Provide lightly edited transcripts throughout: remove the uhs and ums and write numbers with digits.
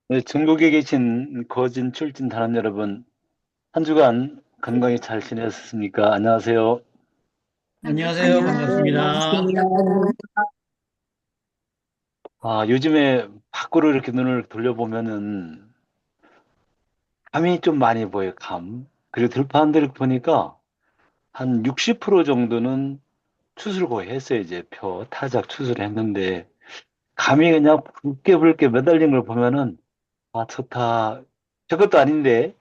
네, 전국에 계신 거진 출진 단원 여러분, 한 주간 건강히 잘 지내셨습니까? 안녕하세요. 안녕하세요. 반갑습니다. 안녕하세요. 요즘에 밖으로 이렇게 눈을 돌려보면은 감이 좀 많이 보여요, 감. 그리고 들판들을 보니까 한 60% 정도는 추수를 거의 했어요, 이제 타작 추수를 했는데 감이 그냥 붉게 붉게 매달린 걸 보면은 좋다. 저것도 아닌데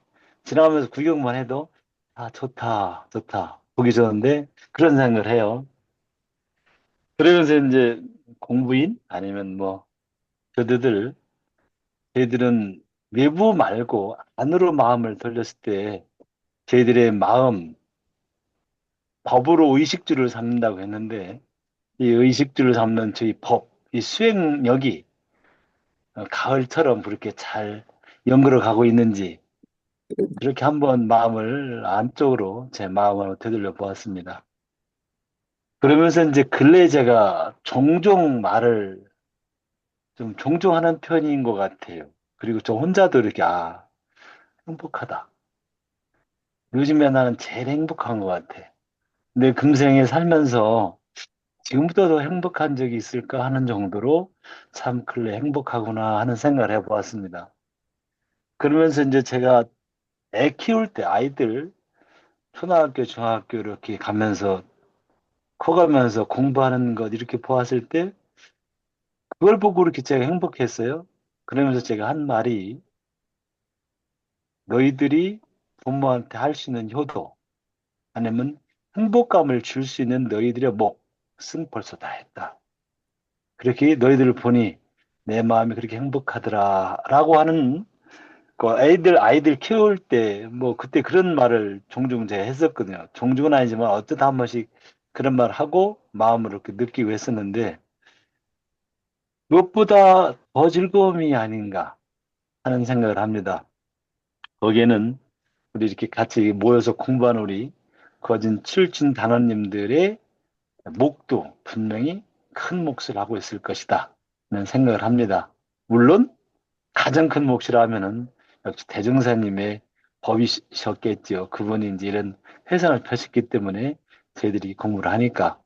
지나가면서 구경만 해도 좋다, 좋다. 보기 좋은데 그런 생각을 해요. 그러면서 이제 공부인 아니면 뭐 저희들은 외부 말고 안으로 마음을 돌렸을 때 저희들의 마음 법으로 의식주를 삼는다고 했는데 이 의식주를 삼는 저희 법, 이 수행력이 가을처럼 그렇게 잘 연결어 가고 있는지 그렇게 한번 마음을 안쪽으로 제 마음으로 되돌려 보았습니다. 그러면서 이제 근래 제가 종종 말을 좀 종종 하는 편인 것 같아요. 그리고 저 혼자도 이렇게 행복하다. 요즘에 나는 제일 행복한 것 같아. 내 금생에 살면서 지금부터 더 행복한 적이 있을까 하는 정도로 참 근래 행복하구나 하는 생각을 해보았습니다. 그러면서 이제 제가 애 키울 때 아이들 초등학교, 중학교 이렇게 가면서 커가면서 공부하는 것 이렇게 보았을 때 그걸 보고 이렇게 제가 행복했어요. 그러면서 제가 한 말이 너희들이 부모한테 할 수 있는 효도 아니면 행복감을 줄 수 있는 너희들의 몫은 벌써 다 했다. 그렇게 너희들을 보니 내 마음이 그렇게 행복하더라라고 하는 그 아이들 키울 때 뭐 그때 그런 말을 종종 제가 했었거든요. 종종은 아니지만 어쩌다 한 번씩 그런 말 하고 마음을 이렇게 느끼고 했었는데 무엇보다 더 즐거움이 아닌가 하는 생각을 합니다. 거기에는 우리 이렇게 같이 모여서 공부하는 우리 거진 출진 단원님들의 목도 분명히 큰 몫을 하고 있을 것이다. 는 생각을 합니다. 물론 가장 큰 몫이라 하면은 역시 대종사님의 법이셨겠죠. 그분이 이제 이런 회상을 펴셨기 때문에 저희들이 공부를 하니까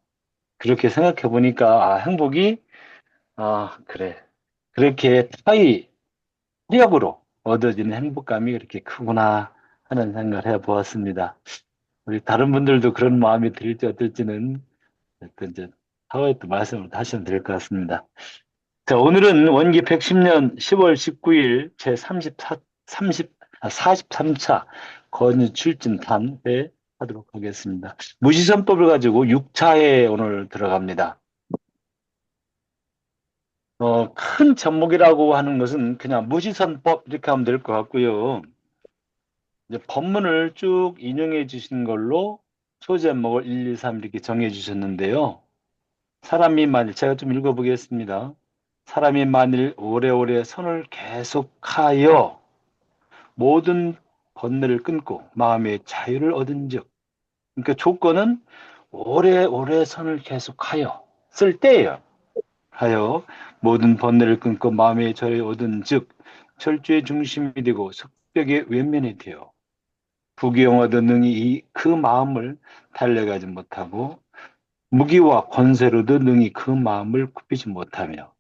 그렇게 생각해 보니까 행복이 그래. 그렇게 타협으로 얻어지는 행복감이 그렇게 크구나 하는 생각을 해 보았습니다. 우리 다른 분들도 그런 마음이 들지 어떨지는 어떤 이제 사후에 또 말씀을 다시 한번 드릴 것 같습니다. 자, 오늘은 원기 110년 10월 19일 제 43차 건의 출진 단회 하도록 하겠습니다. 무시선법을 가지고 6차에 오늘 들어갑니다. 큰 제목이라고 하는 것은 그냥 무시선법 이렇게 하면 될 것 같고요. 이제 법문을 쭉 인용해 주신 걸로 소제목을 1, 2, 3 이렇게 정해 주셨는데요. 사람이 만일 제가 좀 읽어보겠습니다. 사람이 만일 오래오래 선을 계속하여 모든 번뇌를 끊고 마음의 자유를 얻은즉, 그러니까 조건은 오래오래 선을 계속하여 쓸 때예요. 하여 모든 번뇌를 끊고 마음의 자유를 얻은즉 철주의 중심이 되고 석벽의 왼면이 되어 부귀영화도 능히 그 마음을 달래가지 못하고 무기와 권세로도 능히 그 마음을 굽히지 못하며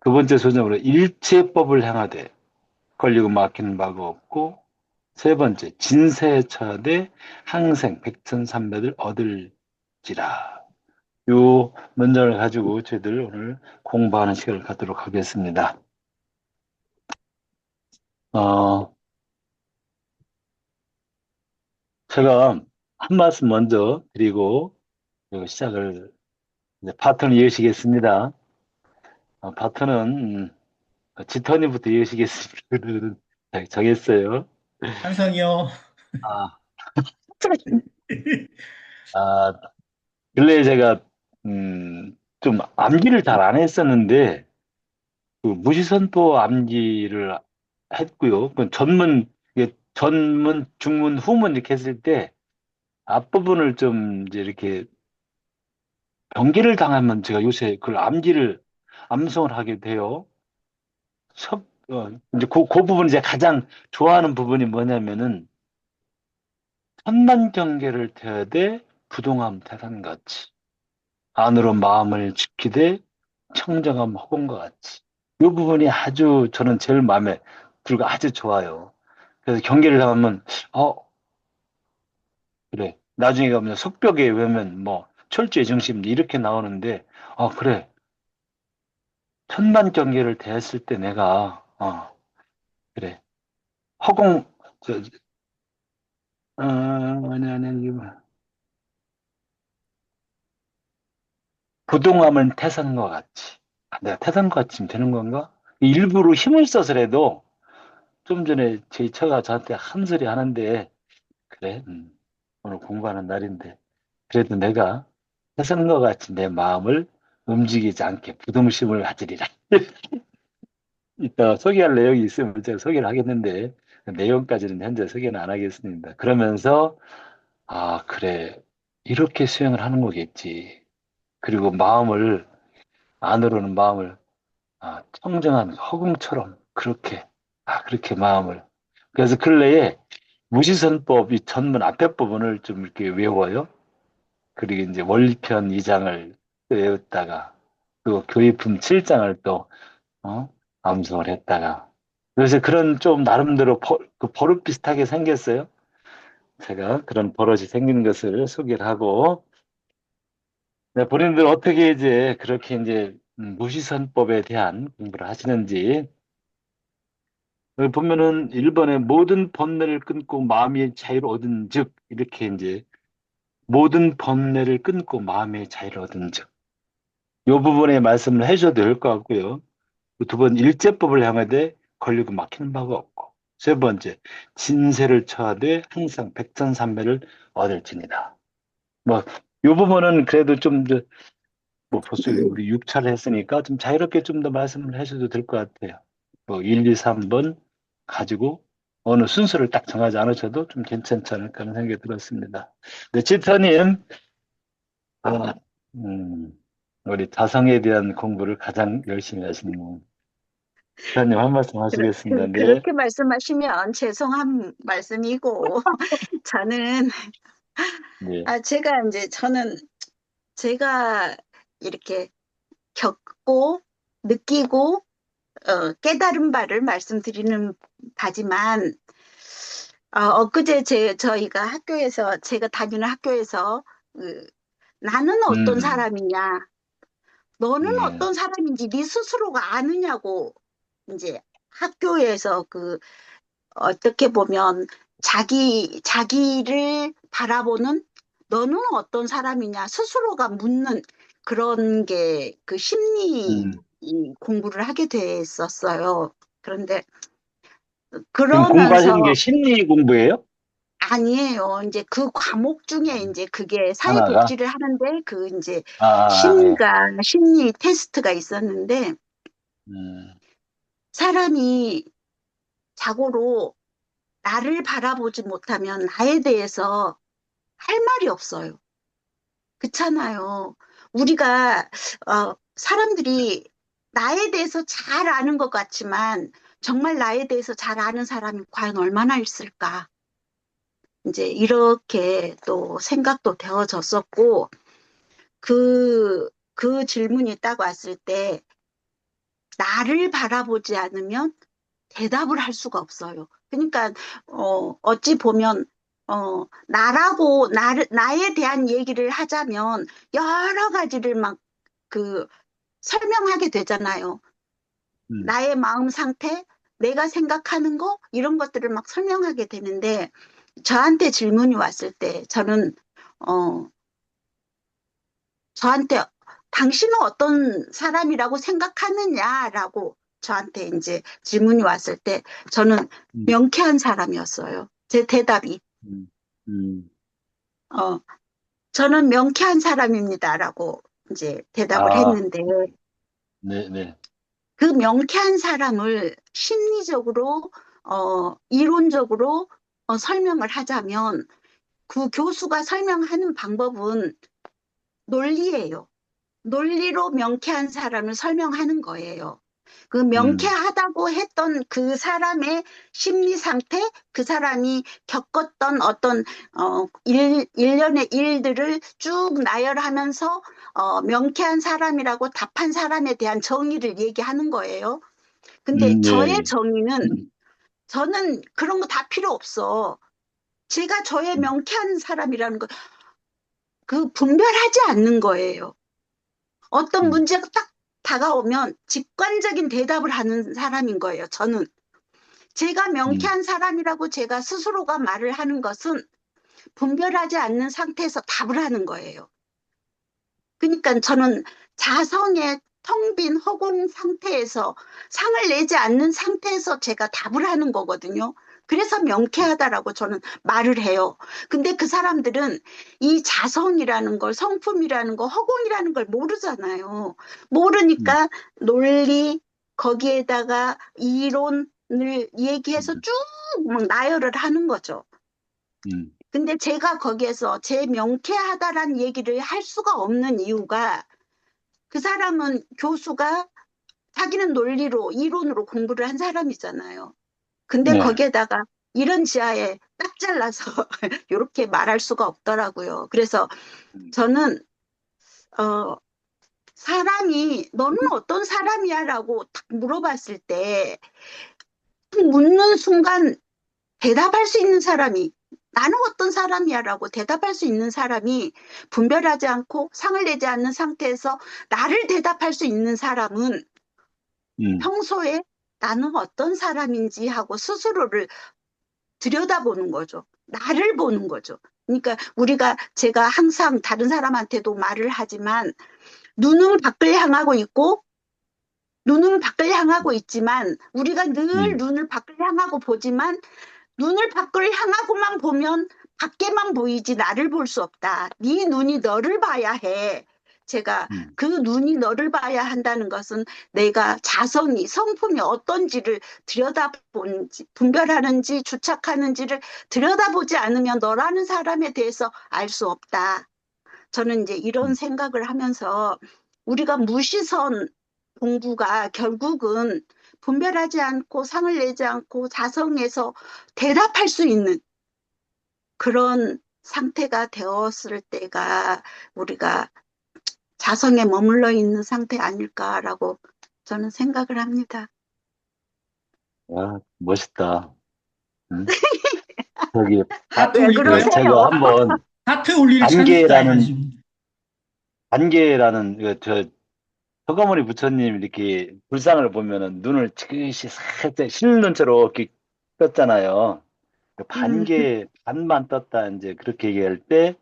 두 번째 소정으로 일체법을 행하되 걸리고 막히는 바가 없고 세 번째 진세에 처하되 항생 백천삼백을 얻을지라. 요 문장을 가지고 저희들 오늘 공부하는 시간을 갖도록 하겠습니다. 어, 제가 한 말씀 먼저 드리고 그리고 시작을 이제 파트는 이으시겠습니다. 파트는 지터니부터 이으시겠습니다. 정했어요. 항상이요. 아, 아, 근래 제가 좀 암기를 잘 안 했었는데 그 무시선포 암기를 했고요. 그 이게 전문, 중문, 후문 이렇게 했을 때 앞부분을 좀 이제 이렇게 병기를 당하면 제가 요새 그걸 암기를 암송을 하게 돼요. 이제 그 부분 이제 가장 좋아하는 부분이 뭐냐면은 천만경계를 대하되 부동함 태산같이 안으로 마음을 지키되 청정함 허공과 같이 이 부분이 아주 저는 제일 마음에 들고 아주 좋아요. 그래서 경계를 당하면 어 그래 나중에 가면 속벽에 외면 뭐 철저히 정신 이렇게 나오는데 그래 천만경계를 대했을 때 내가 그래 허공 아니 이거 부동함은 태산과 같이. 내가 태산과 같이 되는 건가? 일부러 힘을 써서라도 좀 전에 제 처가 저한테 한 소리 하는데 그래 오늘 공부하는 날인데 그래도 내가 태산과 같이 내 마음을 움직이지 않게 부동심을 가지리라. 이따 소개할 내용이 있으면 제가 소개를 하겠는데 그 내용까지는 현재 소개는 안 하겠습니다. 그러면서 그래 이렇게 수행을 하는 거겠지. 그리고 마음을 안으로는 마음을 청정한 허공처럼 그렇게 마음을. 그래서 근래에 무시선법 이 전문 앞에 부분을 좀 이렇게 외워요. 그리고 이제 원리편 2장을 외웠다가 또 교의품 7장을 또 어? 암송을 했다가 그래서 그런 좀 나름대로 그 버릇 비슷하게 생겼어요. 제가 그런 버릇이 생긴 것을 소개를 하고 네, 본인들 어떻게 이제 그렇게 이제 무시선법에 대한 공부를 하시는지 여기 보면은 1번에 모든 번뇌를 끊고 마음의 자유를 얻은 즉 이렇게 이제 모든 번뇌를 끊고 마음의 자유를 얻은 즉 이 부분에 말씀을 해줘도 될 것 같고요. 두 번 일제법을 향하되 걸리고 막히는 바가 없고 세 번째 진세를 처하되 항상 백전산매를 얻을지니라. 뭐 이 부분은 그래도 좀 뭐 벌써 우리 6차를 했으니까 좀 자유롭게 좀 더 말씀을 하셔도 될 것 같아요. 뭐 1, 2, 3번 가지고 어느 순서를 딱 정하지 않으셔도 좀 괜찮지 않을까 하는 생각이 들었습니다. 네, 지터님, 아, 음, 우리 자성에 대한 공부를 가장 열심히 하시는 분. 지터님 한 말씀 하시겠습니다. 네, 그렇게 말씀하시면 죄송한 말씀이고, 저는, 네, 저는 제가 이렇게 겪고, 느끼고, 깨달은 바를 말씀드리는 바지만, 엊그제 저희가 제가 다니는 학교에서, 그, 나는 어떤 음, 사람이냐, 너는 네, 어떤 사람인지 네 스스로가 아느냐고, 이제 학교에서 어떻게 보면 자기를 바라보는 너는 어떤 사람이냐 스스로가 묻는 그런 게 그 심리 음. 공부를 하게 됐었어요. 그런데 지금 그러면서 공부하시는 게 심리 공부예요? 아니에요. 이제 그 과목 중에 이제 그게 하나가? 사회복지를 하는데 그 이제 예. 심리 테스트가 있었는데 음, 사람이 자고로 나를 바라보지 못하면 나에 대해서 할 말이 없어요. 그렇잖아요. 우리가 사람들이 나에 대해서 잘 아는 것 같지만 정말 나에 대해서 잘 아는 사람이 과연 얼마나 있을까? 이제 이렇게 또 생각도 되어졌었고 그 질문이 딱 왔을 때 나를 바라보지 않으면 대답을 할 수가 없어요. 그러니까 어찌 보면 나에 대한 얘기를 하자면 여러 가지를 막 그 설명하게 되잖아요. 음, 나의 마음 상태, 내가 생각하는 거 이런 것들을 막 설명하게 되는데 저한테 질문이 왔을 때 어 저한테 당신은 어떤 사람이라고 생각하느냐라고 저한테 이제 질문이 왔을 때 저는 음, 명쾌한 사람이었어요. 제 대답이. 음, 음. 어, 저는 명쾌한 사람입니다라고 이제 대답을 아, 했는데 네, 네. 그 명쾌한 사람을 심리적으로, 이론적으로 설명을 하자면 그 교수가 설명하는 방법은 논리예요. 논리로 명쾌한 사람을 설명하는 거예요. 그 음, 명쾌하다고 했던 그 사람의 심리 상태, 그 사람이 겪었던 어떤 일련의 일들을 쭉 나열하면서 명쾌한 사람이라고 답한 사람에 대한 정의를 얘기하는 거예요. 근데 저의 예. 정의는 저는 그런 거 다 필요 없어. 제가 저의 명쾌한 사람이라는 거, 그 분별하지 않는 거예요. 어떤 음, 문제가 딱 다가오면 직관적인 대답을 하는 사람인 거예요. 저는. 제가 음, 명쾌한 사람이라고 제가 스스로가 말을 하는 것은 분별하지 않는 상태에서 답을 하는 거예요. 그러니까 저는 자성의 텅 빈 허공 상태에서 상을 내지 않는 상태에서 제가 답을 하는 거거든요. 그래서 명쾌하다라고 저는 말을 해요. 근데 그 사람들은 이 자성이라는 걸, 성품이라는 거, 허공이라는 걸 모르잖아요. 음, 모르니까 논리, 거기에다가 이론을 얘기해서 음, 쭉 막 나열을 하는 거죠. 음, 근데 제가 거기에서 제 명쾌하다라는 얘기를 할 수가 없는 이유가 그 사람은 교수가 자기는 논리로, 이론으로 공부를 한 사람이잖아요. 근데 네. 거기에다가 이런 지하에 딱 잘라서 이렇게 말할 수가 없더라고요. 그래서 음, 저는, 어, 사람이, 너는 어떤 사람이야? 라고 딱 물어봤을 때, 묻는 순간 대답할 수 있는 사람이 나는 어떤 사람이야 라고 대답할 수 있는 사람이 분별하지 않고 상을 내지 않는 상태에서 나를 대답할 수 있는 사람은 음, 평소에 나는 어떤 사람인지 하고 스스로를 들여다보는 거죠. 나를 보는 거죠. 그러니까 제가 항상 다른 사람한테도 말을 하지만 눈은 밖을 향하고 있고 눈은 밖을 향하고 있지만 우리가 늘 음, 눈을 밖을 향하고 보지만 눈을 밖을 향하고만 보면 밖에만 보이지 나를 볼 수 없다. 네 눈이 너를 봐야 해. 제가 음, 그 눈이 너를 봐야 한다는 것은 내가 자성이, 성품이 어떤지를 들여다보는지, 분별하는지, 주착하는지를 들여다보지 않으면 너라는 사람에 대해서 알 수 없다. 저는 이제 이런 음. 생각을 하면서 우리가 무시선 공부가 결국은 분별하지 않고 상을 내지 않고 자성에서 대답할 수 있는 그런 상태가 되었을 때가 우리가 자성에 머물러 있는 상태 아닐까라고 저는 생각을 합니다. 아, 멋있다. 음. 저기, 하트 왜 올릴까요? 제가 그러세요? 한번 하트 올릴 찬스 타임이야, 단계라는, 지금. 단계라는, 서가모니 부처님 이렇게 불상을 보면은 눈을 지그시 살짝 흰 눈처럼 이렇게 떴잖아요. 음, 반만 떴다, 이제 그렇게 얘기할 때,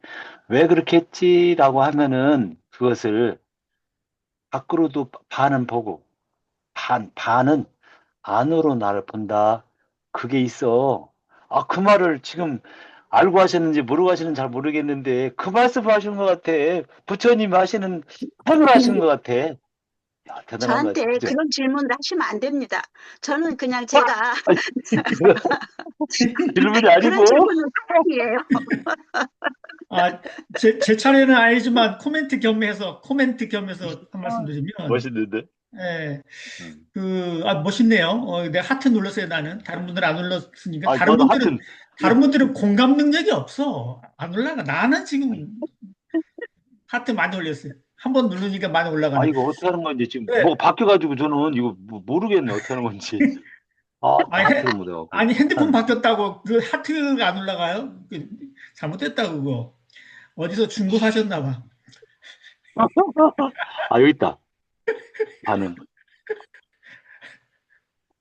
왜 그렇게 했지라고 하면은 그것을 밖으로도 반은 보고, 반은 안으로 나를 본다. 그게 있어. 아, 그 말을 지금 알고 하셨는지 모르고 하시는지 잘 모르겠는데, 그 말씀 하시는 것 같아. 부처님이 하시는, 행을 하시는 것 같아. 야, 대단한 것 저한테 같아. 그죠? 그런 질문을 하시면 안 됩니다. 저는 그냥 제가 아니, 그거 질문이 그런 아니고, 질문은 사랑이에요. 아, 제 차례는 아니지만 코멘트 겸해서 한 말씀 드리면, 멋있는데? 예, 음. 멋있네요. 내가 하트 눌렀어요, 나는. 다른 분들은 안 눌렀으니까. 아, 저도 하여튼, 다른 분들은 공감 능력이 없어. 안 올라가. 나는 지금 하트 많이 올렸어요. 한 번 누르니까 많이 아, 올라가네. 이거 어떻게 하는 건지 지금, 왜? 뭐가 바뀌어가지고 저는 이거 모르겠네. 어떻게 하는 건지. 아, 아니, 하트를 못해갖고. 핸드폰 참. 바뀌었다고 그 하트가 안 올라가요? 잘못됐다, 그거. 어디서 중고사셨나 봐. 아, 여기 있다. 반응.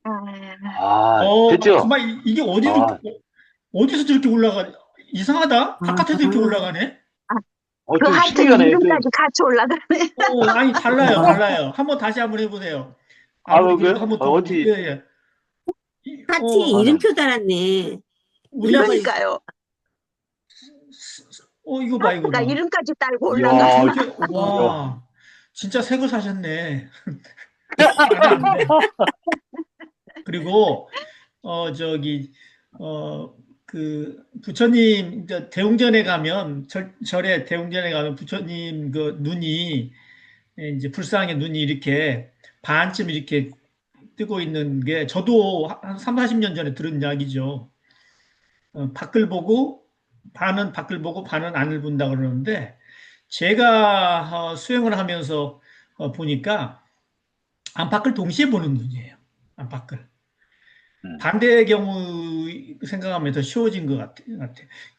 아, 아, 됐죠? 그만, 이게 아, 어디서 저렇게 올라가? 이상하다? 바깥에서 이렇게 올라가네? 그 좀 하트는 신기하네. 또, 이름까지 같이 올라가네. 아니, 달라요. 한번 다시 한번 해보세요. 아, 아무리 그래? 그래도 한번 더, 어떻게, 예, 예. 하트에 반응. 이름표 달았네. 우리 아들, 그러니까요. 이거 봐, 이거 하트가 봐. 이름까지 딸고 이야, 올라가. 야. 와, 진짜 새 거 사셨네. 잘했는데. 그리고, 저기, 부처님, 이제 대웅전에 가면, 절에 대웅전에 가면 부처님 그 눈이, 이제 불상의 눈이 이렇게 반쯤 이렇게 뜨고 있는 게 저도 한 3, 40년 전에 들은 이야기죠. 밖을 보고 반은 밖을 보고 반은 안을 본다 그러는데 제가 수행을 하면서 보니까 안팎을 동시에 보는 눈이에요. 안팎을. 음, 반대의 경우 생각하면 더 쉬워진 것 같아.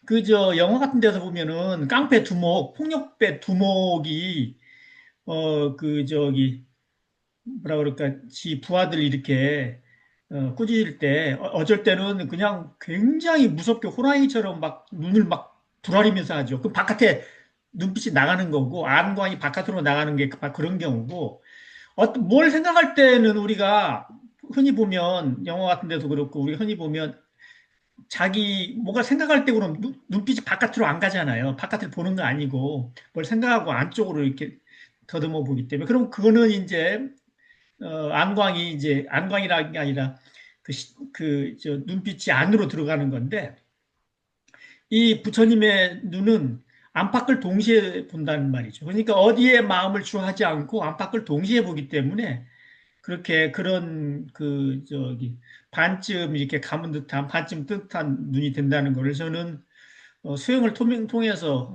그저 영화 같은 데서 보면은 깡패 두목, 폭력배 두목이 그 저기 뭐라 그럴까 지 부하들 이렇게 꾸짖을 때 어쩔 때는 그냥 굉장히 무섭게 호랑이처럼 막 눈을 막 부라리면서 하죠. 그 바깥에 눈빛이 나가는 거고 안광이 바깥으로 나가는 게 그런 경우고 뭘 생각할 때는 우리가 흔히 보면 영화 같은 데도 그렇고 우리 흔히 보면 자기 뭐가 생각할 때 그럼 눈빛이 바깥으로 안 가잖아요. 바깥을 보는 거 아니고 뭘 생각하고 안쪽으로 이렇게 더듬어 보기 때문에 그럼 그거는 이제 안광이 이제 안광이라는 게 아니라 저 눈빛이 안으로 들어가는 건데 이 부처님의 눈은 안팎을 동시에 본다는 말이죠. 그러니까 어디에 마음을 주하지 않고 안팎을 동시에 보기 때문에 그렇게 그런 저기 반쯤 이렇게 감은 듯한 반쯤 뜨뜻한 눈이 된다는 거를 저는 수행을 통해서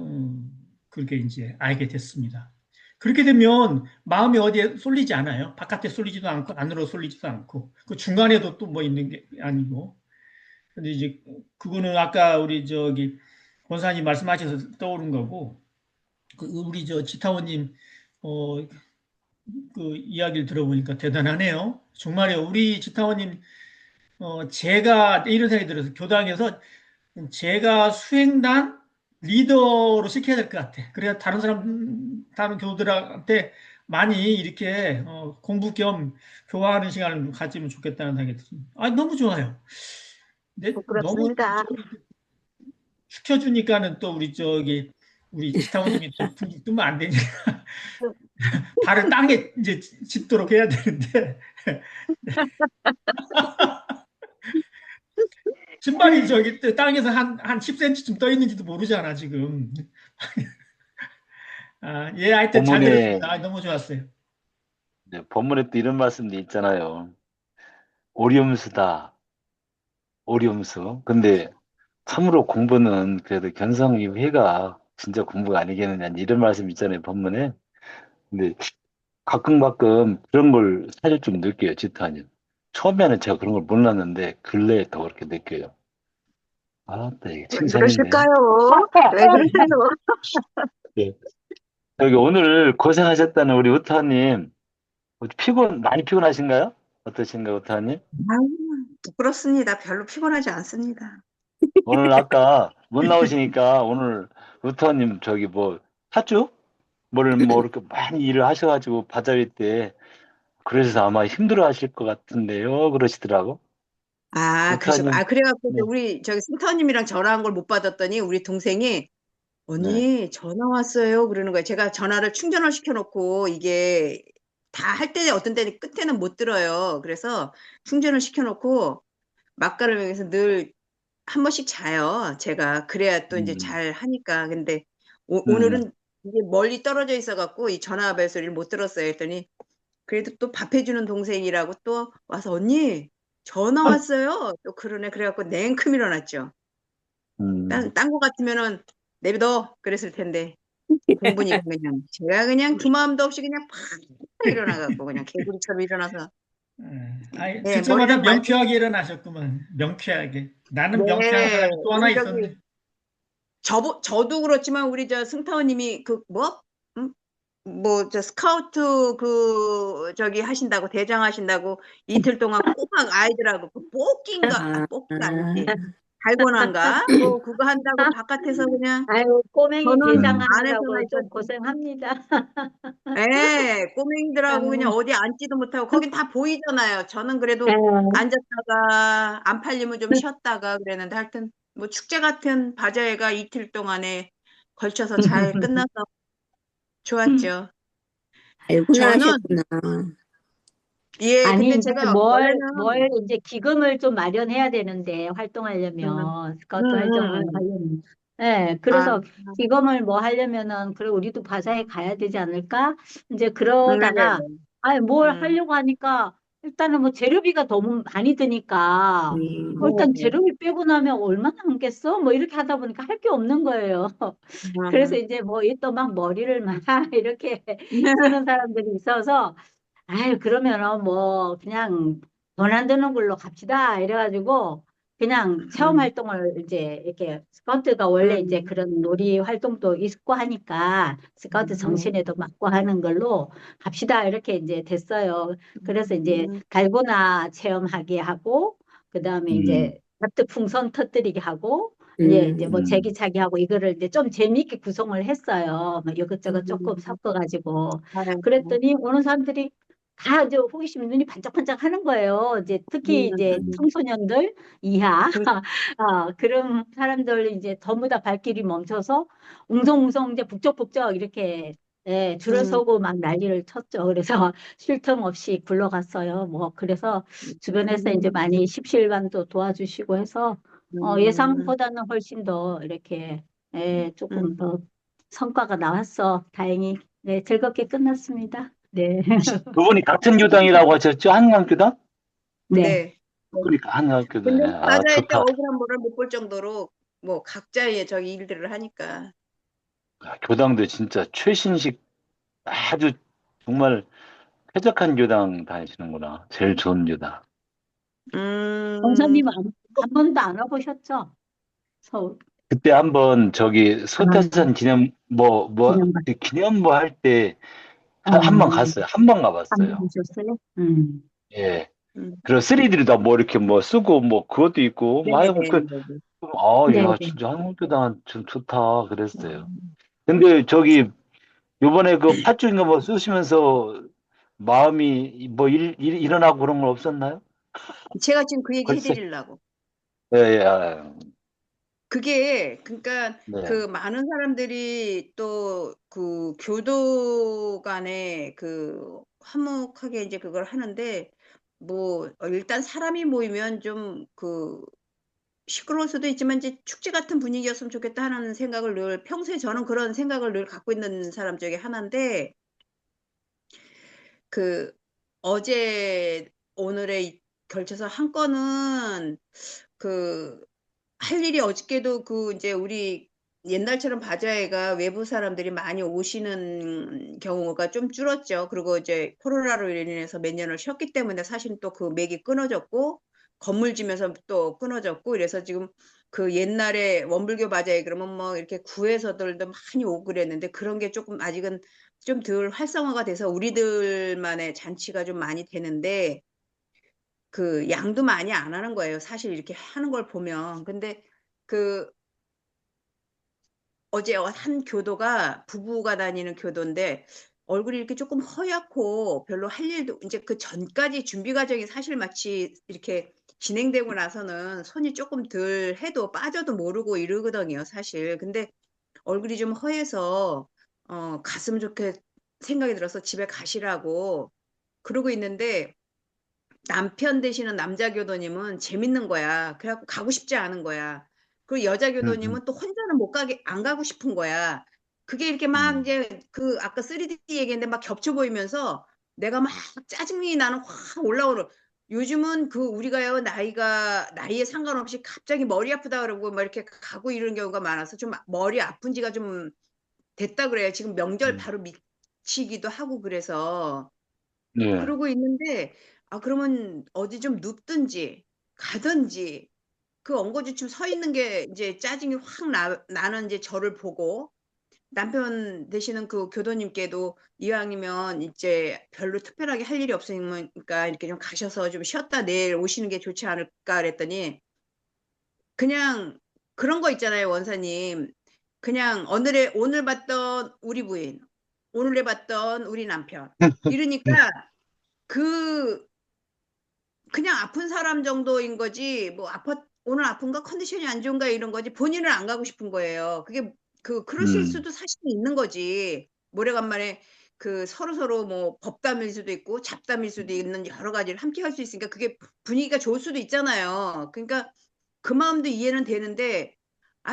그렇게 이제 알게 됐습니다. 그렇게 되면 마음이 어디에 쏠리지 않아요. 바깥에 쏠리지도 않고 안으로 쏠리지도 않고 그 중간에도 또 뭐 있는 게 아니고. 근데 이제 그거는 아까 우리 저기 권사님 말씀하셔서 떠오른 거고 우리 저 지타원님 어, 그 이야기를 들어보니까 대단하네요. 정말요. 우리 지타원님 제가 이런 생각이 들어서 교당에서 제가 수행단 리더로 시켜야 될 것 같아. 그래야 다른 교우들한테 많이 이렇게 공부 겸 교화하는 시간을 가지면 좋겠다는 생각이 듭니다. 아, 너무 좋아요. 근데 너무 부끄럽습니다. 시켜주니까는 또 우리 저기 우리 지타원님이 또 붕 뜨면 안 되니까 발을 땅에 이제 짚도록 해야 되는데 신발이 저기 땅에서 한 10cm쯤 떠 있는지도 모르잖아, 지금. 아, 예, 하여튼 잘 본문에, 들었습니다. 아, 너무 좋았어요. 네, 본문에 또 이런 말씀도 있잖아요. 오리움수다, 오리움수. 근데 참으로 공부는 그래도 견성이회가 진짜 공부가 아니겠느냐, 이런 말씀 있잖아요, 본문에. 근데 가끔 그런 걸 사실 좀 느껴요, 지타님. 처음에는 제가 그런 걸 몰랐는데, 근래에 더 그렇게 느껴요. 아, 또 이게 왜 칭찬이네. 그러실까요? 왜 그러세요? 네. 여기 오늘 고생하셨다는 우리 우타님, 많이 피곤하신가요? 어떠신가요, 우타님? 아유, 부끄럽습니다. 별로 피곤하지 않습니다. 오늘 아까 못 나오시니까 오늘 우타님 저기 뭐, 팥죽? 뭐 이렇게 많이 일을 하셔가지고 바자회 때, 그래서 아마 힘들어 하실 것 같은데요. 그러시더라고. 우타님, 그래갖고 이제 네, 우리 저기 승타님이랑 전화한 걸 못 받았더니 우리 동생이 네. 언니 전화 왔어요. 그러는 거예요. 제가 전화를 충전을 시켜놓고 이게 다 할 때 어떤 때는 끝에는 못 들어요. 그래서 충전을 시켜놓고 막가를 먹여서 늘 한 번씩 자요. 제가 그래야 또 이제 음, 잘 하니까. 근데 음. 오늘은 이게 멀리 떨어져 있어갖고 이 전화 벨소리를 못 들었어요. 했더니 그래도 또 밥 해주는 동생이라고 또 와서 언니 전화 왔어요. 또 그러네. 그래갖고 냉큼 일어났죠. 음. 딴 거 같으면은 내비둬 그랬을 텐데 공부니까 그냥 제가 그냥 두 마음도 없이 그냥 팍 일어나갖고 그냥 개구리처럼 일어나서 아이, 네 듣자마자 머리랑 말씀 명쾌하게 일어나셨구만. 명쾌하게. 나는 명쾌한 네 사람이 또 하나 우리 저기 있었네. 저도 그렇지만 우리 저 승타원님이 그 뭐? 뭐 저 스카우트 그 저기 하신다고 대장 하신다고 이틀 동안 꼬막 아이들하고 그 뽑기가 아니지 달고난가 뭐 그거 한다고 바깥에서 그냥 아유, 꼬맹이 저는 음. 안에서나 대장하느라고 좀 있었지. 고생합니다. 예, 꼬맹이들하고 그냥 어디 앉지도 못하고 거긴 다 보이잖아요. 저는 그래도 앉았다가 안 팔리면 좀 쉬었다가 그랬는데 하여튼 뭐 축제 같은 바자회가 이틀 동안에 걸쳐서 잘 끝나서 좋았죠. 아유, 저는 훌륭하셨구나. 예, 아니, 근데 이제 제가 원래는 이제 기금을 좀 마련해야 되는데, 음, 활동하려면, 음, 스카우트 활동을 음. 하려면. 네, 아, 그래서 기금을 뭐 하려면은, 그래, 우리도 바사에 가야 되지 않을까? 이제 네, 그러다가, 아니, 뭘 음, 하려고 하니까, 일단은 뭐 재료비가 너무 많이 드니까 일단 네. 재료비 빼고 나면 얼마나 남겠어? 뭐 이렇게 하다 보니까 할 게 없는 거예요. 그래서 이제 뭐 또 막 머리를 막 이렇게 쓰는 사람들이 있어서 아유, 그러면은 뭐, 그냥 돈 안 드는 걸로 갑시다. 이래가지고, 그냥 체험 음, 활동을 이제 이렇게 스카우트가 원래 이제 음, 그런 놀이 활동도 있고 하니까 스카우트 정신에도 맞고 하는 걸로 갑시다. 이렇게 이제 됐어요. 그래서 이제 음, 달고나 체험하게 하고, 그 다음에 음, 이제 하트 풍선 터뜨리게 하고, 이제 뭐 음, 제기차기 하고 이거를 이제 좀 재미있게 구성을 했어요. 뭐 이것저것 조금 음. 섞어가지고. 아이고. 그랬더니 오는 사람들이 다 이제 호기심이 눈이 반짝반짝 하는 거예요. 이제 특히 이제 음, 청소년들 이하 그렇죠. 그런 사람들 이제 전부 다 발길이 멈춰서 웅성웅성 이제 북적북적 이렇게 예, 줄을 음, 서고 막 난리를 쳤죠. 그래서 쉴 틈 없이 굴러갔어요. 뭐 그래서 주변에서 이제 음, 많이 십시일반도 도와주시고 해서 음, 예상보다는 훨씬 더 이렇게 예, 조금 음. 더 성과가 나왔어. 다행히 네, 즐겁게 끝났습니다. 네. 두 분이 같은 교당이라고 하셨죠? 한강교당? 네. 네. 그러니까 한강교당. 근데 아, 맞아요. 때 좋다. 억울한 뭐를 못 볼 정도로 뭐 각자의 저기 일들을 하니까. 아, 교당도 진짜 최신식 아주 정말 쾌적한 교당 다니시는구나. 제일 좋은 교당. 음, 원사님 한 번도 안 와보셨죠? 서울. 그때 한번 저기 아, 소태산 기념 기념관. 기념 뭐 할 때 아, 한 번 갔어요. 한 번 안 가봤어요. 보셨어요? 예. 음. 그리고 3D로 다 뭐 이렇게 뭐 쓰고 뭐 그것도 있고 뭐 하여간 네네네. 야, 네네. 진짜 한국교당 좀 좋다 그랬어요. 음. 근데 저기 요번에 그 팥죽인가 뭐 쓰시면서 마음이 뭐 일어나고 그런 건 없었나요? 제가 지금 그 얘기 글쎄. 해드리려고. 예, 예, 아, 그게 그러니까 네. 그 많은 사람들이 또 그 교도 간에 그 화목하게 이제 그걸 하는데 뭐 일단 사람이 모이면 좀 그 시끄러울 수도 있지만 이제 축제 같은 분위기였으면 좋겠다 하는 생각을 늘 평소에 저는 그런 생각을 늘 갖고 있는 사람 중에 하나인데 그 어제 오늘에 걸쳐서 한 건은 그 할 일이 어저께도 그 이제 우리 옛날처럼 바자회가 외부 사람들이 많이 오시는 경우가 좀 줄었죠. 그리고 이제 코로나로 인해서 몇 년을 쉬었기 때문에 사실은 또 그 맥이 끊어졌고 건물 지면서 또 끊어졌고 이래서 지금 그 옛날에 원불교 바자회 그러면 뭐 이렇게 구에서들도 많이 오고 그랬는데 그런 게 조금 아직은 좀 덜 활성화가 돼서 우리들만의 잔치가 좀 많이 되는데 그 양도 많이 안 하는 거예요. 사실 이렇게 하는 걸 보면. 근데 그 어제 한 교도가 부부가 다니는 교도인데 얼굴이 이렇게 조금 허옇고 별로 할 일도 이제 그 전까지 준비 과정이 사실 마치 이렇게 진행되고 나서는 손이 조금 덜 해도 빠져도 모르고 이러거든요, 사실. 근데 얼굴이 좀 허해서 갔으면 좋겠 생각이 들어서 집에 가시라고 그러고 있는데 남편 되시는 남자 교도님은 재밌는 거야. 그래 갖고 가고 싶지 않은 거야. 그리고 여자 음, 음, 교도님은 또 혼자는 못 가게 안 가고 싶은 거야. 그게 이렇게 막 음, 이제 그 아까 3D 얘기했는데 막 겹쳐 보이면서 내가 막 짜증이 나는 확 올라오는 요즘은 그 우리가요 나이에 상관없이 갑자기 머리 아프다 그러고 막 이렇게 가고 이러는 경우가 많아서 좀 머리 아픈 지가 좀 됐다 그래요. 지금 명절 음. 바로 미치기도 하고 그래서 네. 그러고 있는데 그러면 어디 좀 눕든지 가든지 그 엉거주춤 서 있는 게 이제 짜증이 확 나는 이제 저를 보고 남편 되시는 그 교도님께도 이왕이면 이제 별로 특별하게 할 일이 없으니까 이렇게 좀 가셔서 좀 쉬었다 내일 오시는 게 좋지 않을까 그랬더니 그냥 그런 거 있잖아요, 원사님. 그냥 오늘 봤던 우리 부인, 오늘에 봤던 우리 남편. 이러니까 그 그냥 아픈 사람 정도인 거지 뭐 오늘 아픈가 컨디션이 안 좋은가 이런 거지 본인은 안 가고 싶은 거예요. 그게 그러실 음, 수도 사실 있는 거지. 모래간만에 그 서로서로 뭐 법담일 수도 있고 잡담일 수도 있는 여러 가지를 함께 할 수 있으니까 그게 분위기가 좋을 수도 있잖아요. 그러니까 그 마음도 이해는 되는데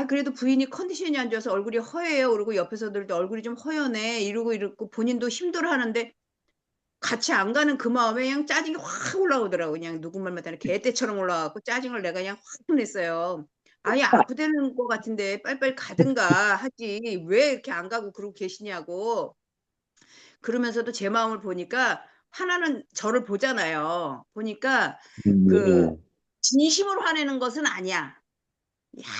그래도 부인이 컨디션이 안 좋아서 얼굴이 허해요. 그리고 옆에서들도 얼굴이 좀 허연해. 이러고 본인도 힘들어 하는데 같이 안 가는 그 마음에 그냥 짜증이 확 올라오더라고. 그냥 누구 말마다 개떼처럼 올라와갖고 짜증을 내가 그냥 확 냈어요. 아예 아프다는 것 같은데 빨리빨리 가든가 하지. 왜 이렇게 안 가고 그러고 계시냐고. 그러면서도 제 마음을 보니까 화나는 저를 보잖아요. 보니까 그 네. 진심으로 화내는 것은 아니야.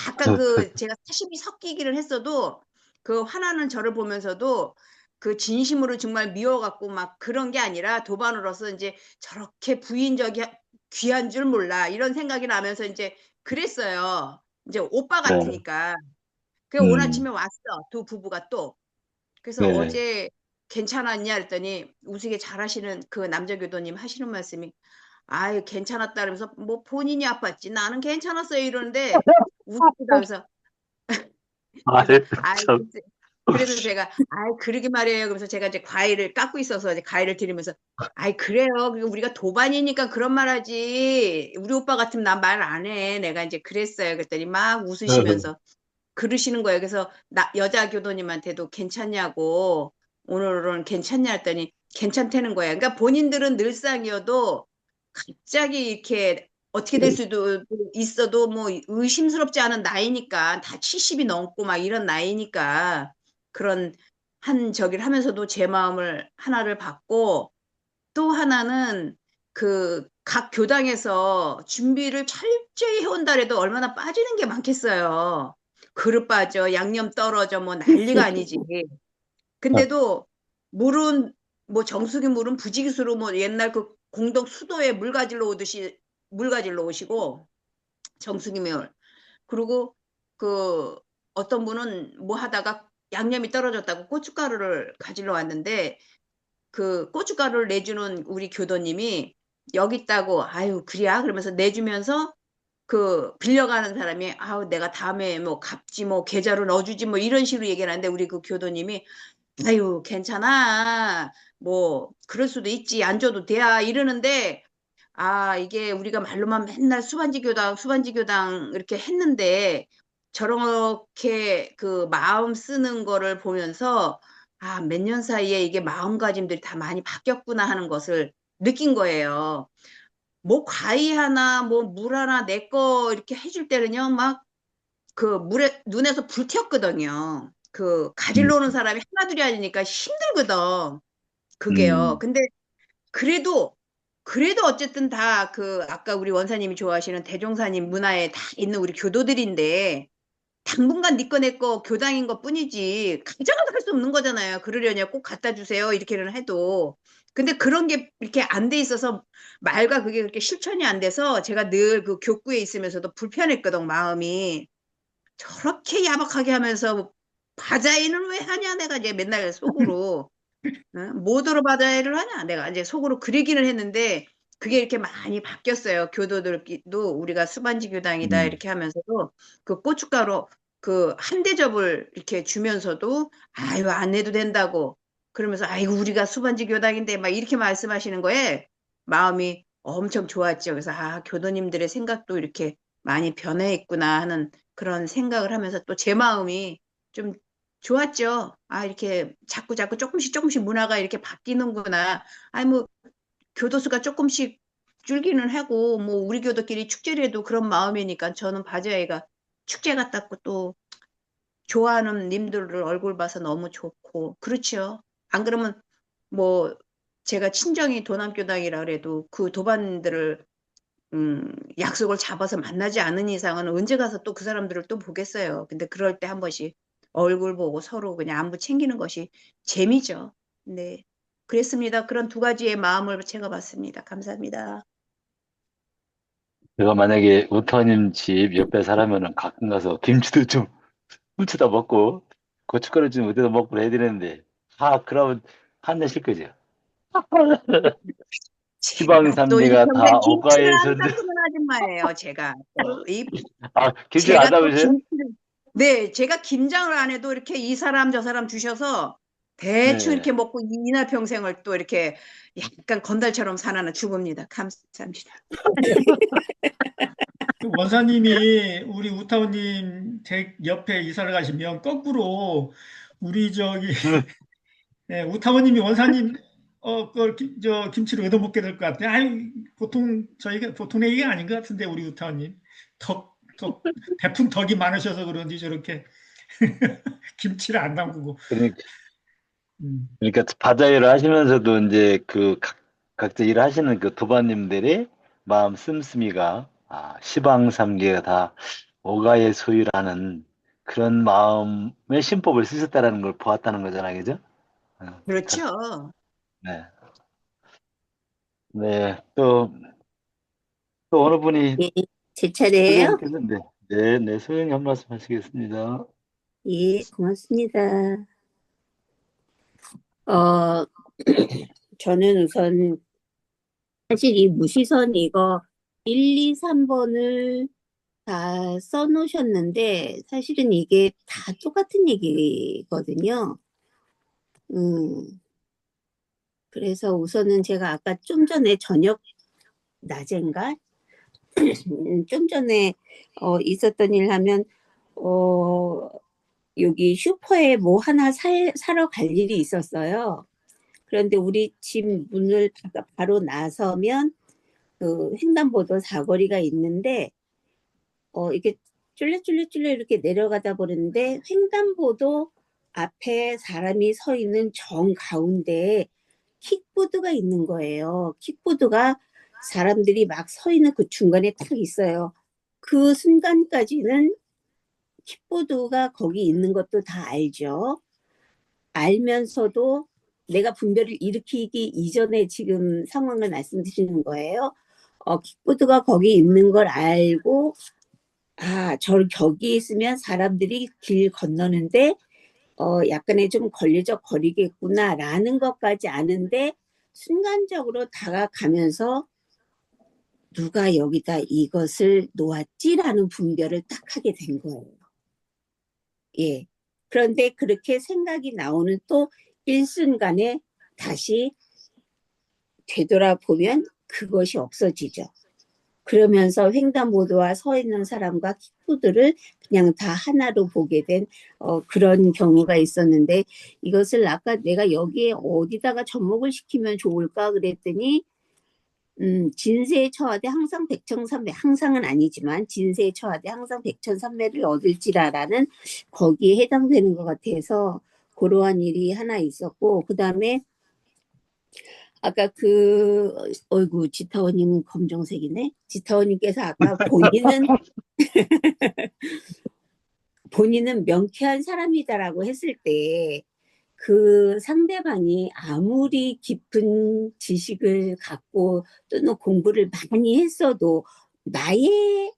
약간 그 제가 사심이 섞이기는 했어도 그 화나는 저를 보면서도 그 진심으로 정말 미워갖고 막 그런 게 아니라 도반으로서 이제 저렇게 부인적이 귀한 줄 몰라 이런 생각이 나면서 이제 그랬어요. 이제 오빠 네. 같으니까. 그 오늘 아침에 음, 왔어. 두 부부가 또. 그래서 네. 어제 괜찮았냐 그랬더니 우스개 잘하시는 그 남자 교도님 하시는 말씀이 아유 괜찮았다 그러면서 뭐 본인이 아팠지 나는 괜찮았어요 이러는데 웃기다 그래서 그래서 아이 참. 그래서 제가 아이 그러게 말이에요 그러면서 제가 이제 과일을 깎고 있어서 이제 과일을 드리면서 아이 그래요 그리고 우리가 도반이니까 그런 말 하지 우리 오빠 같으면 난 말 안 해 내가 이제 그랬어요 그랬더니 막 웃으시면서 그러시는 거예요. 그래서 여자 교도님한테도 괜찮냐고 오늘은 괜찮냐 했더니 괜찮다는 거예요. 그러니까 본인들은 늘상이어도 갑자기 이렇게 어떻게 될 수도 있어도 뭐 의심스럽지 않은 나이니까 다 70이 넘고 막 이런 나이니까 그런 한 저기를 하면서도 제 마음을 하나를 받고 또 하나는 그 각 교당에서 준비를 철저히 해온다 해도 얼마나 빠지는 게 많겠어요. 그릇 빠져, 양념 떨어져, 뭐 난리가 아니지. 근데도 물은 뭐 정수기 물은 부지기수로 뭐 옛날 그 공덕 수도에 물 가지러 오듯이 물 가지러 오시고 정수기 물. 그리고 그 어떤 분은 뭐 하다가 양념이 떨어졌다고 고춧가루를 가지러 왔는데 그 고춧가루를 내주는 우리 교도님이 여기 있다고 아유 그래야 그러면서 내주면서 그 빌려가는 사람이 아우 내가 다음에 뭐 갚지 뭐 계좌로 넣어주지 뭐 이런 식으로 얘기를 하는데 우리 그 교도님이 아유 괜찮아 뭐 그럴 수도 있지 안 줘도 돼야 이러는데 아 이게 우리가 말로만 맨날 수반지 교당 이렇게 했는데 저렇게 그 마음 쓰는 거를 보면서 아, 몇 년 사이에 이게 마음가짐들이 다 많이 바뀌었구나 하는 것을 느낀 거예요. 뭐 과일 하나, 뭐 물 하나 내 거 이렇게 해줄 때는요, 막 그 물에 눈에서 불 튀었거든요. 그 가지러 오는 사람이 하나둘이 아니니까 힘들거든. 그게요. 음, 근데 그래도 어쨌든 다 그 아까 우리 원사님이 좋아하시는 대종사님 문화에 다 있는 우리 교도들인데 당분간 네 거 내 거 교당인 것 뿐이지 가장을 할 수 없는 거잖아요. 그러려냐 꼭 갖다 주세요 이렇게는 해도 근데 그런 게 이렇게 안 돼 있어서 말과 그게 그렇게 실천이 안 돼서 제가 늘 그 교구에 있으면서도 불편했거든 마음이 저렇게 야박하게 하면서 바자회는 왜 하냐 내가 이제 맨날 속으로 모도로 바자회를 하냐 내가 이제 속으로 그리기는 했는데 그게 이렇게 많이 바뀌었어요. 교도들도 우리가 수반지 교당이다 음, 이렇게 하면서도 그 고춧가루 그 한 대접을 이렇게 주면서도 아유 안 해도 된다고 그러면서 아이고 우리가 수반지 교당인데 막 이렇게 말씀하시는 거에 마음이 엄청 좋았죠. 그래서 아 교도님들의 생각도 이렇게 많이 변해 있구나 하는 그런 생각을 하면서 또 제 마음이 좀 좋았죠. 아, 이렇게 자꾸 조금씩 문화가 이렇게 바뀌는구나. 아니, 뭐, 교도수가 조금씩 줄기는 하고, 뭐, 우리 교도끼리 축제를 해도 그런 마음이니까 저는 바지아이가 축제 같았고 또 좋아하는 님들을 얼굴 봐서 너무 좋고, 그렇죠. 안 그러면 뭐, 제가 친정이 도남교당이라 그래도 그 도반들을 약속을 잡아서 만나지 않은 이상은 언제 가서 또 그 사람들을 또 보겠어요. 근데 그럴 때 한 번씩 얼굴 보고 서로 그냥 안부 챙기는 것이 재미죠. 네. 그랬습니다. 그런 두 가지의 마음을 제가 봤습니다. 감사합니다. 제가 만약에 우터님 집 옆에 살면은 가끔 가서 김치도 좀 훔쳐다 먹고 고춧가루 좀 어디다 먹고 그래야 되는데 그러면 한내실 거죠. 제가 또 지방산미가 다 일평생 김치를 어가에서 안 담그는 아줌마예요. 제가 또 김치 안 제가 또 담으세요? 네, 제가 김장을 안 해도 이렇게 이 사람 저 사람 주셔서 대충 이렇게 네. 먹고 이날 평생을 또 이렇게 약간 건달처럼 사나나 죽읍니다. 감사합니다. 그 원사님이 우리 우타우님 댁 옆에 이사를 가시면 거꾸로 우리 저기 네, 우타우님이 원사님 그걸 김치를 얻어먹게 될 것 같아요. 아니, 저희가 보통 얘기가 아닌 것 같은데, 우리 우타원님. 대풍 덕이 많으셔서 그런지 저렇게 김치를 안 담그고. 그러니까, 음, 그러니까 바다 일을 하시면서도 이제 각자 일하시는 그 도반님들의 마음 씀씀이가 시방삼계가 다 오가의 소유라는 그런 마음의 신법을 쓰셨다라는 걸 보았다는 거잖아요, 그죠? 그렇죠. 네. 네. 또 어느 분이 예, 제 차례예요? 소장님께서 네, 소장님 한 말씀 하시겠습니다. 예, 고맙습니다. 어, 저는 우선 사실 이 무시선 이거 1, 2, 3번을 다 써놓으셨는데 사실은 이게 다 똑같은 얘기거든요. 음, 그래서 우선은 제가 아까 좀 전에 낮인가? 좀 전에 있었던 일 하면 어, 여기 슈퍼에 뭐 하나 사러 갈 일이 있었어요. 그런데 우리 집 문을 바로 나서면 그 횡단보도 사거리가 있는데 이게 쫄래쫄래쫄래 이렇게 내려가다 보는데 횡단보도 앞에 사람이 서 있는 정 가운데에 킥보드가 있는 거예요. 킥보드가 사람들이 막 서 있는 그 중간에 딱 있어요. 그 순간까지는 킥보드가 거기 있는 것도 다 알죠. 알면서도 내가 분별을 일으키기 이전에 지금 상황을 말씀드리는 거예요. 킥보드가 거기 있는 걸 알고 저기 있으면 사람들이 길 건너는데 약간의 좀 걸리적 거리겠구나라는 것까지 아는데 순간적으로 다가가면서 누가 여기다 이것을 놓았지라는 분별을 딱 하게 된 거예요. 예. 그런데 그렇게 생각이 나오는 또 일순간에 다시 되돌아보면 그것이 없어지죠. 그러면서 횡단보도와 서 있는 사람과 킥보드를 그냥 다 하나로 보게 된 그런 경우가 있었는데 이것을 아까 내가 여기에 어디다가 접목을 시키면 좋을까 그랬더니 진세에 처하되 항상 백천삼배, 항상은 아니지만 진세에 처하되 항상 백천삼배를 얻을지라라는 거기에 해당되는 것 같아서 그러한 일이 하나 있었고 그 다음에 아까 어이구 지타원님은 검정색이네. 지타원님께서 아까 본인은 명쾌한 사람이다라고 했을 때 그 상대방이 아무리 깊은 지식을 갖고 또는 공부를 많이 했어도 나의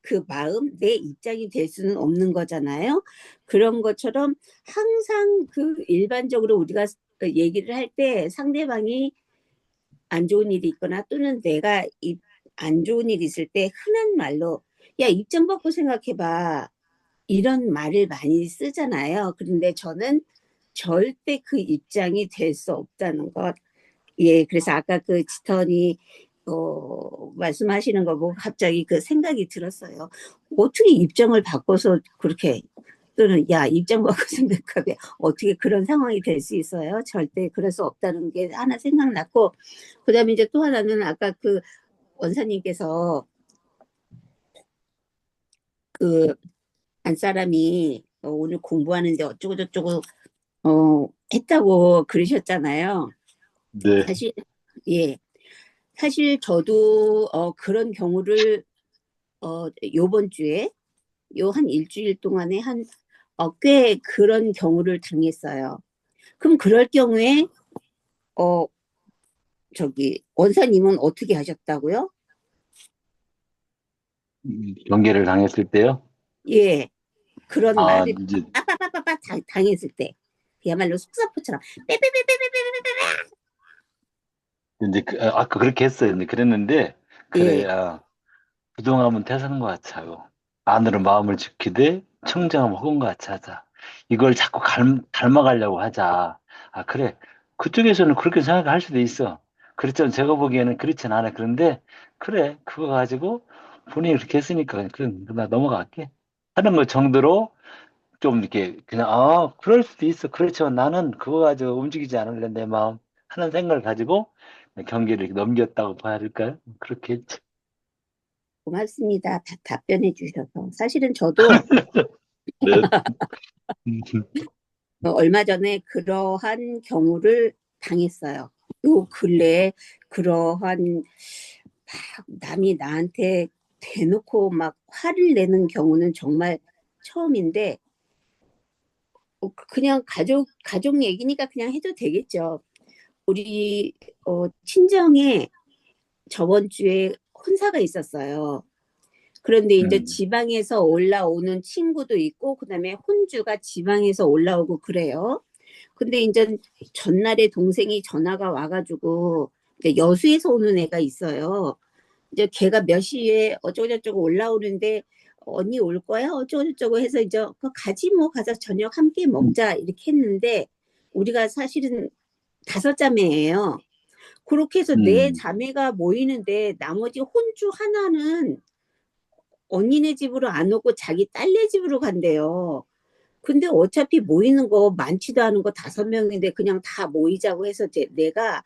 그 마음, 내 입장이 될 수는 없는 거잖아요. 그런 것처럼 항상 그 일반적으로 우리가 얘기를 할 때 상대방이 안 좋은 일이 있거나 또는 내가 안 좋은 일이 있을 때 흔한 말로 야, 입장 바꿔 생각해봐. 이런 말을 많이 쓰잖아요. 그런데 저는 절대 그 입장이 될 수 없다는 것. 예, 그래서 아까 그 지턴이 말씀하시는 거 보고 갑자기 그 생각이 들었어요. 어떻게 입장을 바꿔서 그렇게 또는 야 입장 바꿔 생각하면 어떻게 그런 상황이 될 수 있어요? 절대 그럴 수 없다는 게 하나 생각났고 그다음에 이제 또 하나는 아까 그 원사님께서 그 한 사람이 오늘 공부하는데 어쩌고 저쩌고 했다고 그러셨잖아요. 네. 예. 사실 저도 그런 경우를 요번 주에 요 한 일주일 동안에 꽤 그런 경우를 당했어요. 그럼 그럴 경우에 원사님은 어떻게 하셨다고요? 경계를 당했을 때요? 예. 그런 말을 이제 빠빠빠빠빠 당했을 때 그야말로 속사포처럼 빼빼빼빼빼빼빼 이제 아까 그렇게 했어요. 근데 그랬는데 예. 그래야 부동하면 태사는 것 같이 하고 안으로 마음을 지키되 청정하면 허공 같이 하자. 이걸 자꾸 닮아가려고 하자. 그래. 그쪽에서는 그렇게 생각할 수도 있어. 그렇지만 제가 보기에는 그렇진 않아. 그런데 그래. 그거 가지고 본인이 그렇게 했으니까 나 넘어갈게. 하는 것 정도로 좀 이렇게 그냥 그럴 수도 있어. 그렇지만 나는 그거 가지고 움직이지 않을래 내 마음 하는 생각을 가지고 경기를 이렇게 넘겼다고 봐야 될까요? 그렇게 했죠. 고맙습니다. 답변해 주셔서. 사실은 저도 네. 얼마 전에 그러한 경우를 당했어요. 요 근래에 그러한 막 남이 나한테 대놓고 막 화를 내는 경우는 정말 처음인데, 그냥 가족 얘기니까 그냥 해도 되겠죠. 우리 친정에 저번 주에 혼사가 있었어요. 그런데 이제 지방에서 올라오는 친구도 있고, 그다음에 혼주가 지방에서 올라오고 그래요. 근데 이제 전날에 동생이 전화가 와가지고, 이제 여수에서 오는 애가 있어요. 이제 걔가 몇 시에 어쩌고저쩌고 올라오는데, 언니 올 거야? 어쩌고저쩌고 해서 이제 가지 뭐, 가서 저녁 함께 먹자 이렇게 했는데, 우리가 사실은 5자매예요. 그렇게 해서 4자매가 모이는데 나머지 혼주 하나는 언니네 집으로 안 오고 자기 딸네 집으로 간대요. 근데 어차피 모이는 거 많지도 않은 거 5명인데 그냥 다 모이자고 해서 내가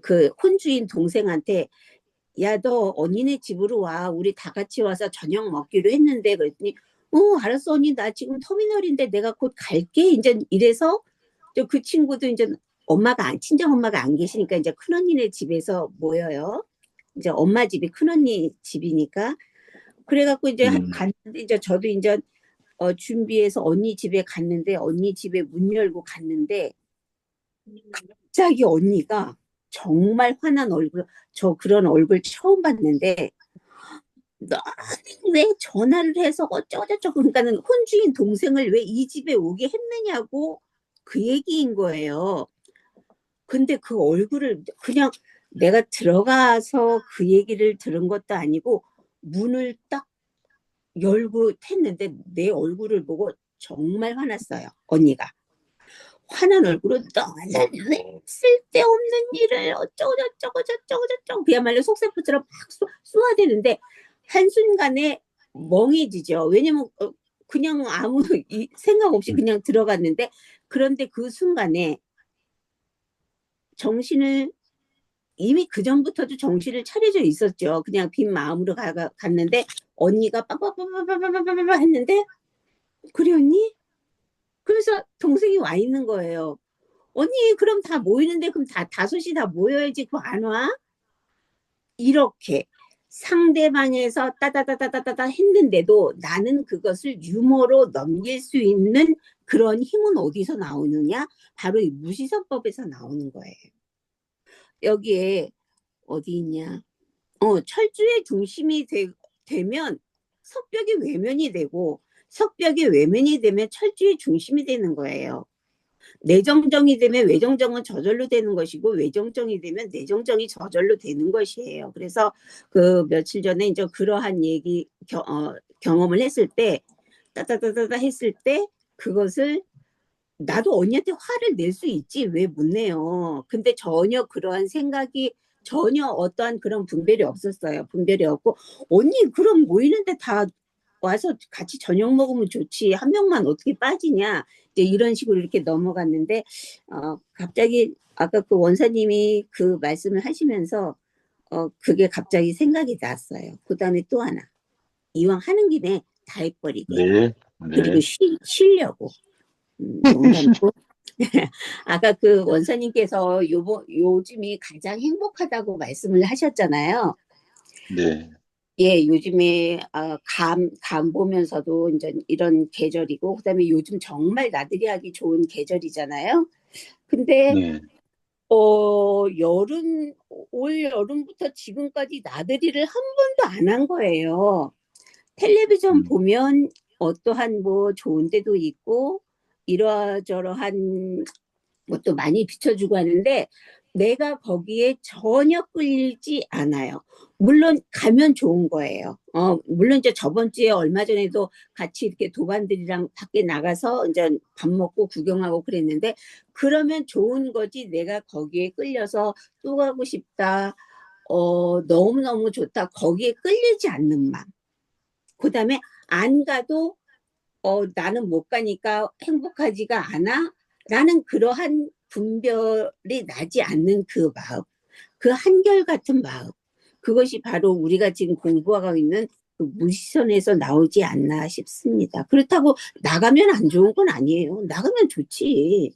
그 혼주인 동생한테, 야, 너 언니네 집으로 와. 우리 다 같이 와서 저녁 먹기로 했는데. 그랬더니, 알았어, 언니. 나 지금 터미널인데 내가 곧 갈게. 이제 이래서 그 친구도 이제 친정 엄마가 안 계시니까 이제 큰언니네 집에서 모여요. 이제 엄마 집이 큰언니 집이니까. 그래갖고 이제 갔는데, 이제 저도 이제 준비해서 언니 집에 갔는데, 언니 집에 문 열고 갔는데, 갑자기 언니가 정말 화난 얼굴, 저 그런 얼굴 처음 봤는데, 너는 왜 전화를 해서 어쩌고저쩌고, 그러니까는 혼주인 동생을 왜 이 집에 오게 했느냐고 그 얘기인 거예요. 근데 그 얼굴을 그냥 내가 들어가서 그 얘기를 들은 것도 아니고 문을 딱 열고 했는데 내 얼굴을 보고 정말 화났어요, 언니가. 화난 얼굴로 너는 왜 쓸데없는 일을 어쩌고저쩌고 저쩌고저쩌고 그야말로 속세포처럼 막 쏘아대는데 한순간에 멍해지죠. 왜냐면 그냥 아무 생각 없이 그냥 들어갔는데, 그런데 그 순간에 정신을 이미 그 전부터도 정신을 차려져 있었죠. 그냥 빈 마음으로 갔는데 언니가 빠빠빠빠빠빠빠빠 했는데, 그래 언니? 그래서 동생이 와 있는 거예요. 언니 그럼 다 모이는데 그럼 다 5시 다 모여야지 그거 안 와? 이렇게 상대방에서 따다다다다다 했는데도 나는 그것을 유머로 넘길 수 있는 그런 힘은 어디서 나오느냐? 바로 이 무시성법에서 나오는 거예요. 여기에 어디 있냐? 철주의 중심이 되면 석벽이 외면이 되고, 석벽이 외면이 되면 철주의 중심이 되는 거예요. 내정정이 되면 외정정은 저절로 되는 것이고, 외정정이 되면 내정정이 저절로 되는 것이에요. 그래서 그 며칠 전에 이제 그러한 경험을 했을 때, 따다다다다 했을 때, 그것을 나도 언니한테 화를 낼 수 있지 왜 못 내요. 근데 전혀 그러한 생각이, 전혀 어떠한 그런 분별이 없었어요. 분별이 없고, 언니 그럼 모이는데 다 와서 같이 저녁 먹으면 좋지, 한 명만 어떻게 빠지냐, 이제 이런 식으로 이렇게 넘어갔는데, 갑자기 아까 그 원사님이 그 말씀을 하시면서 그게 갑자기 생각이 났어요. 그 다음에 또 하나, 이왕 하는 김에 다 해버리게. 네. 그리고 쉬려고. 농담이고. 아까 그 원사님께서 요즘이 가장 행복하다고 말씀을 하셨잖아요. 네. 예, 요즘에 감 보면서도 이제 이런 계절이고, 그다음에 요즘 정말 나들이 하기 좋은 계절이잖아요. 근데 네. 올 여름부터 지금까지 나들이를 한 번도 안 한 거예요. 텔레비전 보면 어떠한 뭐 좋은 데도 있고 이러저러한 것도 많이 비춰주고 하는데 내가 거기에 전혀 끌리지 않아요. 물론 가면 좋은 거예요. 물론 이제 저번 주에 얼마 전에도 같이 이렇게 도반들이랑 밖에 나가서 이제 밥 먹고 구경하고 그랬는데, 그러면 좋은 거지 내가 거기에 끌려서 또 가고 싶다, 너무너무 좋다, 거기에 끌리지 않는 마음. 그다음에 안 가도 나는 못 가니까 행복하지가 않아 라는 그러한 분별이 나지 않는 그 마음, 그 한결같은 마음, 그것이 바로 우리가 지금 공부하고 있는 그 무시선에서 나오지 않나 싶습니다. 그렇다고 나가면 안 좋은 건 아니에요. 나가면 좋지.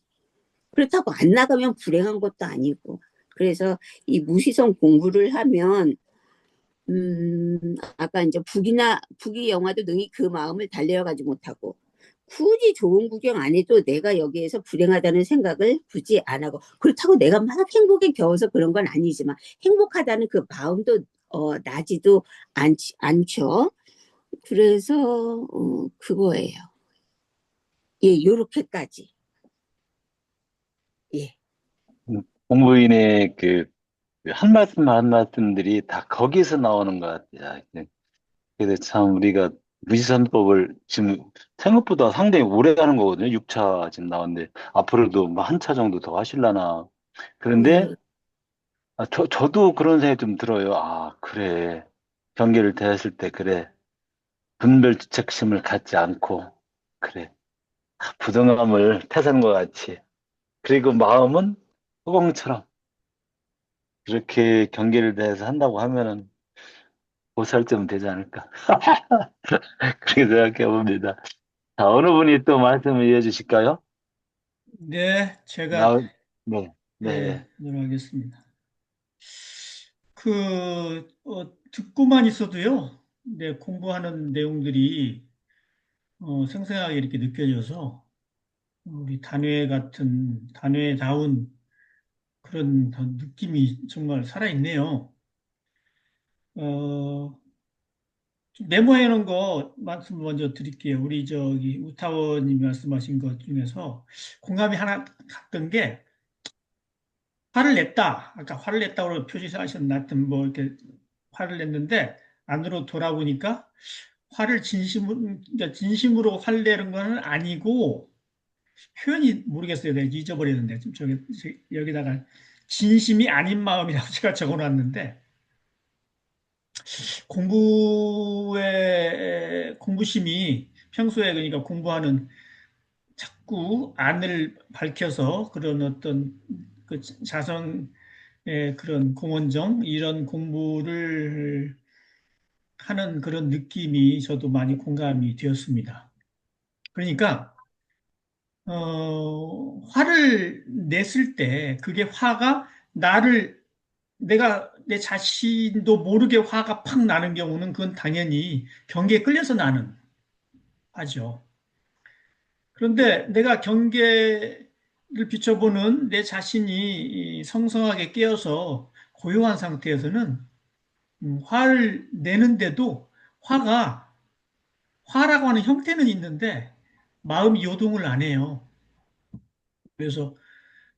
그렇다고 안 나가면 불행한 것도 아니고. 그래서 이 무시성 공부를 하면 아까 이제 북이 영화도 능히 그 마음을 달래어가지 못하고 굳이 좋은 구경 안 해도 내가 여기에서 불행하다는 생각을 굳이 안 하고 그렇다고 내가 막 행복에 겨워서 그런 건 아니지만 행복하다는 그 마음도 나지도 않죠. 그래서 그거예요. 예, 요렇게까지. 예. 공부인의 그 한 말씀 한 말씀들이 다 거기서 나오는 것 같아요. 그래서 참 우리가 무지선법을 지금 생각보다 상당히 오래 하는 거거든요. 6차 지금 나왔는데 앞으로도 뭐 한 차 정도 더 하실라나. 그런데 예. 저도 그런 생각이 좀 들어요. 아, 그래. 경계를 대했을 때 그래. 분별주책심을 갖지 않고 그래. 부정함을 태사는 것 같이. 그리고 마음은 허공처럼 그렇게 경계를 대해서 한다고 하면은 보살점 되지 않을까. 그렇게 생각해 봅니다. 자, 어느 분이 또 말씀을 이어주실까요? 네, 제가 나, 네, 네. 하겠습니다. 듣고만 있어도요, 네, 공부하는 내용들이 생생하게 이렇게 느껴져서 우리 단회다운 그런 느낌이 정말 살아있네요. 좀 메모해 놓은 거 말씀 먼저 드릴게요. 우리 저기 우타원님이 말씀하신 것 중에서 공감이 하나 갔던 게 화를 냈다. 아까 화를 냈다고 표시하셨나? 뭐 이렇게 화를 냈는데 안으로 돌아보니까 진심으로 화를 내는 건 아니고 표현이 모르겠어요. 내가 잊어버렸는데 지금 여기다가 진심이 아닌 마음이라고 제가 적어놨는데 공부심이 평소에 그러니까 공부하는 자꾸 안을 밝혀서 그런 어떤 그 자성의 그런 공헌정 이런 공부를 하는 그런 느낌이 저도 많이 공감이 되었습니다. 그러니까 화를 냈을 때 그게 화가 내가 내 자신도 모르게 화가 팍 나는 경우는 그건 당연히 경계에 끌려서 나는 화죠. 그런데 내가 경계를 비춰보는 내 자신이 성성하게 깨어서 고요한 상태에서는 화를 내는데도 화라고 하는 형태는 있는데 마음이 요동을 안 해요. 그래서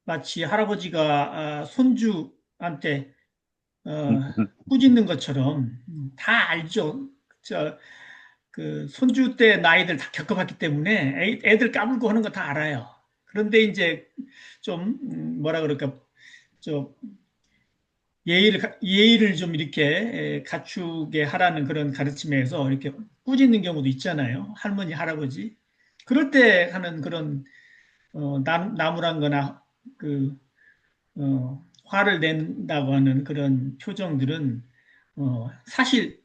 마치 할아버지가 손주한테 꾸짖는 것처럼 다 알죠. 그 손주 때 나이들 다 겪어봤기 때문에 애들 까불고 하는 거 다 알아요. 그런데 이제 좀 뭐라 그럴까 저 예의를 좀 이렇게 갖추게 하라는 그런 가르침에서 이렇게 꾸짖는 경우도 있잖아요. 할머니, 할아버지. 그럴 때 하는 그런 나무란 거나 그 화를 낸다고 하는 그런 표정들은 사실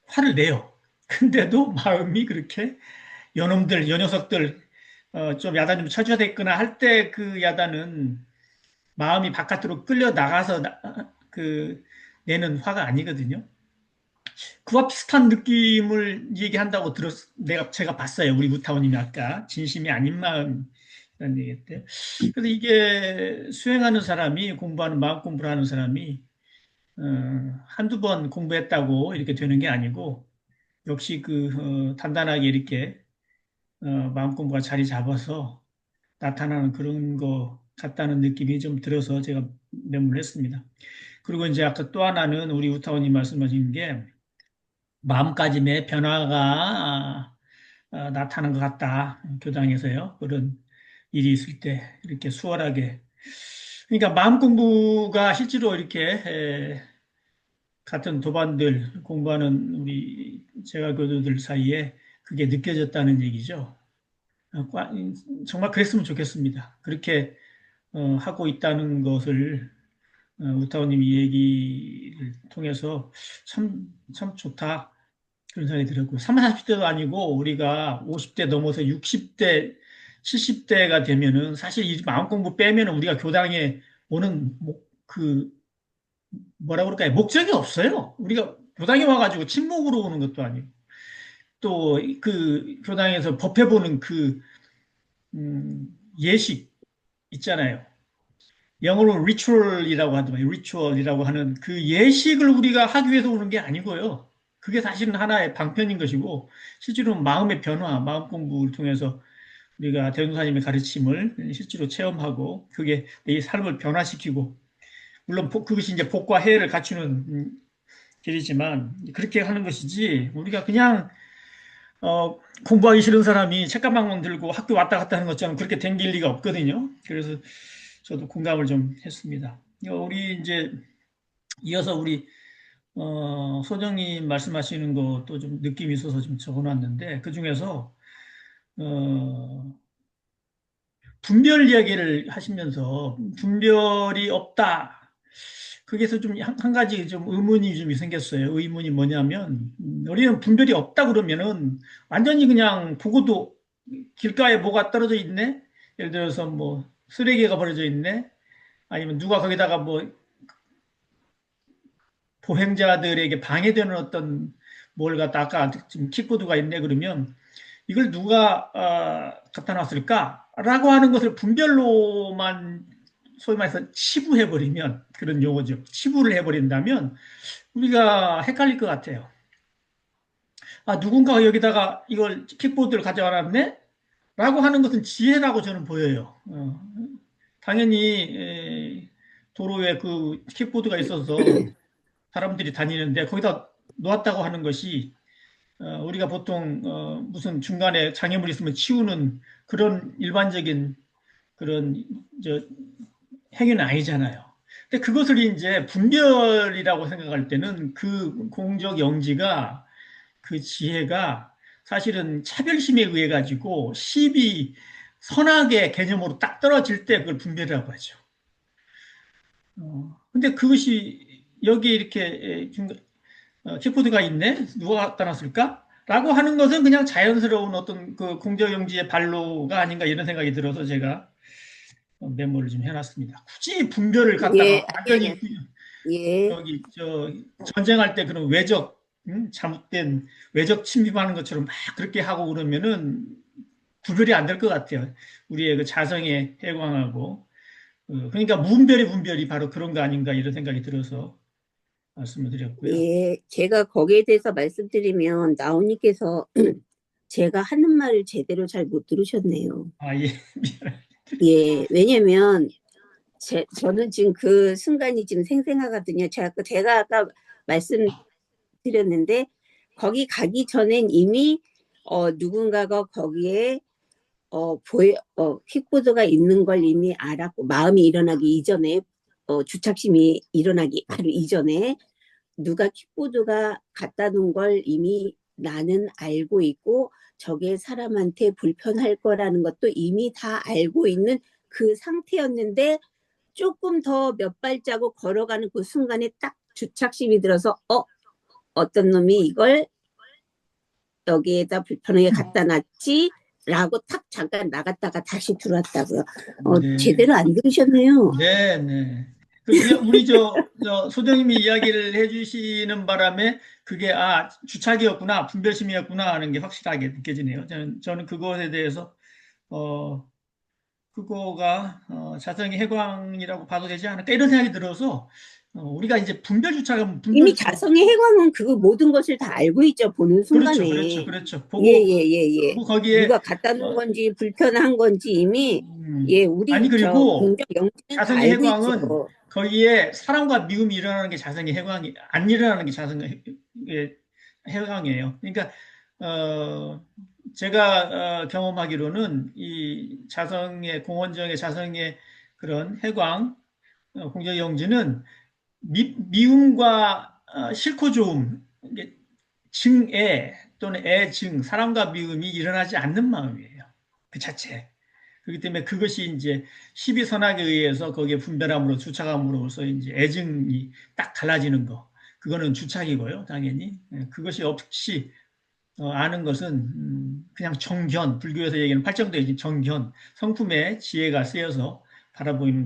화를 내요. 근데도 마음이 그렇게 요 녀석들 좀 야단 좀 쳐줘야 되겠구나 할 때 그 야단은 마음이 바깥으로 끌려 나가서 그 내는 화가 아니거든요. 그와 비슷한 느낌을 얘기한다고 제가 봤어요. 우리 우타원님이 아까 진심이 아닌 마음이라는 얘기했대. 그래서 이게 수행하는 사람이 마음 공부를 하는 사람이 한두 번 공부했다고 이렇게 되는 게 아니고 역시 단단하게 이렇게 마음 공부가 자리 잡아서 나타나는 그런 거 같다는 느낌이 좀 들어서 제가 메모를 했습니다. 그리고 이제 아까 또 하나는 우리 우타원님 말씀하신 게 마음가짐의 변화가 나타나는 것 같다. 교당에서요. 그런 일이 있을 때 이렇게 수월하게. 그러니까 마음 공부가 실제로 이렇게 같은 도반들 공부하는 우리 제가 교도들 사이에 그게 느껴졌다는 얘기죠. 정말 그랬으면 좋겠습니다. 그렇게 하고 있다는 것을 우타오님이 얘기를 통해서 참 좋다. 그런 생각이 들었고, 30, 40대도 아니고 우리가 50대 넘어서 60대, 70대가 되면은 사실 이 마음 공부 빼면은 우리가 교당에 오는 뭐라 그럴까요? 목적이 없어요. 우리가 교당에 와가지고 친목으로 오는 것도 아니고 또 그 교당에서 법해 보는 예식 있잖아요. 영어로 ritual이라고 하더만 ritual이라고 하는 그 예식을 우리가 하기 위해서 오는 게 아니고요. 그게 사실은 하나의 방편인 것이고 실제로 마음의 변화, 마음 공부를 통해서 우리가 대종사님의 가르침을 실제로 체험하고 그게 내 삶을 변화시키고 물론 그것이 이제 복과 해를 갖추는 길이지만 그렇게 하는 것이지 우리가 그냥 공부하기 싫은 사람이 책가방만 들고 학교 왔다 갔다 하는 것처럼 그렇게 댕길 리가 없거든요. 그래서 저도 공감을 좀 했습니다. 우리 이제 이어서 우리 소정님 말씀하시는 것도 좀 느낌이 있어서 좀 적어놨는데 그 중에서 분별 이야기를 하시면서 분별이 없다. 거기서 좀 한 가지 좀 의문이 좀 생겼어요. 의문이 뭐냐면 우리는 분별이 없다 그러면은 완전히 그냥 보고도 길가에 뭐가 떨어져 있네. 예를 들어서 뭐 쓰레기가 버려져 있네. 아니면 누가 거기다가 뭐 보행자들에게 방해되는 어떤 뭘 갖다 아까 지금 킥보드가 있네 그러면 이걸 누가 갖다 놨을까라고 하는 것을 분별로만 소위 말해서 치부해버리면 그런 용어죠. 치부를 해버린다면 우리가 헷갈릴 것 같아요. 아, 누군가가 여기다가 이걸 킥보드를 가져와놨네? 라고 하는 것은 지혜라고 저는 보여요. 당연히 도로에 그 킥보드가 있어서 사람들이 다니는데 거기다 놓았다고 하는 것이 우리가 보통 무슨 중간에 장애물이 있으면 치우는 그런 일반적인 그런 행위는 아니잖아요. 근데 그것을 이제 분별이라고 생각할 때는 그 공적 영지가 그 지혜가 사실은 차별심에 의해 가지고 시비 선악의 개념으로 딱 떨어질 때 그걸 분별이라고 하죠. 근데 그것이 여기 이렇게 킥보드가 있네? 누가 갖다 놨을까? 라고 하는 것은 그냥 자연스러운 어떤 그 공적영지의 발로가 아닌가 이런 생각이 들어서 제가 메모를 좀 해놨습니다. 굳이 분별을 갖다가 완전히 예. 전쟁할 때 그런 잘못된 외적 침입하는 것처럼 막 그렇게 하고 그러면은 구별이 안 될 것 같아요. 우리의 그 자성에 해광하고. 그러니까 문별이 바로 그런 거 아닌가 이런 생각이 들어서 말씀을 드렸고요. 예, 제가 거기에 대해서 말씀드리면 나온님께서 제가 하는 말을 제대로 잘 못 들으셨네요. 아, 예. 예, 왜냐면 저는 지금 그 순간이 지금 생생하거든요. 제가 아까 말씀드렸는데 거기 가기 전엔 이미 누군가가 거기에 킥보드가 있는 걸 이미 알았고 마음이 일어나기 이전에 주착심이 일어나기 바로 이전에 누가 킥보드가 갖다 놓은 걸 이미 나는 알고 있고 저게 사람한테 불편할 거라는 것도 이미 다 알고 있는 그 상태였는데 조금 더 몇 발자국 걸어가는 그 순간에 딱 주착심이 들어서 어떤 놈이 이걸 여기에다 불편하게 갖다 놨지 라고 탁 잠깐 나갔다가 다시 들어왔다고요. 네. 제대로 안 들으셨네요. 네. 우리 소장님이 이야기를 해주시는 바람에 그게 주착이었구나, 분별심이었구나 하는 게 확실하게 느껴지네요. 저는 그것에 대해서 그거가 자성의 해광이라고 봐도 되지 않을까 이런 생각이 들어서 우리가 이제 분별 주착하면 이미 자성의 해광은 그 모든 것을 다 알고 있죠. 보는 순간에. 그렇죠. 보고 예. 거기에 누가 갖다 놓은 건지 불편한 건지 이미 우리 아니 그리고 공적 영지는 자성의 알고 해광은 있죠. 거기에 사랑과 미움이 일어나는 게 자성의 해광이 안 일어나는 게 자성의 해광이에요. 그러니까 제가 경험하기로는 이 자성의 공원정의 자성의 그런 해광 공적 영지는 미움과 싫고 좋음, 증애 또는 애증, 사랑과 미움이 일어나지 않는 마음이에요. 그 자체. 그렇기 때문에 그것이 이제 시비선악에 의해서 거기에 분별함으로 주착함으로써 이제 애증이 딱 갈라지는 거. 그거는 주착이고요, 당연히. 그것이 없이 아는 것은 그냥 정견, 불교에서 얘기하는 팔정도의 정견, 성품의 지혜가 쓰여서 바라보이는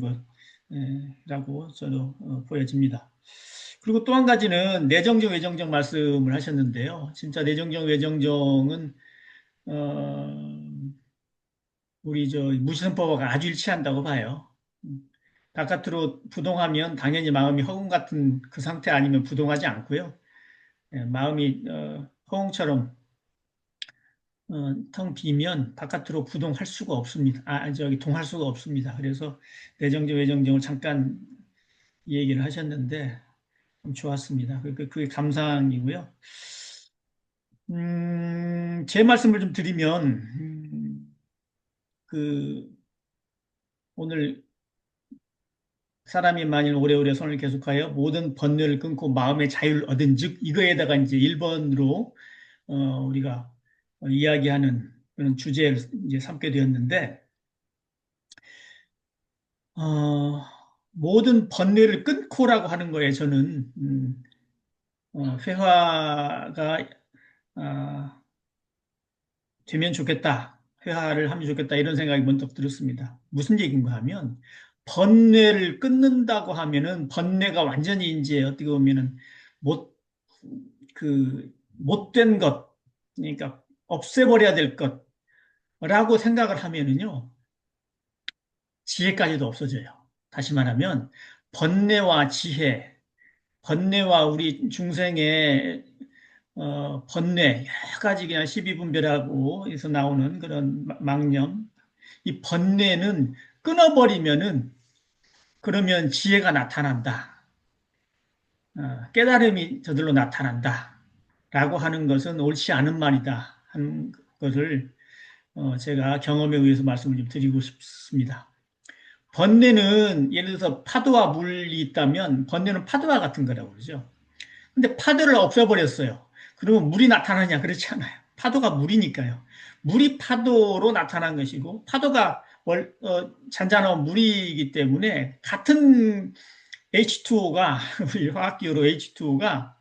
것라고 저도 보여집니다. 그리고 또 한 가지는 내정정, 외정정 말씀을 하셨는데요. 진짜 내정정, 외정정은 우리 저 무시선법하고 아주 일치한다고 봐요. 바깥으로 부동하면 당연히 마음이 허공 같은 그 상태 아니면 부동하지 않고요. 마음이 허공처럼 텅 비면 바깥으로 부동할 수가 없습니다. 동할 수가 없습니다. 그래서 내정정, 외정정을 잠깐 얘기를 하셨는데 좀 좋았습니다. 그게 감상이고요. 제 말씀을 좀 드리면 오늘 사람이 만일 오래오래 손을 계속하여 모든 번뇌를 끊고 마음의 자유를 얻은즉 이거에다가 이제 1번으로 우리가 이야기하는 그런 주제를 이제 삼게 되었는데 모든 번뇌를 끊고라고 하는 거에 저는 회화가 되면 좋겠다. 회화를 하면 좋겠다. 이런 생각이 문득 들었습니다. 무슨 얘기인가 하면 번뇌를 끊는다고 하면은 번뇌가 완전히 이제 어떻게 보면은 못된 것, 그러니까 없애버려야 될 것라고 생각을 하면은요, 지혜까지도 없어져요. 다시 말하면 번뇌와 지혜, 번뇌와 우리 중생의 번뇌, 여러 가지 그냥 십이분별하고 해서 나오는 그런 망념, 이 번뇌는 끊어버리면은 그러면 지혜가 나타난다. 깨달음이 저절로 나타난다. 라고 하는 것은 옳지 않은 말이다. 하는 것을 제가 경험에 의해서 말씀을 좀 드리고 싶습니다. 번뇌는 예를 들어서 파도와 물이 있다면 번뇌는 파도와 같은 거라고 그러죠. 근데 파도를 없애버렸어요. 그러면 물이 나타나냐? 그렇지 않아요. 파도가 물이니까요. 물이 파도로 나타난 것이고 파도가 잔잔한 물이기 때문에 같은 H2O가 우리 화학기호로 H2O가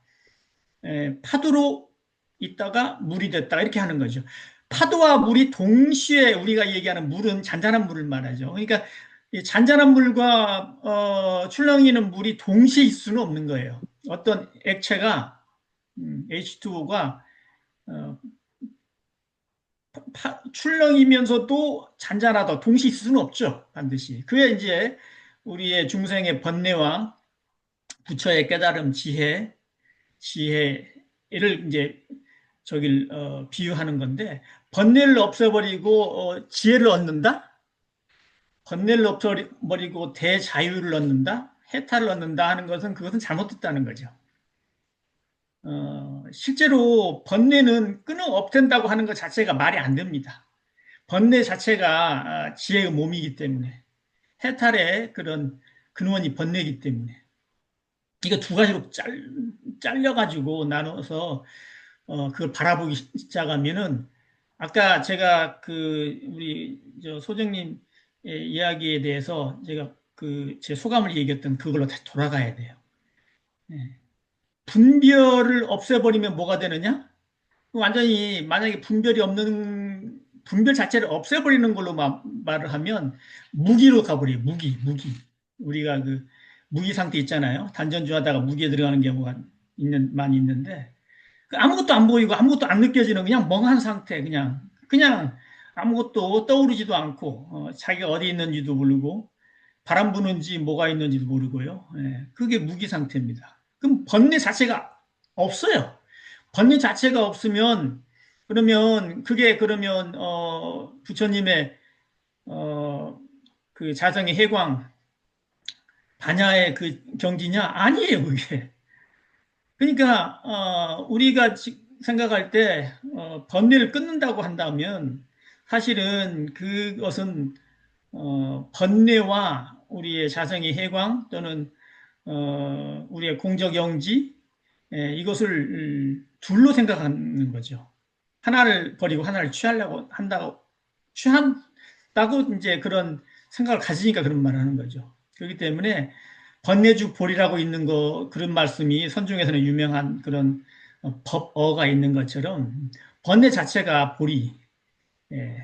파도로 있다가 물이 됐다 이렇게 하는 거죠. 파도와 물이 동시에 우리가 얘기하는 물은 잔잔한 물을 말하죠. 그러니까 잔잔한 물과 출렁이는 물이 동시에 있을 수는 없는 거예요. 어떤 액체가 H2O가 출렁이면서도 잔잔하다 동시에 있을 수는 없죠. 반드시. 그게 이제 우리의 중생의 번뇌와 부처의 깨달음, 지혜를 이제 비유하는 건데 번뇌를 없애버리고 지혜를 얻는다? 번뇌를 없애버리고 대자유를 얻는다? 해탈을 얻는다 하는 것은 그것은 잘못됐다는 거죠. 실제로 번뇌는 끊어 없앤다고 하는 것 자체가 말이 안 됩니다. 번뇌 자체가 지혜의 몸이기 때문에 해탈의 그런 근원이 번뇌이기 때문에 이거 두 가지로 잘려가지고 나눠서 그걸 바라보기 시작하면은 아까 제가 우리 소정님 이야기에 대해서 제가 제 소감을 얘기했던 그걸로 다시 돌아가야 돼요. 네. 분별을 없애버리면 뭐가 되느냐? 완전히 만약에 분별 자체를 없애버리는 걸로 말을 하면 무기로 가버려요. 무기. 우리가 무기 상태 있잖아요. 단전주 하다가 무기에 들어가는 경우가 많이 있는데 아무것도 안 보이고 아무것도 안 느껴지는 그냥 멍한 상태, 그냥 아무것도 떠오르지도 않고 자기가 어디 있는지도 모르고 바람 부는지 뭐가 있는지도 모르고요. 그게 무기 상태입니다. 그럼 번뇌 자체가 없어요. 번뇌 자체가 없으면 그러면 부처님의 그 자성의 해광 반야의 그 경지냐? 아니에요, 그게. 그러니까 우리가 생각할 때 번뇌를 끊는다고 한다면 사실은 그것은 번뇌와 우리의 자성의 해광 또는 우리의 공적영지 이것을 둘로 생각하는 거죠. 하나를 버리고 하나를 취하려고 한다고 없다고 이제 그런 생각을 가지니까 그런 말을 하는 거죠. 그렇기 때문에 번뇌죽 보리라고 있는 거 그런 말씀이 선중에서는 유명한 그런 법어가 있는 것처럼 번뇌 자체가 보리, 예,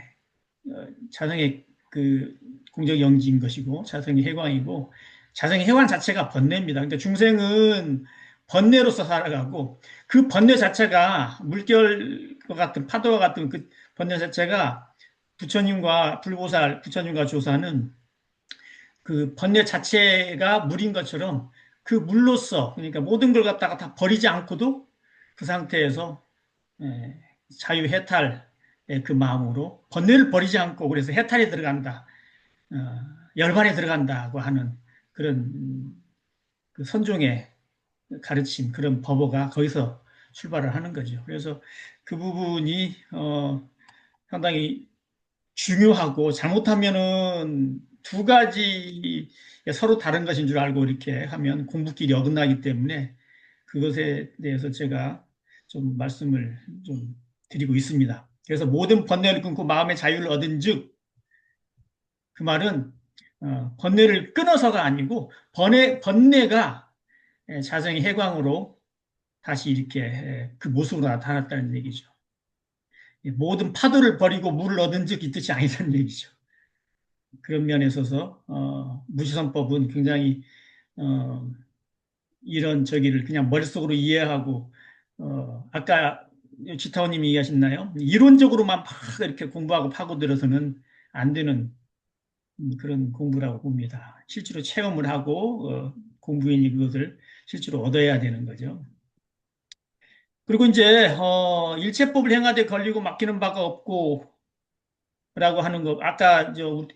자성의 그 공적 영지인 것이고 자성의 해광이고 자성의 해광 자체가 번뇌입니다. 그러니까 중생은 번뇌로서 살아가고 그 번뇌 자체가 물결과 같은 파도와 같은 그 번뇌 자체가 부처님과 불보살, 부처님과 조사는 그 번뇌 자체가 물인 것처럼 그 물로서 그러니까 모든 걸 갖다가 다 버리지 않고도 그 상태에서 자유해탈의 그 마음으로 번뇌를 버리지 않고 그래서 해탈에 들어간다, 열반에 들어간다고 하는 그런 그 선종의 가르침, 그런 법어가 거기서 출발을 하는 거죠. 그래서 그 부분이 상당히 중요하고 잘못하면은 두 가지 서로 다른 것인 줄 알고 이렇게 하면 공부길이 어긋나기 때문에 그것에 대해서 제가 좀 말씀을 좀 드리고 있습니다. 그래서 모든 번뇌를 끊고 마음의 자유를 얻은 즉, 그 말은 번뇌를 끊어서가 아니고 번뇌가 자정의 해광으로 다시 이렇게 그 모습으로 나타났다는 얘기죠. 모든 파도를 버리고 물을 얻은 즉 이 뜻이 아니라는 얘기죠. 그런 면에 있어서 무지선법은 굉장히 이런 저기를 그냥 머릿속으로 이해하고 아까 지타오님이 얘기하셨나요? 이론적으로만 막 이렇게 공부하고 파고들어서는 안 되는 그런 공부라고 봅니다. 실제로 체험을 하고 공부인이 그것을 실제로 얻어야 되는 거죠. 그리고 이제 일체법을 행하되 걸리고 맡기는 바가 없고 라고 하는 거 아까 저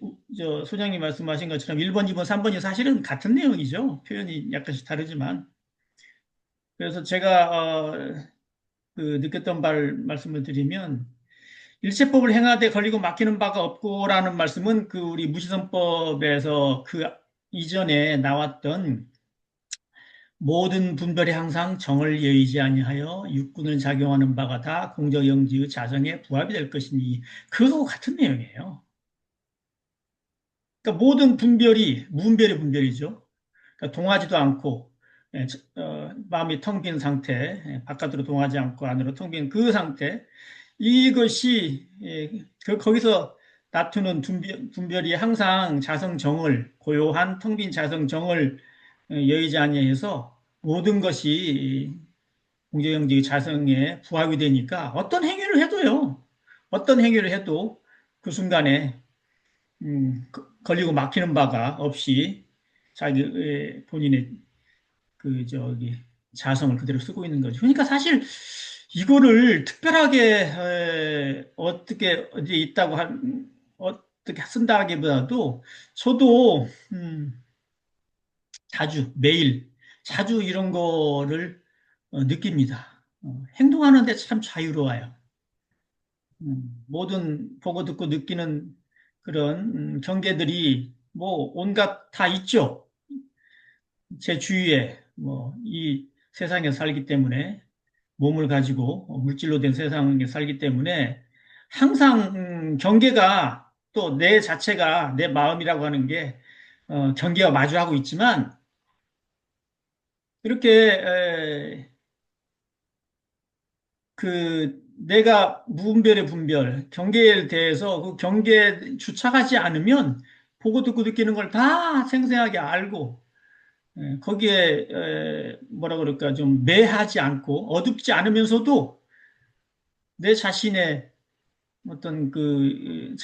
소장님 말씀하신 것처럼 1번, 2번, 3번이 사실은 같은 내용이죠. 표현이 약간씩 다르지만 그래서 제가 그 느꼈던 말씀을 드리면 일체법을 행하되 걸리고 맡기는 바가 없고라는 말씀은 그 우리 무시선법에서 그 이전에 나왔던 모든 분별이 항상 정을 여의지 아니하여 육군을 작용하는 바가 다 공적영지의 자성에 부합이 될 것이니 그거 같은 내용이에요. 그러니까 모든 분별이 무분별의 분별이죠. 그러니까 동하지도 않고 마음이 텅 빈 상태, 바깥으로 동하지 않고 안으로 텅 빈 그 상태, 이것이 거기서 나투는 분별이 항상 자성정을 고요한 텅 빈 자성정을 여의지 아니해서 모든 것이 공제영지 자성에 부합이 되니까 어떤 행위를 해도요. 어떤 행위를 해도 그 순간에 걸리고 막히는 바가 없이 자기 본인의 그 저기 자성을 그대로 쓰고 있는 거죠. 그러니까 사실 이거를 특별하게 어떻게 어디 있다고 어떻게 쓴다기보다도 저도 매일 자주 이런 거를 느낍니다. 행동하는데 참 자유로워요. 모든 보고 듣고 느끼는 그런 경계들이 뭐 온갖 다 있죠. 제 주위에 뭐 이 세상에 살기 때문에 몸을 가지고 물질로 된 세상에 살기 때문에 항상 경계가 또 내 자체가 내 마음이라고 하는 게 경계와 마주하고 있지만 이렇게 그 내가 무분별의 분별, 경계에 대해서 그 경계에 주착하지 않으면 보고 듣고 느끼는 걸 다 생생하게 알고 거기에 뭐라 그럴까 좀 매하지 않고 어둡지 않으면서도 내 자신의 어떤 그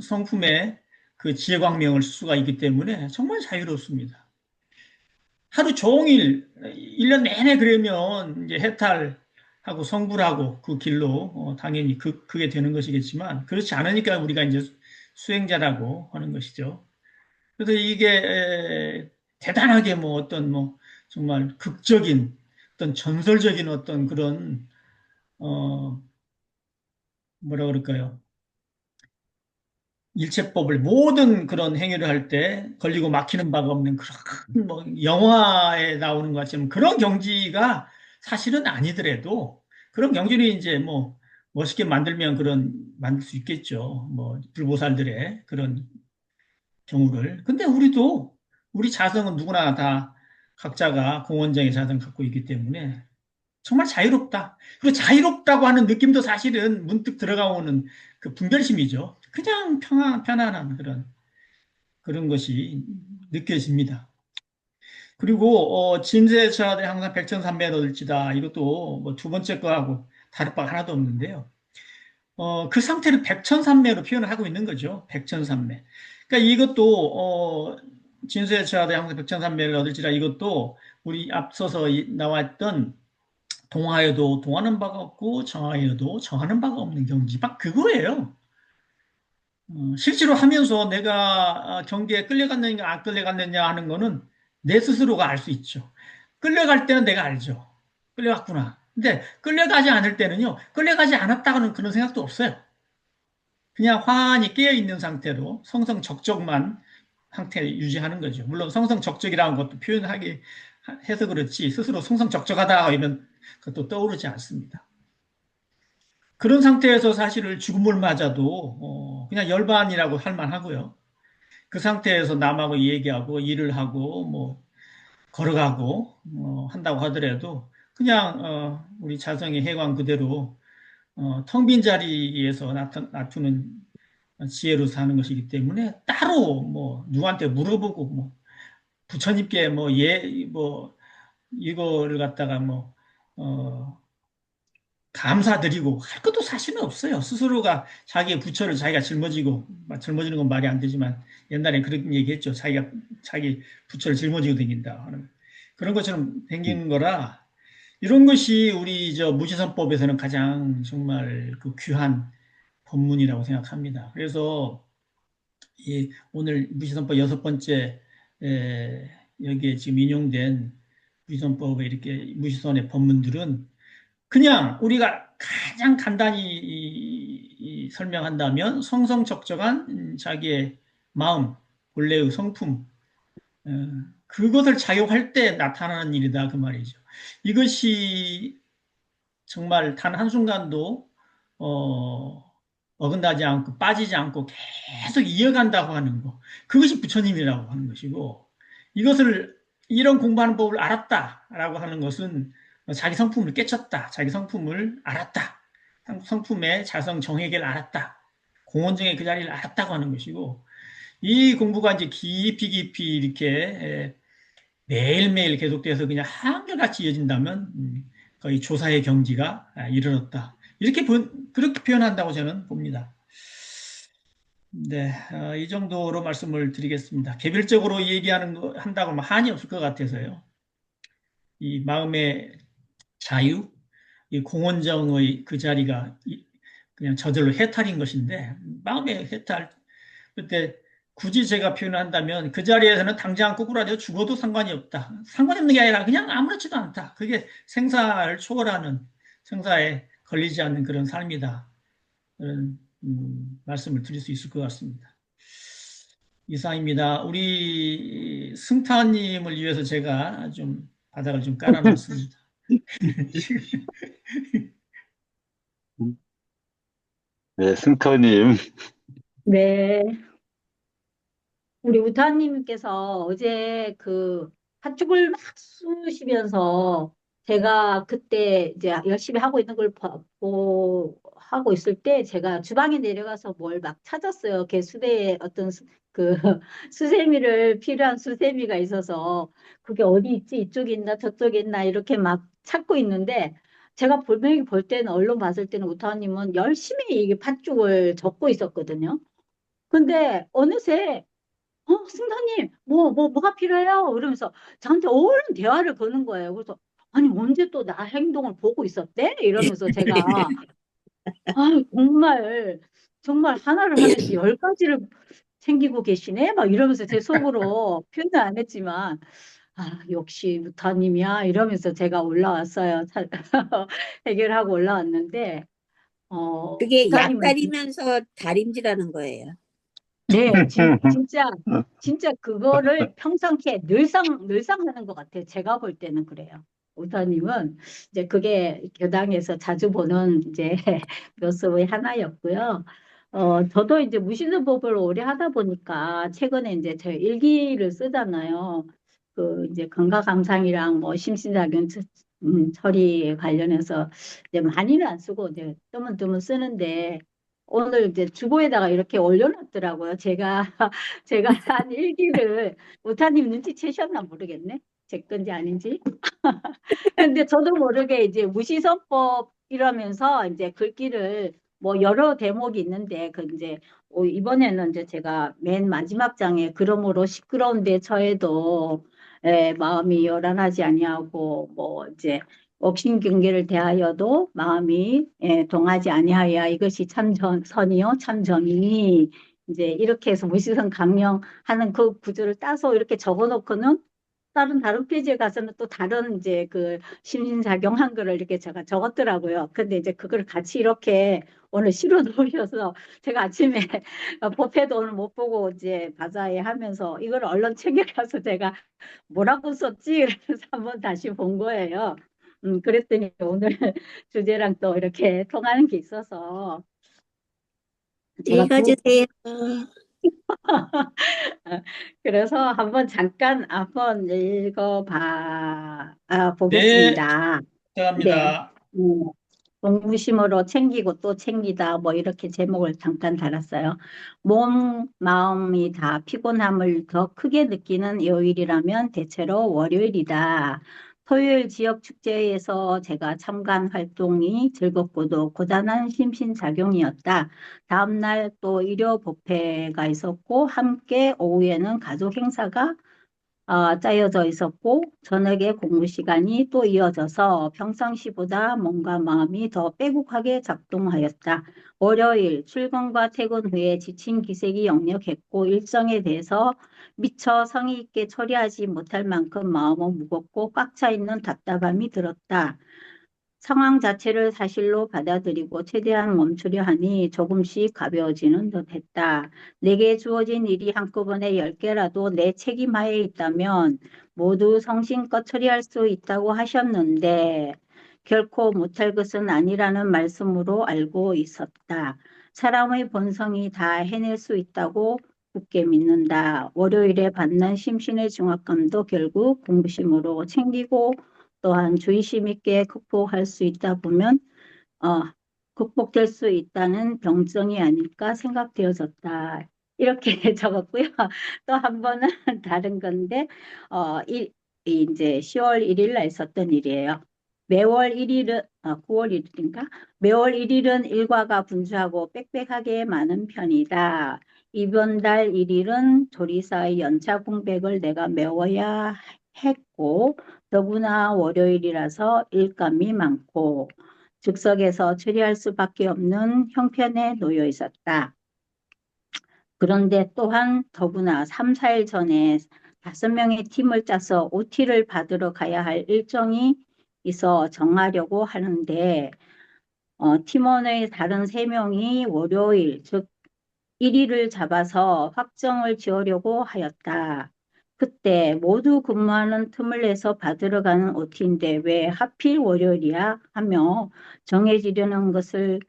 성품의 그 지혜광명을 쓸 수가 있기 때문에 정말 자유롭습니다. 하루 종일 1년 내내 그러면 이제 해탈하고 성불하고 그 길로 당연히 그게 되는 것이겠지만 그렇지 않으니까 우리가 이제 수행자라고 하는 것이죠. 그래서 이게 대단하게 뭐 어떤 뭐 정말 극적인 어떤 전설적인 어떤 그런 뭐라 그럴까요? 일체법을 모든 그런 행위를 할 때 걸리고 막히는 바가 없는 그런 뭐 영화에 나오는 것처럼 그런 경지가 사실은 아니더라도 그런 경지는 이제 뭐 멋있게 만들면 만들 수 있겠죠. 뭐, 불보살들의 그런 경우를. 근데 우리 자성은 누구나 다 각자가 공원장의 자성 갖고 있기 때문에 정말 자유롭다. 그리고 자유롭다고 하는 느낌도 사실은 문득 들어가오는 그 분별심이죠. 그냥 편안한 그런 것이 느껴집니다. 그리고 진세차대 항상 백천삼매너들지다. 이것도 뭐 두 번째 거하고 다를 바가 하나도 없는데요. 그 상태를 백천삼매로 표현을 하고 있는 거죠. 백천삼매. 그러니까 이것도 진세차대 항상 백천삼매를 얻을지라, 이것도 우리 앞서서 나왔던 동하여도 동하는 바가 없고 정하여도 정하는 바가 없는 경지, 막 그거예요. 실제로 하면서 내가 경계에 끌려갔느냐 안 끌려갔느냐 하는 거는 내 스스로가 알 수 있죠. 끌려갈 때는 내가 알죠. 끌려갔구나. 근데 끌려가지 않을 때는요, 끌려가지 않았다고는 그런 생각도 없어요. 그냥 환히 깨어있는 상태로 성성적적만 상태 유지하는 거죠. 물론 성성적적이라는 것도 표현하기 해서 그렇지, 스스로 성성적적하다 이런 것도 떠오르지 않습니다. 그런 상태에서 사실을 죽음을 맞아도 그냥 열반이라고 할 만하고요. 그 상태에서 남하고 얘기하고 일을 하고 뭐 걸어가고 한다고 하더라도 그냥 우리 자성의 해관 그대로 텅 빈 자리에서 나타는 지혜로 사는 것이기 때문에 따로 뭐 누구한테 물어보고 뭐 부처님께 뭐 이거를 갖다가 감사드리고 할 것도 사실은 없어요. 스스로가 자기의 부처를 자기가 짊어지는 건 말이 안 되지만 옛날에 그런 얘기했죠. 자기 부처를 짊어지고 다닌다 하는 그런 것처럼 생기는 거라, 이런 것이 우리 무지선법에서는 가장 정말 그 귀한 법문이라고 생각합니다. 그래서 오늘 무지선법 6번째 여기에 지금 인용된 무지선법의 이렇게 무지선의 법문들은 그냥 우리가 가장 간단히 설명한다면 성성적적한 자기의 마음, 본래의 성품, 그것을 작용할 때 나타나는 일이다 그 말이죠. 이것이 정말 단 한순간도 어긋나지 않고 빠지지 않고 계속 이어간다고 하는 거, 그것이 부처님이라고 하는 것이고, 이런 공부하는 법을 알았다라고 하는 것은 자기 성품을 깨쳤다, 자기 성품을 알았다, 성품의 자성 정액을 알았다, 공원정의 그 자리를 알았다고 하는 것이고, 이 공부가 이제 깊이 이렇게 매일매일 계속돼서 그냥 한결같이 이어진다면 거의 조사의 경지가 이르렀다, 그렇게 표현한다고 저는 봅니다. 네, 이 정도로 말씀을 드리겠습니다. 개별적으로 한다고 하면 한이 없을 것 같아서요. 이 마음의 자유, 이 공원정의 그 자리가 그냥 저절로 해탈인 것인데, 마음의 해탈, 그때 굳이 제가 표현한다면 그 자리에서는 당장 꼬꾸라져 죽어도 상관이 없다. 상관이 없는 게 아니라 그냥 아무렇지도 않다. 그게 생사를 초월하는, 생사에 걸리지 않는 그런 삶이다. 그런 말씀을 드릴 수 있을 것 같습니다. 이상입니다. 우리 승타님을 위해서 제가 좀 바닥을 좀 깔아놨습니다. 네, 승터님. 네. 우리 우타님께서 어제 그 팥죽을 막 쑤시면서 제가 그때 이제 열심히 하고 있는 걸 하고 있을 때 제가 주방에 내려가서 뭘 막 찾았어요. 수대에 그 수세미를 필요한 수세미가 있어서 그게 어디 있지? 이쪽에 있나 저쪽에 있나 이렇게 막 찾고 있는데 제가 분명히 볼 때는 언론 봤을 때는 우타님은 열심히 이게 팥죽을 적고 있었거든요. 근데 어느새 승사님, 뭐가 필요해요? 이러면서 저한테 옳은 대화를 거는 거예요. 그래서, 아니, 언제 또 나 행동을 보고 있었대? 이러면서 제가, 정말 하나를 하듯이 10가지를 챙기고 계시네? 막 이러면서 제 속으로 표현을 안 했지만, 역시 무타님이야. 이러면서 제가 올라왔어요. 해결하고 올라왔는데, 그게 무타님은 약다리면서 다림질하는 거예요. 네, 진짜 그거를 평상시에 늘상 하는 것 같아요. 제가 볼 때는 그래요. 오타님은 이제 그게 교당에서 자주 보는 이제 모습의 하나였고요. 저도 이제 무신론법을 오래 하다 보니까 최근에 이제 저 일기를 쓰잖아요. 그 이제 건강감상이랑 뭐 심신작용 처리에 관련해서 이제 많이는 안 쓰고 이제 뜨문뜨문 쓰는데 오늘 이제 주보에다가 이렇게 올려놨더라고요. 제가 제가 한 일기를 오타님 눈치채셨나 모르겠네. 제 건지 아닌지. 근데 저도 모르게 이제 무시선법 이러면서 이제 글귀를 뭐 여러 대목이 있는데 그 이제 이번에는 이제 제가 맨 마지막 장에 그러므로 시끄러운데 저에도 마음이 요란하지 아니하고 뭐 이제 억신경계를 대하여도 마음이 동하지 아니하여 이것이 참 선이요 참 정이니 이제 이렇게 해서 무시선 강령하는 그 구절을 따서 이렇게 적어놓고는 다른 페이지에 가서는 또 다른 이제 그 심신작용한 거를 이렇게 제가 적었더라고요. 근데 이제 그걸 같이 이렇게 오늘 실어 놓으셔서 제가 아침에 법회도 오늘 못 보고 이제 바자회 하면서 이걸 얼른 챙겨가서 제가 뭐라고 썼지? 그래서 한번 다시 본 거예요. 그랬더니 오늘 주제랑 또 이렇게 통하는 게 있어서 제가 읽어주세요. 그래서 한번 네, 보겠습니다. 네. 감사합니다. 공부심으로 챙기고 또 챙기다 뭐 이렇게 제목을 잠깐 달았어요. 몸, 마음이 다 피곤함을 더 크게 느끼는 요일이라면 대체로 월요일이다. 토요일 지역 축제에서 제가 참가한 활동이 즐겁고도 고단한 심신작용이었다. 다음날 또 일요 법회가 있었고 함께 오후에는 가족 행사가 짜여져 있었고 저녁에 공부 시간이 또 이어져서 평상시보다 몸과 마음이 더 빼곡하게 작동하였다. 월요일 출근과 퇴근 후에 지친 기색이 역력했고 일정에 대해서 미처 성의 있게 처리하지 못할 만큼 마음은 무겁고 꽉 차 있는 답답함이 들었다. 상황 자체를 사실로 받아들이고 최대한 멈추려 하니 조금씩 가벼워지는 듯했다. 내게 주어진 일이 한꺼번에 10개라도 내 책임하에 있다면 모두 성심껏 처리할 수 있다고 하셨는데 결코 못할 것은 아니라는 말씀으로 알고 있었다. 사람의 본성이 다 해낼 수 있다고 굳게 믿는다. 월요일에 받는 심신의 중압감도 결국 공부심으로 챙기고 또한 주의심 있게 극복할 수 있다 보면 어, 극복될 수 있다는 병증이 아닐까 생각되어졌다. 이렇게 적었고요. 또 한 번은 다른 건데 이제 10월 1일 날 있었던 일이에요. 매월 1일은 9월 1일인가? 매월 1일은 일과가 분주하고 빽빽하게 많은 편이다. 이번 달 1일은 조리사의 연차 공백을 내가 메워야 했고 더구나 월요일이라서 일감이 많고 즉석에서 처리할 수밖에 없는 형편에 놓여 있었다. 그런데 또한 더구나 3, 4일 전에 5명의 팀을 짜서 OT를 받으러 가야 할 일정이 있어 정하려고 하는데 팀원의 다른 3명이 월요일, 즉 1일을 잡아서 확정을 지으려고 하였다. 그때 모두 근무하는 틈을 내서 받으러 가는 OT인데 왜 하필 월요일이야? 하며 정해지려는 것을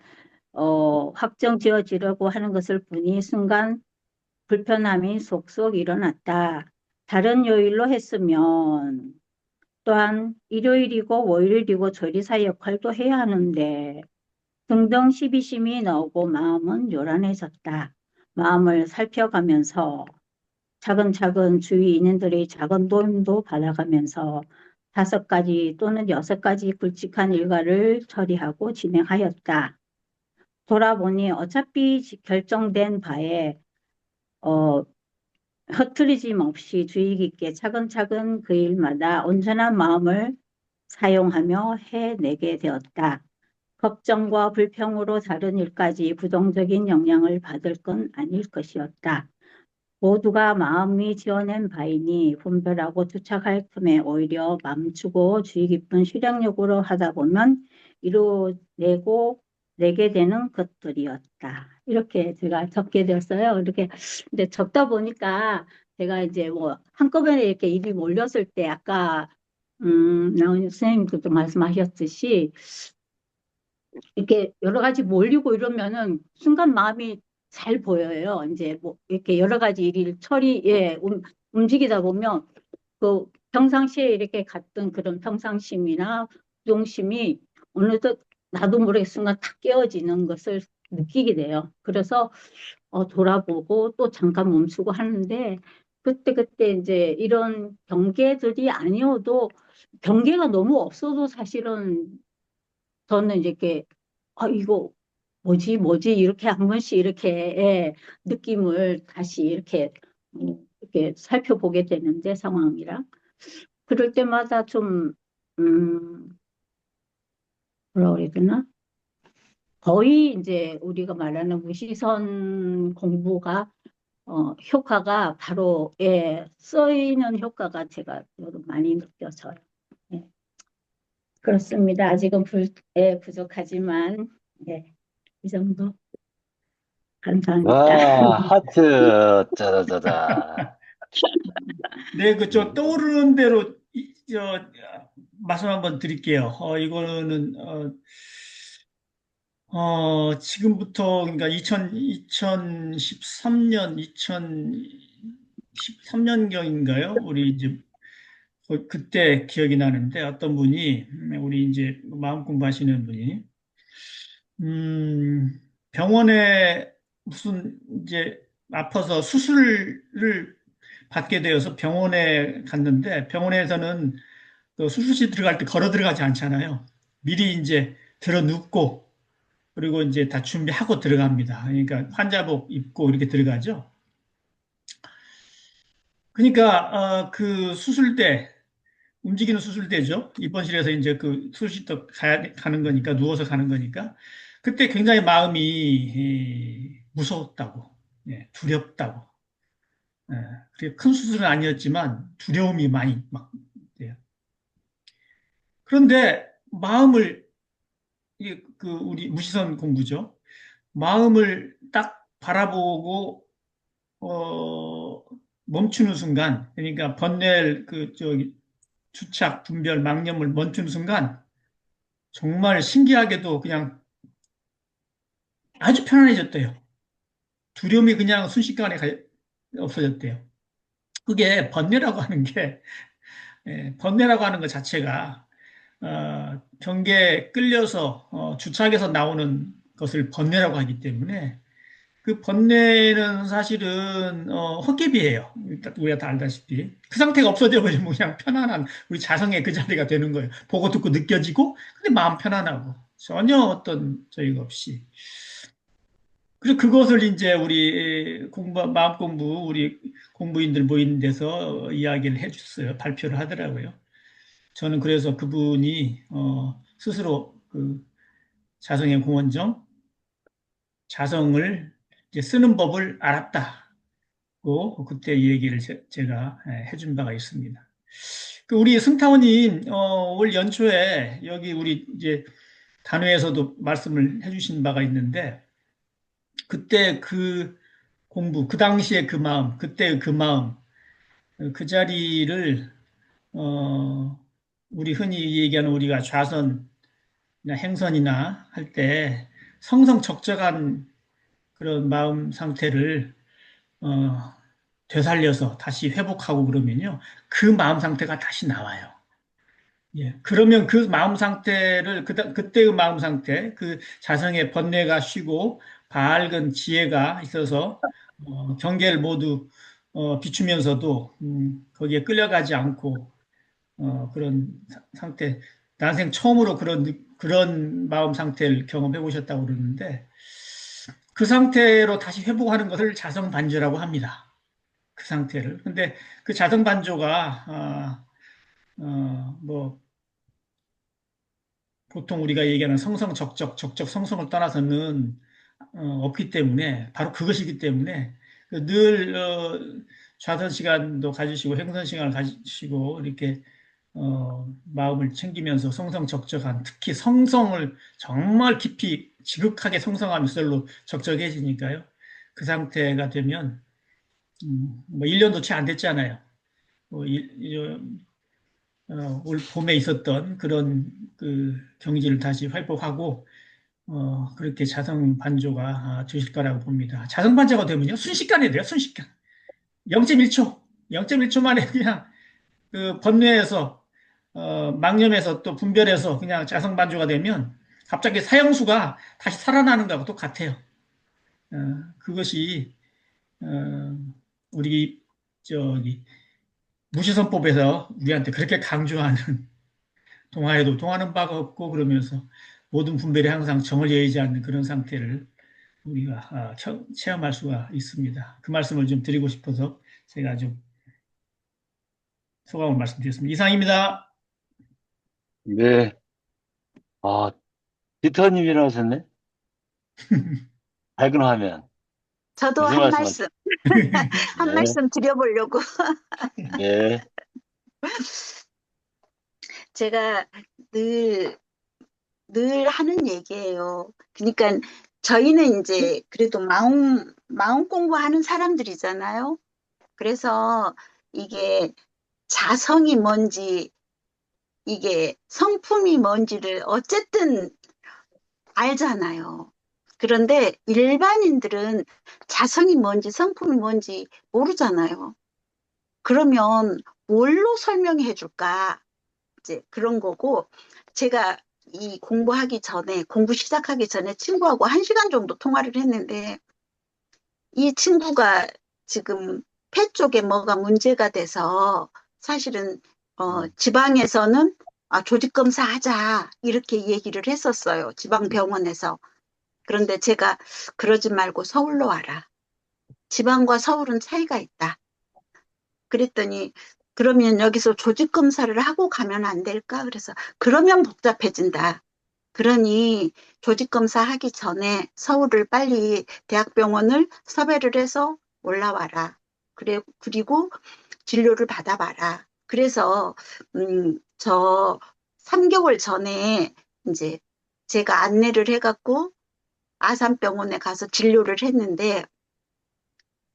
확정 지어지려고 하는 것을 보니 순간 불편함이 속속 일어났다. 다른 요일로 했으면 또한 일요일이고 월요일이고 조리사 역할도 해야 하는데 등등 시비심이 나오고 마음은 요란해졌다. 마음을 살펴가면서 차근차근 주위 인연들의 작은 도움도 받아가면서 5가지 또는 6가지 굵직한 일과를 처리하고 진행하였다. 돌아보니 어차피 결정된 바에 어, 흐트리짐 없이 주의 깊게 차근차근 그 일마다 온전한 마음을 사용하며 해내게 되었다. 걱정과 불평으로 다른 일까지 부정적인 영향을 받을 건 아닐 것이었다. 모두가 마음이 지어낸 바이니 분별하고 투척할 틈에 오히려 맘추고 주의 깊은 실행력으로 하다 보면 이루어내고 내게 되는 것들이었다. 이렇게 제가 적게 되었어요. 이렇게 근데 적다 보니까 제가 이제 뭐 한꺼번에 이렇게 일이 몰렸을 때 아까 나은희 선생님도 말씀하셨듯이, 이렇게 여러 가지 몰리고 이러면은 순간 마음이 잘 보여요. 이제 뭐 이렇게 여러 가지 일을 움직이다 보면 그 평상시에 이렇게 갔던 그런 평상심이나 부동심이 어느덧 나도 모르게 순간 탁 깨어지는 것을 느끼게 돼요. 그래서 돌아보고 또 잠깐 멈추고 하는데, 그때 이제 이런 경계들이 아니어도, 경계가 너무 없어도 사실은 저는 이제 이렇게 이거 뭐지 이렇게 한 번씩 이렇게 느낌을 다시 이렇게 살펴보게 되는데, 상황이랑 그럴 때마다 좀 음, 뭐라 그래야 되나, 거의 이제 우리가 말하는 무시선 공부가 효과가 바로 쓰이는 효과가 제가 좀 많이 느껴져요. 예, 그렇습니다. 아직은 부족하지만, 이 정도. 감사합니다. 와, 하트, 짜자자자. 네, 그저 떠오르는 대로 말씀 한번 드릴게요. 이거는 지금부터 그러니까 2013년, 2013년경인가요? 우리 이제 그때 기억이 나는데 어떤 분이 우리 이제 마음 공부하시는 분이 병원에 무슨 이제 아파서 수술을 받게 되어서 병원에 갔는데 병원에서는 그 수술실 들어갈 때 걸어 들어가지 않잖아요. 미리 이제 들어 눕고 그리고 이제 다 준비하고 들어갑니다. 그러니까 환자복 입고 이렇게 들어가죠. 그러니까 그 수술대 움직이는 수술대죠. 입원실에서 이제 그 수술실도 가는 거니까 누워서 가는 거니까 그때 굉장히 마음이 무서웠다고, 두렵다고. 그게 큰 수술은 아니었지만 두려움이 많이 막 돼요. 그런데 마음을 이게 그 우리 무시선 공부죠. 마음을 딱 바라보고 어, 멈추는 순간, 그러니까 번뇌 그 저기 주착, 분별, 망념을 멈추는 순간 정말 신기하게도 그냥 아주 편안해졌대요. 두려움이 그냥 순식간에 없어졌대요. 그게 번뇌라고 하는 게 번뇌라고 하는 것 자체가 경계에 끌려서 주착에서 나오는 것을 번뇌라고 하기 때문에 그 번뇌는 사실은 헛개비예요. 우리가 다 알다시피 그 상태가 없어져 버리면 그냥 편안한 우리 자성의 그 자리가 되는 거예요. 보고 듣고 느껴지고 근데 마음 편안하고 전혀 어떤 저희가 없이 그래서 그것을 이제 우리 마음 공부 우리 공부인들 모이는 데서 이야기를 해줬어요. 발표를 하더라고요. 저는 그래서 그분이 스스로 그 자성의 공원정 자성을 이제 쓰는 법을 알았다고 그때 이 얘기를 제가 해준 바가 있습니다. 그 우리 승타원님 올 연초에 여기 우리 이제 단회에서도 말씀을 해주신 바가 있는데 그때 그 공부, 그 당시에 그 마음, 그때 그 마음, 그 자리를 우리 흔히 얘기하는 우리가 좌선이나 행선이나 할 때 성성적적한 그런 마음 상태를 어, 되살려서 다시 회복하고 그러면요. 그 마음 상태가 다시 나와요. 예. 그러면 그 마음 상태를, 그때의 마음 상태, 그 자성의 번뇌가 쉬고 밝은 지혜가 있어서, 경계를 모두, 비추면서도, 거기에 끌려가지 않고, 그런 상태, 난생 처음으로 그런 마음 상태를 경험해 보셨다고 그러는데, 그 상태로 다시 회복하는 것을 자성반조라고 합니다. 그 상태를. 근데 그 자성반조가, 뭐, 보통 우리가 얘기하는 적적, 성성을 떠나서는 없기 때문에, 바로 그것이기 때문에, 늘, 좌선 시간도 가지시고, 행선 시간을 가지시고, 이렇게, 마음을 챙기면서 성성적적한, 특히 성성을 정말 깊이, 지극하게 성성하면 별로 적적해지니까요. 그 상태가 되면, 뭐, 1년도 채 안 됐잖아요. 뭐, 올 봄에 있었던 그런 그 경지를 다시 회복하고 그렇게 자성 반조가 되실 거라고 봅니다. 자성 반조가 되면요 순식간에 돼요. 순식간 0.1초 0.1초 만에 그냥 그 번뇌에서 망념에서 또 분별해서 그냥 자성 반조가 되면 갑자기 사형수가 다시 살아나는 거하고 똑같아요. 그것이 어, 우리 저기 무시선법에서 우리한테 그렇게 강조하는 동화에도 동화는 바가 없고 그러면서 모든 분별이 항상 정을 예의지 않는 그런 상태를 우리가 체험할 수가 있습니다. 그 말씀을 좀 드리고 싶어서 제가 좀 소감을 말씀드렸습니다. 이상입니다. 네. 아, 디터님 일어나셨네? 밝은 화면. 저도 무슨 한 말씀을? 말씀, 한 네. 말씀 드려보려고. 네. 제가 늘, 늘 하는 얘기예요. 그러니까 저희는 이제 그래도 마음 공부하는 사람들이잖아요. 그래서 이게 자성이 뭔지, 이게 성품이 뭔지를 어쨌든 알잖아요. 그런데 일반인들은 자성이 뭔지 성품이 뭔지 모르잖아요. 그러면 뭘로 설명해 줄까? 이제 그런 거고, 제가 이 공부 시작하기 전에 친구하고 1시간 정도 통화를 했는데, 이 친구가 지금 폐 쪽에 뭐가 문제가 돼서 사실은 지방에서는 조직 검사하자 이렇게 얘기를 했었어요. 지방병원에서. 그런데 제가 그러지 말고 서울로 와라. 지방과 서울은 차이가 있다. 그랬더니 그러면 여기서 조직 검사를 하고 가면 안 될까? 그래서 그러면 복잡해진다. 그러니 조직 검사 하기 전에 서울을 빨리 대학병원을 섭외를 해서 올라와라. 그리고 진료를 받아봐라. 그래서 저 3개월 전에 이제 제가 안내를 해갖고 아산병원에 가서 진료를 했는데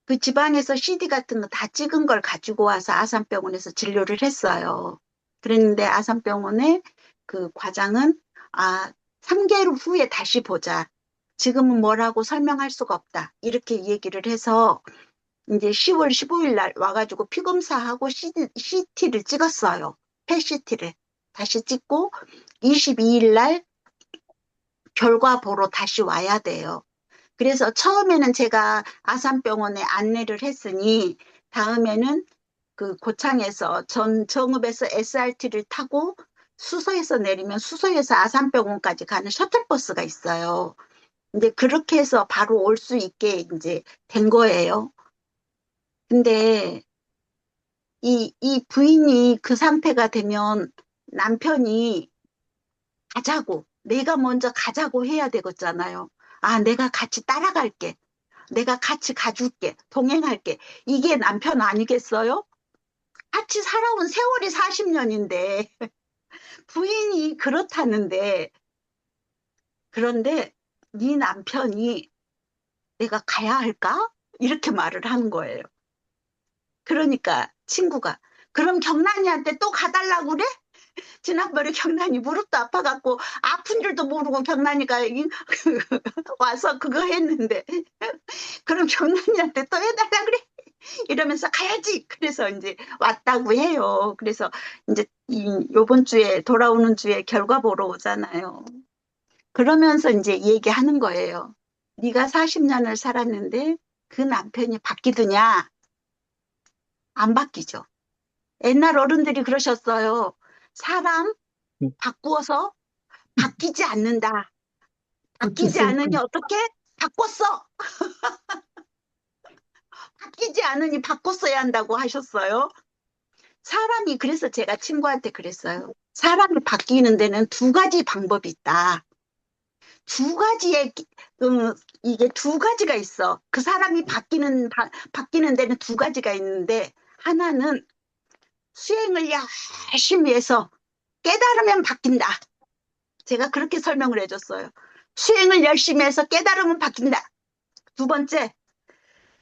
그 지방에서 CD 같은 거 다 찍은 걸 가지고 와서 아산병원에서 진료를 했어요. 그랬는데 아산병원의 그 과장은 3개월 후에 다시 보자. 지금은 뭐라고 설명할 수가 없다. 이렇게 얘기를 해서 이제 10월 15일 날 와가지고 피검사하고 CT를 찍었어요. 펫CT를 다시 찍고 22일 날 결과 보러 다시 와야 돼요. 그래서 처음에는 제가 아산병원에 안내를 했으니 다음에는 그 고창에서 정읍에서 SRT를 타고 수서에서 내리면 수서에서 아산병원까지 가는 셔틀버스가 있어요. 근데 그렇게 해서 바로 올 수 있게 이제 된 거예요. 근데 이 부인이 그 상태가 되면 남편이 가자고, 내가 먼저 가자고 해야 되겠잖아요. 내가 같이 따라갈게. 내가 같이 가줄게. 동행할게. 이게 남편 아니겠어요? 같이 살아온 세월이 40년인데 부인이 그렇다는데 그런데 네 남편이 내가 가야 할까? 이렇게 말을 하는 거예요. 그러니까 친구가 그럼 경란이한테 또 가달라고 그래? 지난번에 경란이 무릎도 아파갖고 아픈 줄도 모르고 경란이가 와서 그거 했는데 그럼 경란이한테 또 해달라 그래? 이러면서 가야지. 그래서 이제 왔다고 해요. 그래서 이제 요번 주에 돌아오는 주에 결과 보러 오잖아요. 그러면서 이제 얘기하는 거예요. 네가 40년을 살았는데 그 남편이 바뀌더냐? 안 바뀌죠. 옛날 어른들이 그러셨어요. 사람 바꾸어서 바뀌지 않는다. 바뀌지 않으니 어떻게? 바꿨어. 바뀌지 않으니 바꿨어야 한다고 하셨어요. 사람이 그래서 제가 친구한테 그랬어요. 사람이 바뀌는 데는 2가지 방법이 있다. 이게 2가지가 있어. 그 사람이 바뀌는 데는 2가지가 있는데 하나는 수행을 열심히 해서 깨달으면 바뀐다. 제가 그렇게 설명을 해줬어요. 수행을 열심히 해서 깨달으면 바뀐다. 2번째,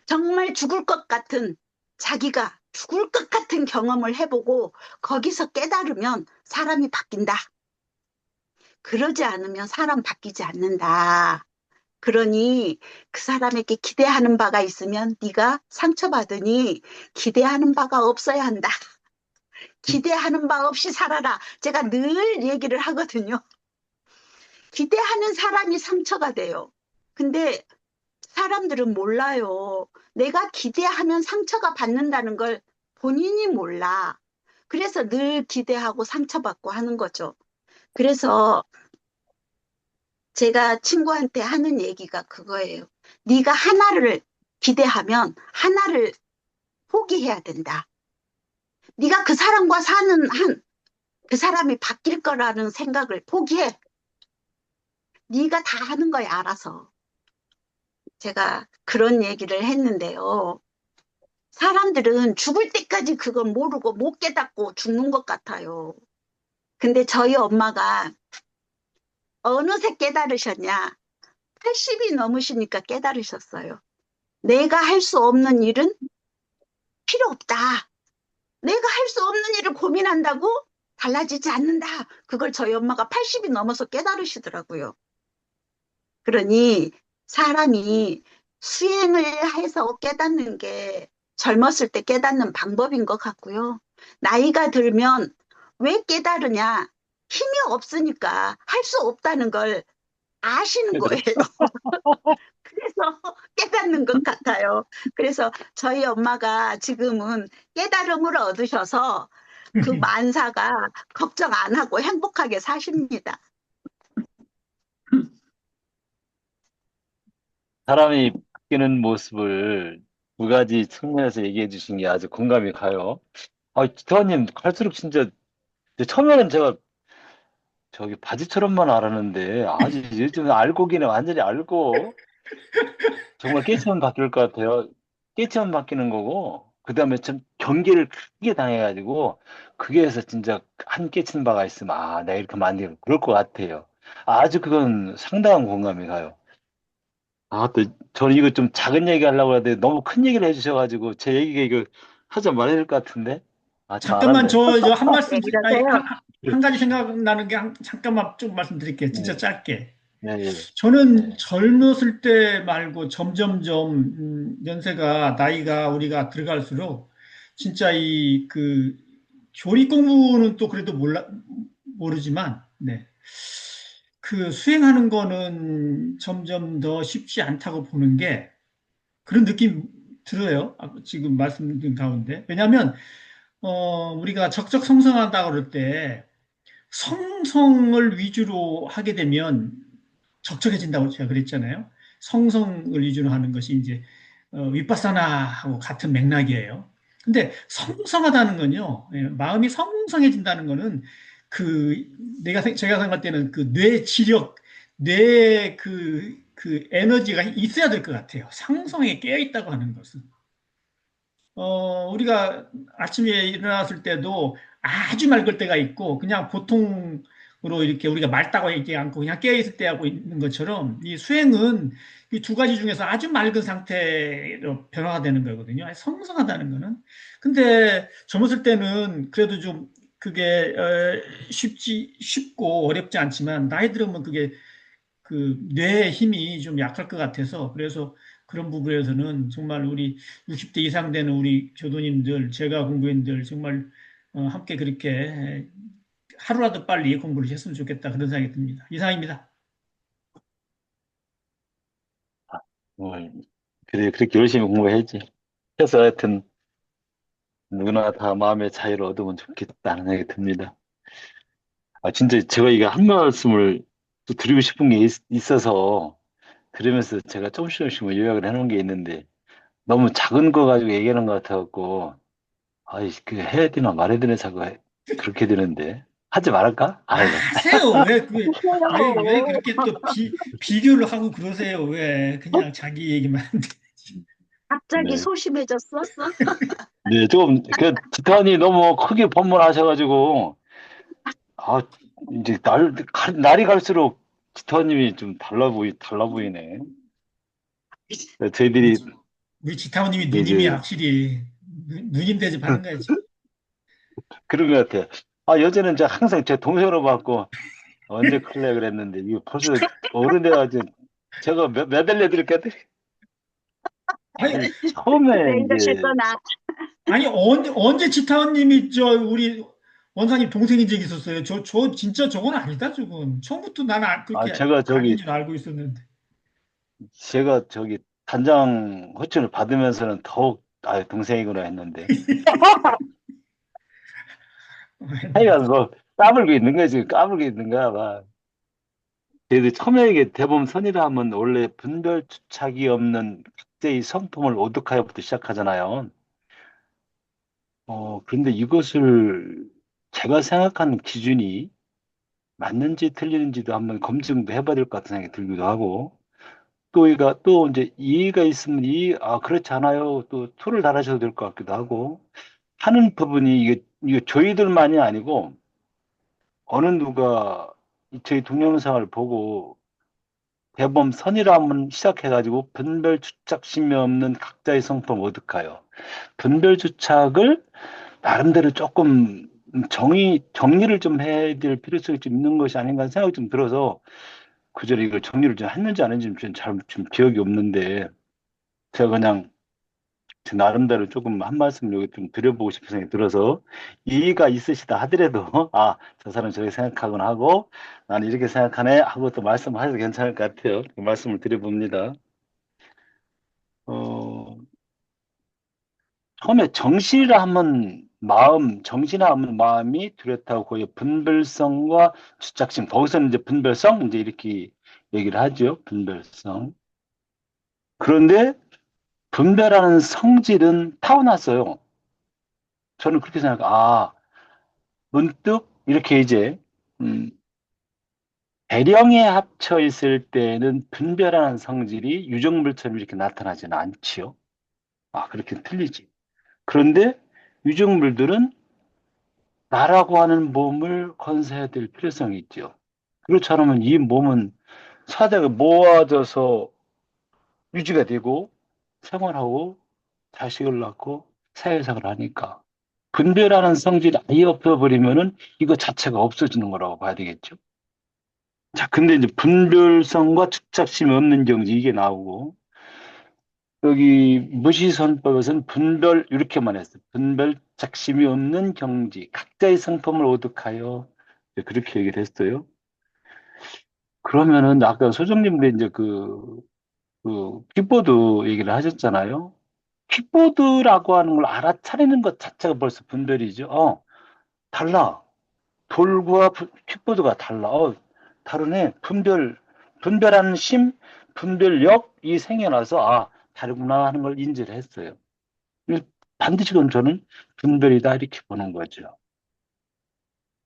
정말 죽을 것 같은 자기가 죽을 것 같은 경험을 해보고 거기서 깨달으면 사람이 바뀐다. 그러지 않으면 사람 바뀌지 않는다. 그러니 그 사람에게 기대하는 바가 있으면 네가 상처받으니 기대하는 바가 없어야 한다. 기대하는 바 없이 살아라. 제가 늘 얘기를 하거든요. 기대하는 사람이 상처가 돼요. 근데 사람들은 몰라요. 내가 기대하면 상처가 받는다는 걸 본인이 몰라. 그래서 늘 기대하고 상처받고 하는 거죠. 그래서 제가 친구한테 하는 얘기가 그거예요. 네가 하나를 기대하면 하나를 포기해야 된다. 네가 그 사람과 사는 한 그 사람이 바뀔 거라는 생각을 포기해. 네가 다 하는 거야, 알아서. 제가 그런 얘기를 했는데요. 사람들은 죽을 때까지 그건 모르고 못 깨닫고 죽는 것 같아요. 근데 저희 엄마가 어느새 깨달으셨냐? 80이 넘으시니까 깨달으셨어요. 내가 할 수 없는 일은 필요 없다. 내가 할 수 없는 일을 고민한다고 달라지지 않는다. 그걸 저희 엄마가 80이 넘어서 깨달으시더라고요. 그러니 사람이 수행을 해서 깨닫는 게 젊었을 때 깨닫는 방법인 것 같고요. 나이가 들면 왜 깨달으냐? 힘이 없으니까 할 수 없다는 걸 아시는 거예요. 그래서 깨닫는 것 같아요. 그래서 저희 엄마가 지금은 깨달음을 얻으셔서 그 만사가 걱정 안 하고 행복하게 사십니다. 사람이 바뀌는 모습을 두 가지 측면에서 얘기해 주신 게 아주 공감이 가요. 기타님, 갈수록 진짜, 처음에는 제가 저기 바지처럼만 알았는데, 아주 요즘 알고기는 완전히 알고, 정말 깨치면 바뀔 것 같아요. 깨치면 바뀌는 거고, 그 다음에 좀 경계를 크게 당해가지고, 그게서 진짜 한 깨친 바가 있으면, 내가 이렇게 만들고, 그럴 것 같아요. 아주 그건 상당한 공감이 가요. 또, 저는 이거 좀 작은 얘기 하려고 하는데, 너무 큰 얘기를 해주셔가지고, 제 얘기가 이거 하지 말아야 될 것 같은데? 참 잠깐만, 알았네. 저 한 왜 말씀, 아니, 이러세요? 한 가지 생각나는 게 잠깐만 좀 말씀드릴게요. 진짜 네, 짧게. 네, 저는 네. 젊었을 때 말고 점점점 연세가 나이가 우리가 들어갈수록 진짜 이 그 조리 공부는 또 그래도 모르지만 네. 그 수행하는 거는 점점 더 쉽지 않다고 보는 게 그런 느낌 들어요. 지금 말씀드린 가운데. 왜냐하면 우리가 적적성성하다 그럴 때 성성을 위주로 하게 되면 적적해진다고 제가 그랬잖아요. 성성을 위주로 하는 것이 이제 윗바사나하고 같은 맥락이에요. 근데 성성하다는 건요, 마음이 성성해진다는 거는 그 제가 생각할 때는 그 뇌 지력, 뇌 그 에너지가 있어야 될 것 같아요. 상성에 깨어 있다고 하는 것은. 우리가 아침에 일어났을 때도 아주 맑을 때가 있고, 그냥 보통으로 이렇게 우리가 맑다고 얘기 않고 그냥 깨어있을 때 하고 있는 것처럼, 이 수행은 이 두 가지 중에서 아주 맑은 상태로 변화가 되는 거거든요. 성성하다는 거는. 근데 젊었을 때는 그래도 좀 그게 쉽고 어렵지 않지만, 나이 들으면 그게 그 뇌의 힘이 좀 약할 것 같아서, 그래서 그런 부분에서는 정말 우리 60대 이상 되는 우리 교도님들, 제가 공부인들 정말 함께 그렇게 하루라도 빨리 공부를 했으면 좋겠다, 그런 생각이 듭니다. 이상입니다. 어, 그래, 그렇게 열심히 공부해야지. 해서 하여튼, 누구나 다 마음의 자유를 얻으면 좋겠다는 생각이 듭니다. 진짜 제가 이거 한 말씀을 또 드리고 싶은 게 있어서 들으면서 제가 조금씩 요약을 해놓은 게 있는데 너무 작은 거 가지고 얘기하는 것 같아갖고 그 해야 되나 말아야 되나 자꾸 그렇게 되는데 하지 말을까? 하세요. 왜 그렇게 또 비교를 하고 그러세요? 왜 그냥 자기 얘기만 하는데. 갑자기 네. 소심해졌어? 네, 좀, 기타님 너무 크게 법문하셔가지고, 이제 날이 갈수록 기타님이 좀 달라 보이네. 저희들이 우리 지타오님이 누님이 이제 확실히 누님 대접하는 거지. 그런 것 같아요. 아, 여자는 제가 항상 제 동생으로 봤고, 언제 클래 그랬는데, 이거 벌써 어른 돼가지고, 제가 몇 알 내드릴까? 아니, 아니, 처음에 네, 이제, 이러셨구나. 아니, 언제 지타원님이 우리 원사님 동생인 적이 있었어요. 저 진짜 저건 아니다, 저건. 처음부터 나는 아, 그렇게 아닌 줄 알고 있었는데. 제가 저기 단장 호칭을 받으면서는 더욱, 아, 동생이구나 했는데. 하여간 뭐, 까불고 있는 거지, 까불고 있는 거야, 막. 그래도 처음에 이게 대범 선이라 하면 원래 분별 주착이 없는 각자의 성품을 오독하여부터 시작하잖아요. 그런데 이것을 제가 생각하는 기준이 맞는지 틀리는지도 한번 검증도 해봐야 될 것 같은 생각이 들기도 하고, 또 이제 이의가 있으면 그렇지 않아요. 또 토를 달아셔도 될 것 같기도 하고, 하는 부분이 이게 저희들만이 아니고, 어느 누가 저희 동영상을 보고 대범 선이라 한번 시작해가지고 분별 주착심이 없는 각자의 성품 어떡하요. 분별 주착을 나름대로 조금 정리를 좀 해야 될 필요성이 좀 있는 것이 아닌가 하는 생각이 좀 들어서 그 전에 이걸 정리를 좀 했는지 안 했는지 좀 기억이 없는데 제가 그냥 제 나름대로 조금 한 말씀 여기 좀 드려보고 싶은 생각이 들어서 이의가 있으시다 하더라도 저 사람 저렇게 생각하곤 하고 나는 이렇게 생각하네 하고 또 말씀하셔도 괜찮을 것 같아요. 그 말씀을 드려봅니다. 어, 처음에 정신이라 하면 정신이라 하면 마음이 뚜렷하고 거기에 분별성과 주착심, 거기서는 이제 분별성, 이제 이렇게 얘기를 하죠. 분별성. 그런데 분별하는 성질은 타고났어요. 저는 그렇게 문득 이렇게 이제, 음, 대령에 합쳐 있을 때는 분별하는 성질이 유정물처럼 이렇게 나타나지는 않지요. 그렇게 틀리지. 그런데 유정물들은 나라고 하는 몸을 건사해야 될 필요성이 있죠. 그렇지 않으면 이 몸은 사대가 모아져서 유지가 되고 생활하고 자식을 낳고 사회생활을 하니까 분별하는 성질이 아예 없어버리면은 이거 자체가 없어지는 거라고 봐야 되겠죠. 자, 근데 이제 분별성과 축착심이 없는 경지 이게 나오고 여기 무시선법에서는 분별 이렇게만 했어요. 분별 작심이 없는 경지, 각자의 성품을 오득하여 그렇게 얘기를 했어요. 그러면은 아까 소장님도 이제 그 킥보드 얘기를 하셨잖아요. 킥보드라고 하는 걸 알아차리는 것 자체가 벌써 분별이죠. 달라. 돌과 킥보드가 달라. 다르네. 분별하는 분별력이 생겨나서 다르구나 하는 걸 인지를 했어요. 반드시 그건 저는 분별이다 이렇게 보는 거죠.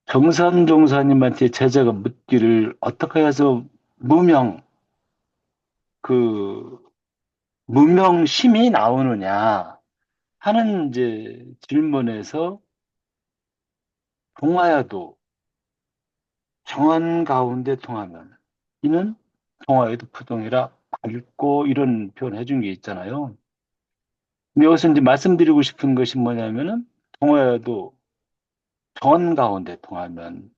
정산 종사님한테 제자가 묻기를 어떻게 해서 무명 그 무명심이 나오느냐 하는 이제 질문에서 동화야도 정한 가운데 통하면 이는 동화에도 부동이라 밝고 이런 표현 해준 게 있잖아요. 근데 여기서 이제 말씀드리고 싶은 것이 뭐냐면은 동화에도 정한 가운데 통하면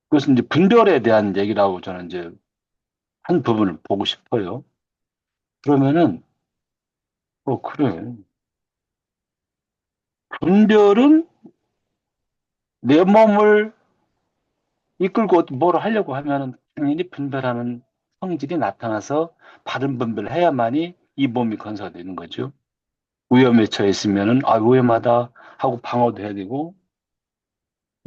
그것은 이제 분별에 대한 얘기라고 저는 이제 한 부분을 보고 싶어요. 그러면은, 그래. 분별은 내 몸을 이끌고 뭘 하려고 하면은 당연히 분별하는 성질이 나타나서 바른 분별을 해야만이 이 몸이 건설되는 거죠. 위험에 처했으면은, 위험하다 하고 방어도 해야 되고,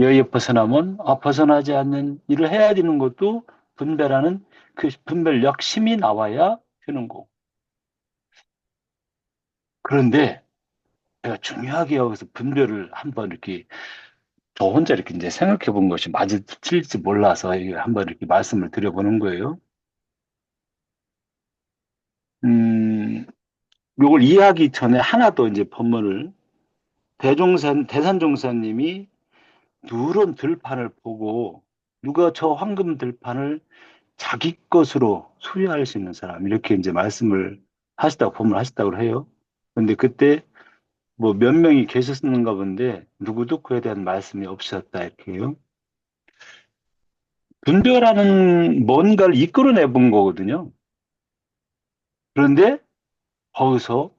여기에 벗어나면, 벗어나지 않는 일을 해야 되는 것도 분별하는 그 분별력 심이 나와야 되는 거고. 그런데 제가 중요하게 여기서 분별을 한번 이렇게 저 혼자 이렇게 이제 생각해 본 것이 맞을지 틀릴지 몰라서 이게 한번 이렇게 말씀을 드려보는 거예요. 요걸 이해하기 전에 하나 더 이제 본문을 대산종사님이 누런 들판을 보고 누가 저 황금 들판을 자기 것으로 소유할 수 있는 사람 이렇게 이제 말씀을 하셨다고 본문 하셨다고 해요. 근데 그때 뭐 몇 명이 계셨는가 본데 누구도 그에 대한 말씀이 없으셨다 이렇게요. 분별하는 뭔가를 이끌어내 본 거거든요. 그런데 거기서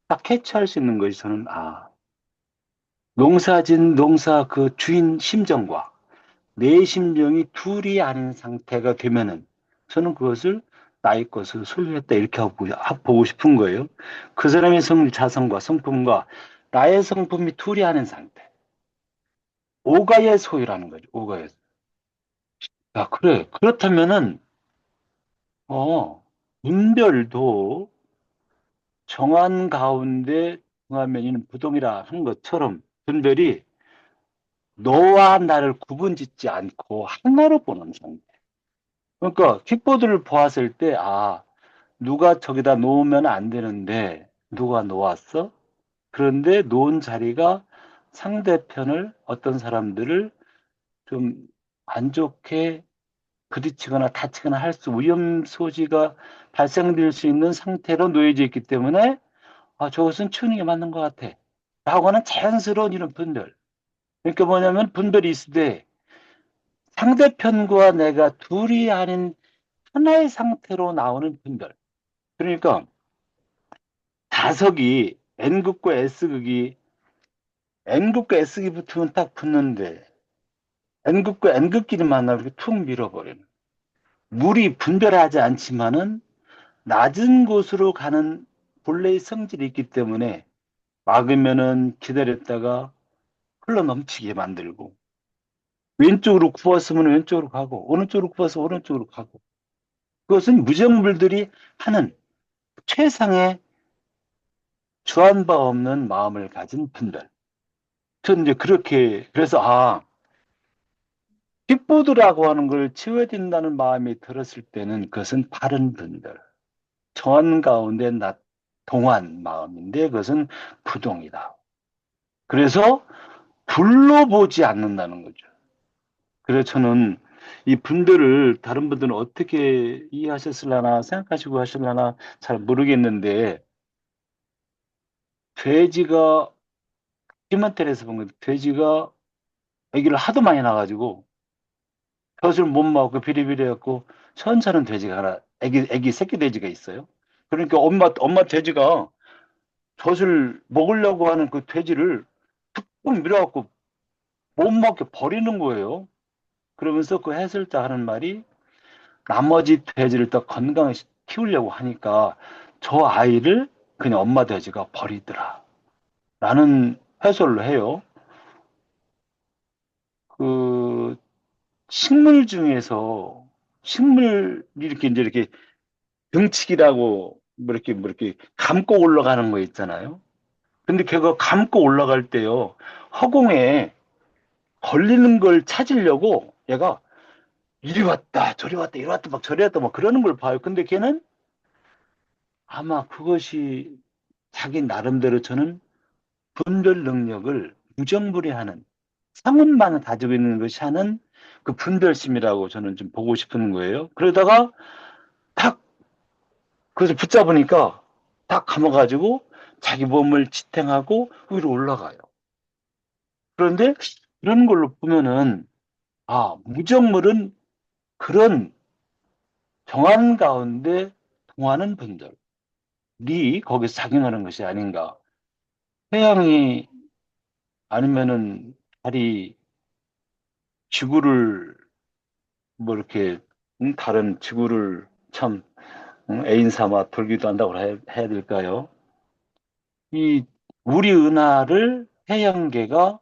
딱 캐치할 수 있는 것이 저는 농사진 농사 그 주인 심정과 내 심정이 둘이 아닌 상태가 되면은 저는 그것을 나의 것을 소유했다 이렇게 보고 싶은 거예요. 그 사람의 자성과 성품과 나의 성품이 둘이 아닌 상태. 오가의 소유라는 거죠. 오가의. 그래. 그렇다면은 분별도 정한 가운데 정하면 부동이라 하는 것처럼 분별이 너와 나를 구분짓지 않고 하나로 보는 상태. 그러니까 킥보드를 보았을 때 누가 저기다 놓으면 안 되는데 누가 놓았어? 그런데 놓은 자리가 상대편을 어떤 사람들을 좀 안 좋게 부딪히거나 다치거나 할 위험 소지가 발생될 수 있는 상태로 놓여져 있기 때문에 저것은 치우는 게 맞는 것 같아. 라고 하는 자연스러운 이런 분별. 그러니까 뭐냐면 분별이 있을 때 상대편과 내가 둘이 아닌 하나의 상태로 나오는 분별. 그러니까 자석이 N극과 S극이 N극과 S극이 붙으면 딱 붙는데 N극과 N극끼리 만나면 이렇게 툭 밀어버리는. 물이 분별하지 않지만은 낮은 곳으로 가는 본래의 성질이 있기 때문에 막으면은 기다렸다가 흘러 넘치게 만들고 왼쪽으로 굽었으면 왼쪽으로 가고 오른쪽으로 굽어서 오른쪽으로 가고 그것은 무정물들이 하는 최상의 주한 바 없는 마음을 가진 분들. 저는 이제 그렇게 그래서 킥보드라고 하는 걸 치워야 된다는 마음이 들었을 때는 그것은 바른 분들. 정한 가운데 동한 마음인데 그것은 부동이다. 그래서 둘러보지 않는다는 거죠. 그래서 저는 이 분들을 다른 분들은 어떻게 이해하셨을라나 생각하시고 하실라나 잘 모르겠는데 돼지가 휴먼텔에서 본 건데 돼지가 아기를 하도 많이 낳아가지고 젖을 못 먹고 비리비리해갖고 천사는 돼지가 하나 아기 새끼 돼지가 있어요. 그러니까 엄마 돼지가 젖을 먹으려고 하는 그 돼지를 툭툭 밀어갖고 못 먹게 버리는 거예요. 그러면서 그 해설자 하는 말이 나머지 돼지를 더 건강하게 키우려고 하니까 저 아이를 그냥 엄마 돼지가 버리더라. 라는 해설을 해요. 그 식물 중에서 식물 이렇게 등치기라고 뭐 이렇게 감고 올라가는 거 있잖아요. 근데 걔가 감고 올라갈 때요. 허공에 걸리는 걸 찾으려고 얘가 이리 왔다 저리 왔다 이리 왔다 막 저리 왔다 막 그러는 걸 봐요. 근데 걔는 아마 그것이 자기 나름대로 저는 분별 능력을 무정부리하는 상은만 가지고 있는 것이 하는 그 분별심이라고 저는 좀 보고 싶은 거예요. 그러다가 탁 그것을 붙잡으니까 딱 감아가지고 자기 몸을 지탱하고 위로 올라가요. 그런데 이런 걸로 보면은 무정물은 그런 정한 가운데 통하는 분들이 거기서 작용하는 것이 아닌가. 태양이 아니면은 달이 지구를 뭐 이렇게 다른 지구를 참 애인 삼아 돌기도 한다고 해야 될까요? 이 우리 은하를 태양계가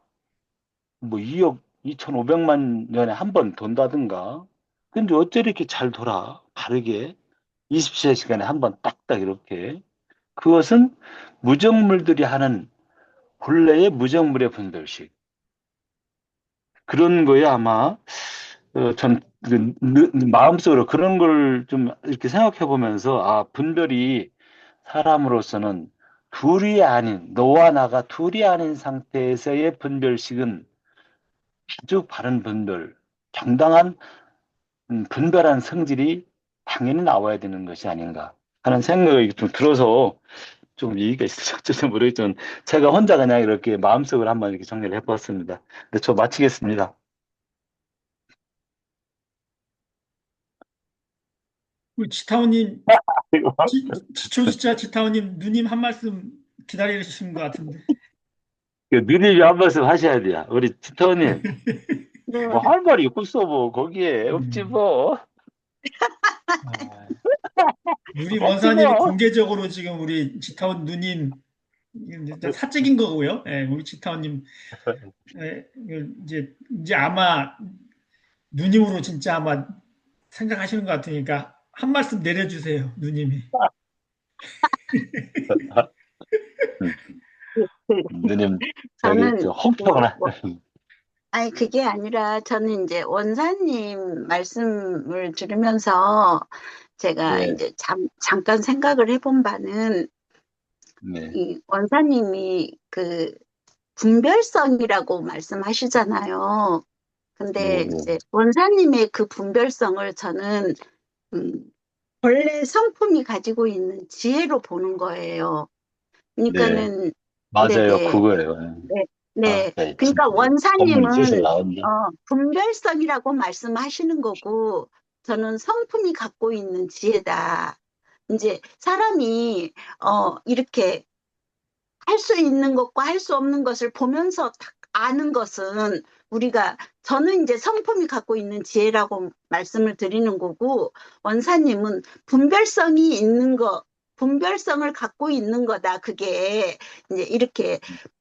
뭐 2억 2,500만 년에 한 번 돈다든가. 근데 어째 이렇게 잘 돌아? 바르게 24시간에 한 번 딱딱 이렇게. 그것은 무정물들이 하는 본래의 무정물의 분별식. 그런 거에 아마 전 마음속으로 그런 걸 좀 이렇게 생각해 보면서 분별이 사람으로서는 둘이 아닌 너와 나가 둘이 아닌 상태에서의 분별식은 아주 바른 분별, 정당한 분별한 성질이 당연히 나와야 되는 것이 아닌가 하는 생각이 좀 들어서 좀 이의가 있으실지 모르겠지만 제가 혼자 그냥 이렇게 마음속으로 한번 이렇게 정리를 해봤습니다. 근데 저 마치겠습니다. 우리 지타오님, 그리고 지초지자 지타오님, 누님 한 말씀 기다리시는 것 같은데. 누님이 한 말씀 하셔야 돼요. 우리 지터님, 네. 뭐 할 말이 있겠어, 뭐, 거기에. 없지, 뭐. 아, 우리 없지, 원사님이 뭐. 공개적으로 지금 우리 지타온 누님 이제 사적인 거고요. 예, 우리 지타온님 이제 아마 누님으로 진짜 아마 생각하시는 것 같으니까 한 말씀 내려주세요, 누님이. 누님, 저기, 저는 저, 홍표거나. 아니 그게 아니라 저는 이제 원사님 말씀을 들으면서 제가 네. 이제 잠깐 생각을 해본 바는 네. 이 원사님이 그 분별성이라고 말씀하시잖아요. 근데 네. 이제 원사님의 그 분별성을 저는 본래 성품이 가지고 있는 지혜로 보는 거예요. 그러니까는 맞아요, 네네. 그거예요. 네, 네. 네, 그러니까 진짜. 본문이 슬슬 원사님은 나온다. 분별성이라고 말씀하시는 거고 저는 성품이 갖고 있는 지혜다. 이제 사람이 이렇게 할 수 있는 것과 할 수 없는 것을 보면서 딱 아는 것은 저는 이제 성품이 갖고 있는 지혜라고 말씀을 드리는 거고, 원사님은 분별성이 있는 거, 분별성을 갖고 있는 거다. 그게 이제 이렇게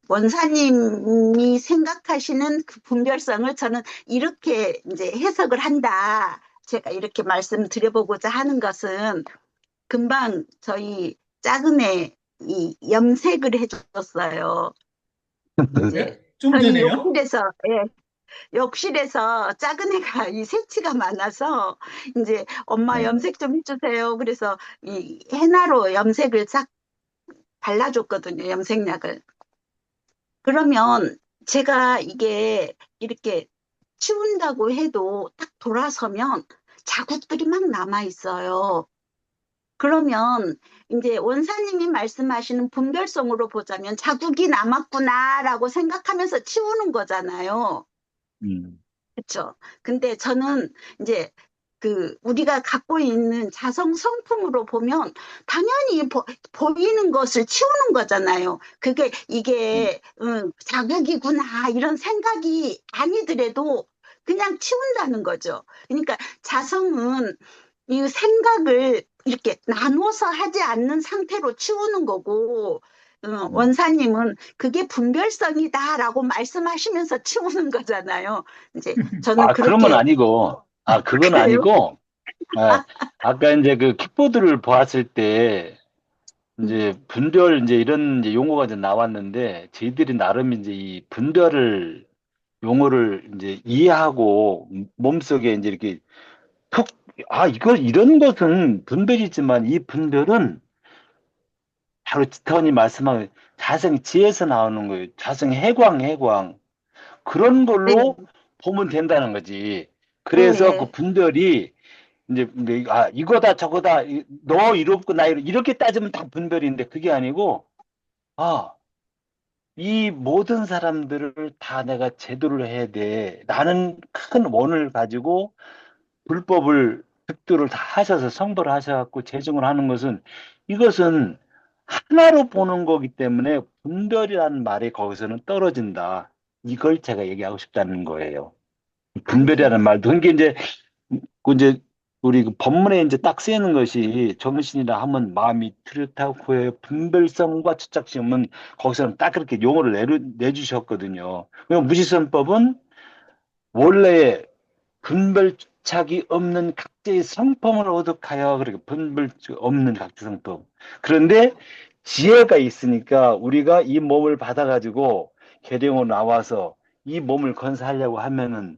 원사님이 생각하시는 그 분별성을 저는 이렇게 이제 해석을 한다. 제가 이렇게 말씀드려보고자 하는 것은 금방 저희 작은 애 이 염색을 해줬어요. 이제 네? 좀 저희 전에요? 욕실에서 작은 애가 이 새치가 많아서 이제 엄마 네. 염색 좀 해주세요. 그래서 이 헤나로 염색을 싹 발라줬거든요. 염색약을. 그러면 제가 이게 이렇게 치운다고 해도 딱 돌아서면 자국들이 막 남아 있어요. 그러면 이제 원사님이 말씀하시는 분별성으로 보자면 자국이 남았구나라고 생각하면서 치우는 거잖아요. 그렇죠. 근데 저는 이제 우리가 갖고 있는 자성 성품으로 보면 당연히 보이는 것을 치우는 거잖아요. 이게 자국이구나 이런 생각이 아니더라도 그냥 치운다는 거죠. 그러니까 자성은 이 생각을 이렇게 나눠서 하지 않는 상태로 치우는 거고, 원사님은 그게 분별성이다라고 말씀하시면서 치우는 거잖아요. 이제 저는 그러면 그렇게 아니고, 그건 그래요. 아니고, 아까 이제 그 킥보드를 보았을 때, 이제 분별 이제 이런 이제 용어가 이제 나왔는데, 저희들이 나름 이제 이 분별을, 용어를 이제 이해하고, 몸속에 이제 이렇게 톡, 이런 것은 분별이지만 이 분별은 바로 지타원이 말씀한 자성 지에서 나오는 거예요. 자성 해광. 그런 네, 걸로 보면 된다는 거지. 그래서 그 네, 분별이 이제 이거다 저거다 너 이렇고 나 이렇게 따지면 다 분별인데 그게 아니고 이 모든 사람들을 다 내가 제도를 해야 돼. 라는 큰 원을 가지고 불법을 득도를 다 하셔서 성불을 하셔갖고 제정을 하는 것은 이것은 하나로 보는 거기 때문에 분별이라는 말이 거기서는 떨어진다. 이걸 제가 얘기하고 싶다는 거예요. 분별이라는 네. 말도 그게 이제 우리 그 법문에 이제 딱 쓰이는 것이 정신이라 하면 마음이 뚜렷하고 해 분별성과 추착심은 거기서는 딱 그렇게 용어를 내주셨거든요. 그럼 무지선법은 원래 분별착이 없는 각자의 성품을 오득하여 그렇게 분별 없는 각자 성품. 그런데 지혜가 있으니까 우리가 이 몸을 받아가지고 계룡으로 나와서 이 몸을 건사하려고 하면은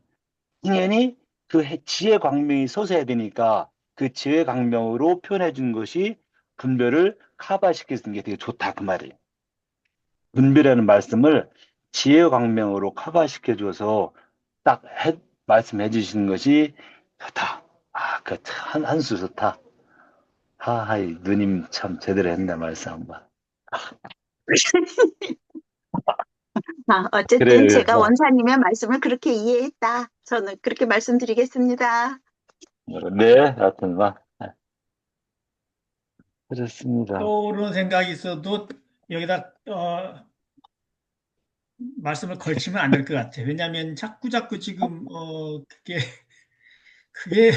당연히 그 지혜 광명이 솟아야 되니까 그 지혜 광명으로 표현해 준 것이 분별을 커버시켜 주는 게 되게 좋다 그 말이에요. 분별이라는 말씀을 지혜 광명으로 커버시켜 줘서 딱 말씀해 주시는 것이 좋다. 한 수 좋다. 누님 참 제대로 했네 말씀 한번. 어쨌든 그래요. 제가 원사님의 말씀을 그렇게 이해했다. 저는 그렇게 말씀드리겠습니다. 네, 하여튼 막 그렇습니다. 떠오르는 생각이 있어도 여기다 말씀을 걸치면 안 될 것 같아요. 왜냐하면 자꾸 지금 그게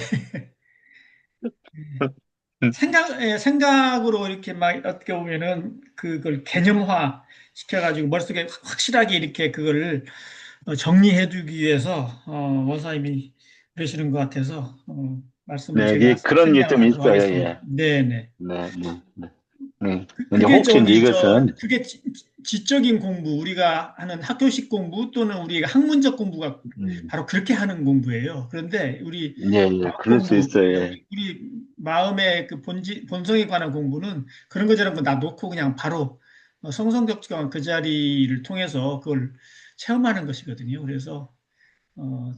생각으로 이렇게 막 어떻게 보면은 그걸 개념화 시켜가지고 머릿속에 확실하게 이렇게 그걸 정리해두기 위해서 원사님이 그러시는 것 같아서 말씀을 네, 제가 그런 게 좀 생략하도록 있어요. 하겠습니다. 예. 네네. 네, 네, 네. 근데 그게 혹시 이제 이것은 그게 지적인 공부, 우리가 하는 학교식 공부 또는 우리가 학문적 공부가 바로 그렇게 하는 공부예요. 그런데 우리 예, 마음 그럴 수 공부, 있어요. 예. 우리 마음의 그 본성에 관한 공부는 그런 거 저런 거 다 놓고 그냥 바로 성성격적인 그 자리를 통해서 그걸 체험하는 것이거든요. 그래서 어,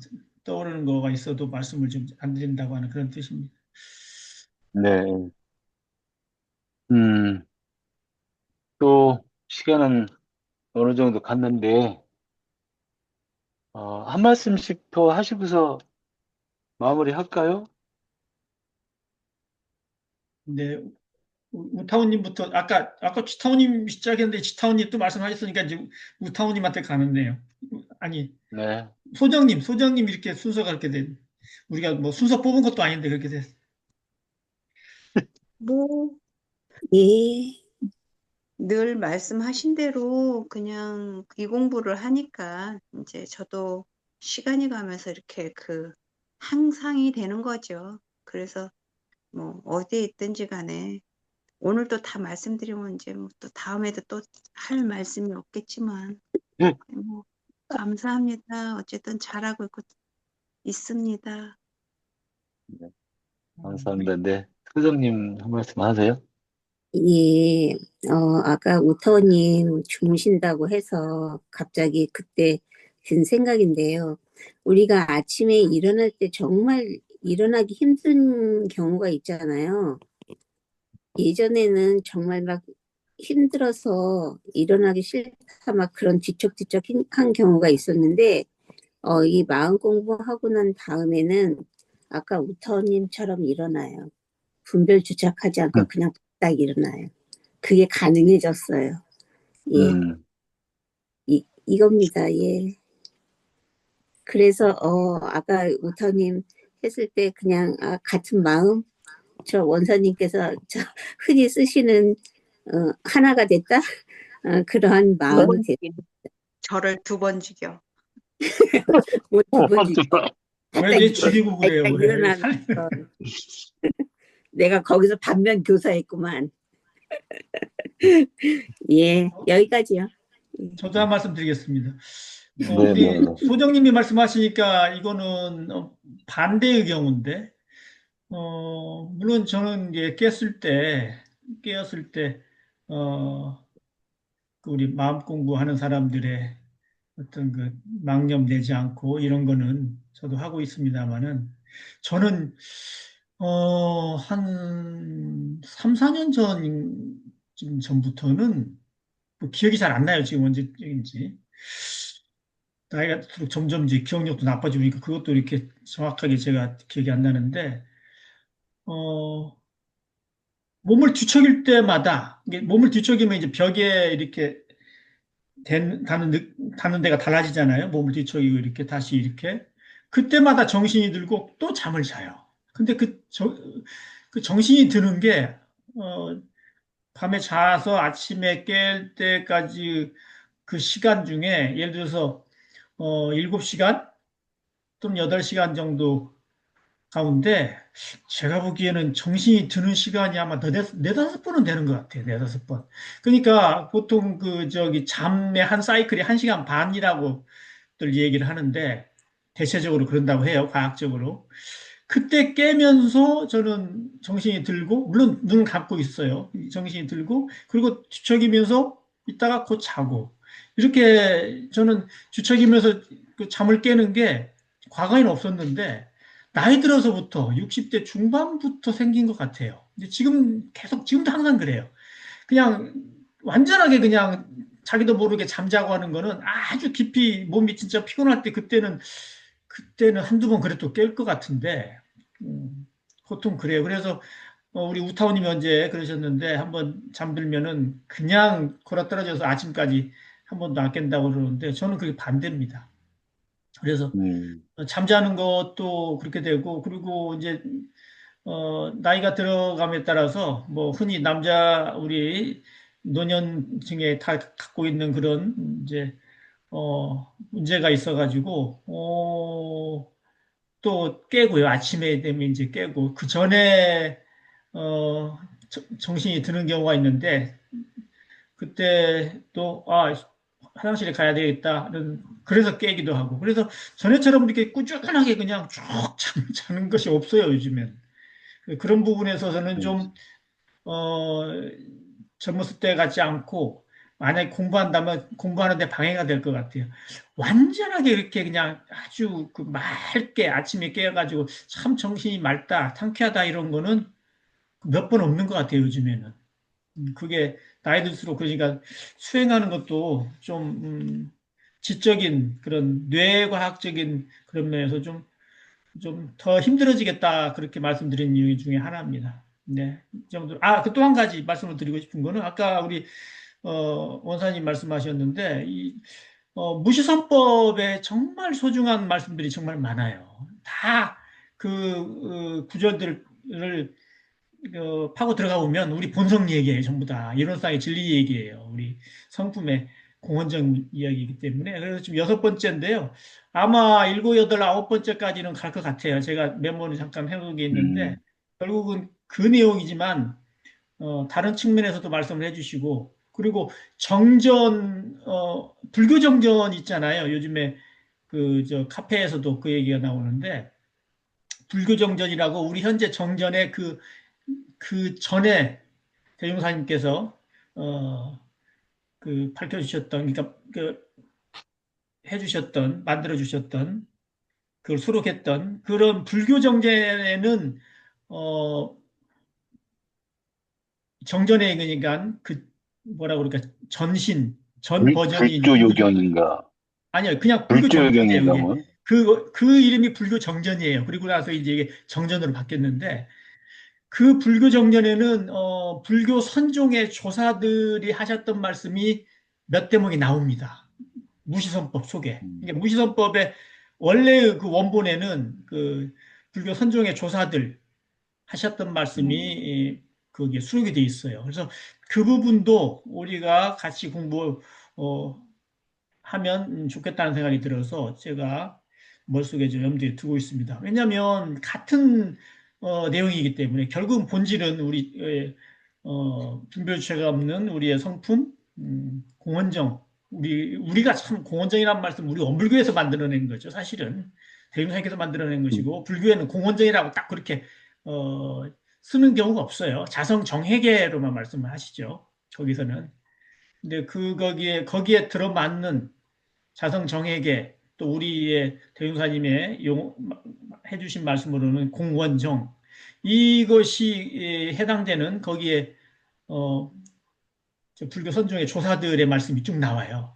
떠오르는 거가 있어도 말씀을 좀 안 드린다고 하는 그런 뜻입니다. 네. 음, 또 시간은 어느 정도 갔는데 한 말씀씩 더 하시고서 마무리 할까요? 근데 우타우님부터 아까 지타우님 시작했는데 지타우님 또 말씀하셨으니까 이제 우타우님한테 가는데요. 아니 네. 소정님 이렇게 순서가 그렇게 돼. 우리가 뭐 순서 뽑은 것도 아닌데 그렇게 돼. 뭐, 예, 늘 말씀하신 대로 그냥 이 공부를 하니까 이제 저도 시간이 가면서 이렇게 항상이 되는 거죠. 그래서 뭐 어디에 있든지 간에 오늘 또 다 말씀드리면 이제 뭐또 다음에도 또 할 말씀이 없겠지만 뭐 감사합니다. 어쨌든 잘하고 있습니다. 감사합니다. 네. 소장님 한 말씀 하세요? 예, 아까 우타원님 주무신다고 해서 갑자기 그때 든 생각인데요. 우리가 아침에 일어날 때 정말 일어나기 힘든 경우가 있잖아요. 예전에는 정말 막 힘들어서 일어나기 싫다 막 그런 뒤척뒤척한 경우가 있었는데, 이 마음 공부하고 난 다음에는 아까 우타원님처럼 일어나요. 분별 주착하지 않고 그냥 딱 일어나요. 그게 가능해졌어요. 예, 음, 이겁니다. 예. 그래서, 아까 우타님 했을 때 그냥, 같은 마음, 저 원사님께서 흔히 쓰시는, 하나가 됐다? 그러한 마음이 됐, 저를 2번 죽여. 두번 왜 죽이고 그래요? 딱 왜? 일어나면서 내가 거기서 반면 교사했구만. 예, 여기까지요. 저도 한 말씀 드리겠습니다. 네, 우리 네, 네. 소정님이 말씀하시니까 이거는 반대의 경우인데, 물론 저는 이제 깨었을 때, 그 우리 마음 공부하는 사람들의 어떤 그 망념 내지 않고 이런 거는 저도 하고 있습니다만은 저는 한 3, 4년 지금 전부터는 뭐 기억이 잘 안 나요. 지금 언제인지. 나이가 들수록 점점 이제 기억력도 나빠지고 그러니까 그것도 이렇게 정확하게 제가 기억이 안 나는데 어, 몸을 뒤척일 때마다 이게 몸을 뒤척이면 이제 벽에 이렇게 닿는 데가 달라지잖아요. 몸을 뒤척이고 이렇게 다시 이렇게. 그때마다 정신이 들고 또 잠을 자요. 근데 그 정신이 드는 게, 밤에 자서 아침에 깰 때까지 그 시간 중에 예를 들어서, 7시간 또는 8시간 정도 가운데 제가 보기에는 정신이 드는 시간이 아마 네다섯 번은 되는 것 같아요. 네다섯 번. 그러니까 보통 잠의 한 사이클이 1시간 반이라고들 얘기를 하는데 대체적으로 그런다고 해요. 과학적으로. 그때 깨면서 저는 정신이 들고, 물론 눈을 감고 있어요. 정신이 들고, 그리고 뒤척이면서 있다가 곧 자고. 이렇게 저는 뒤척이면서 그 잠을 깨는 게 과거에는 없었는데, 나이 들어서부터 60대 중반부터 생긴 것 같아요. 근데 지금도 항상 그래요. 그냥 완전하게 그냥 자기도 모르게 잠자고 하는 거는 아주 깊이 몸이 진짜 피곤할 때 그때는 한두 번 그래도 깰 것 같은데 보통 그래요. 그래서 우리 우타오님이 언제 그러셨는데 한번 잠들면은 그냥 골아떨어져서 아침까지 한 번도 안 깬다고 그러는데 저는 그게 반대입니다. 그래서 잠자는 것도 그렇게 되고 그리고 이제 나이가 들어감에 따라서 뭐 흔히 우리 노년층에 다 갖고 있는 그런 이제 문제가 있어가지고 또 깨고요. 아침에 되면 이제 깨고 그 전에 정신이 드는 경우가 있는데 그때 또 화장실에 가야 되겠다. 그래서 깨기도 하고 그래서 전에처럼 이렇게 꾸준하게 그냥 쭉 자는 것이 없어요. 요즘엔. 그런 부분에 있어서는 좀 어, 젊었을 때 같지 않고 만약에 공부한다면 공부하는데 방해가 될 것 같아요. 완전하게 이렇게 그냥 아주 그 맑게 아침에 깨어가지고 참 정신이 맑다, 상쾌하다 이런 거는 몇 번 없는 것 같아요, 요즘에는. 그게 나이 들수록 그러니까 수행하는 것도 좀 지적인 그런 뇌과학적인 그런 면에서 좀 더 힘들어지겠다 그렇게 말씀드린 이유 중에 하나입니다. 네, 이 정도. 그 또 한 가지 말씀을 드리고 싶은 거는 아까 우리 원사님 말씀하셨는데 무시성법에 정말 소중한 말씀들이 정말 많아요. 다 그 구절들을 파고 들어가 보면 우리 본성 얘기예요. 전부 다 이론상의 진리 얘기예요. 우리 성품의 공헌적 이야기이기 때문에 그래서 지금 여섯 번째인데요. 아마 일곱, 여덟, 아홉 번째까지는 갈 것 같아요. 제가 메모를 잠깐 해놓은 게 있는데 결국은 그 내용이지만 다른 측면에서도 말씀을 해주시고 그리고 불교 정전 있잖아요. 요즘에 저 카페에서도 그 얘기가 나오는데 불교 정전이라고 우리 현재 정전의 그 전에 대종사님께서 밝혀주셨던, 그러니까 해주셨던, 만들어주셨던, 그걸 수록했던 그런 불교 정전에는 어, 정전에 그러니까 뭐라 그럴까 전 버전이 이제 불교 불조요경인가? 아니요, 그냥 불교 정전이에요. 불조요경인가 이게 뭐? 그 이름이 불교 정전이에요. 그리고 나서 이제 이게 정전으로 바뀌었는데. 그 불교 정전에는 불교 선종의 조사들이 하셨던 말씀이 몇 대목이 나옵니다. 무시선법 속에. 그러니까 무시선법의 원래 그 원본에는 그 불교 선종의 조사들 하셨던 말씀이 거기에 수록이 돼 있어요. 그래서 그 부분도 우리가 같이 공부하면 좋겠다는 생각이 들어서 제가 머릿속에 좀 염두에 두고 있습니다. 왜냐하면 같은 내용이기 때문에 결국은 본질은 우리 분별체가 없는 우리의 성품, 공헌정. 우리가 참 공헌정이란 말씀 우리 원불교에서 만들어낸 거죠. 사실은 대중사에서 만들어낸 것이고 불교에는 공헌정이라고 딱 그렇게 쓰는 경우가 없어요. 자성정회계로만 말씀을 하시죠. 거기서는. 근데 거기에 들어맞는 자성정에게 또 우리의 대윤사님의 해주신 말씀으로는 공원정 이것이 해당되는 거기에 불교 선종의 조사들의 말씀이 쭉 나와요.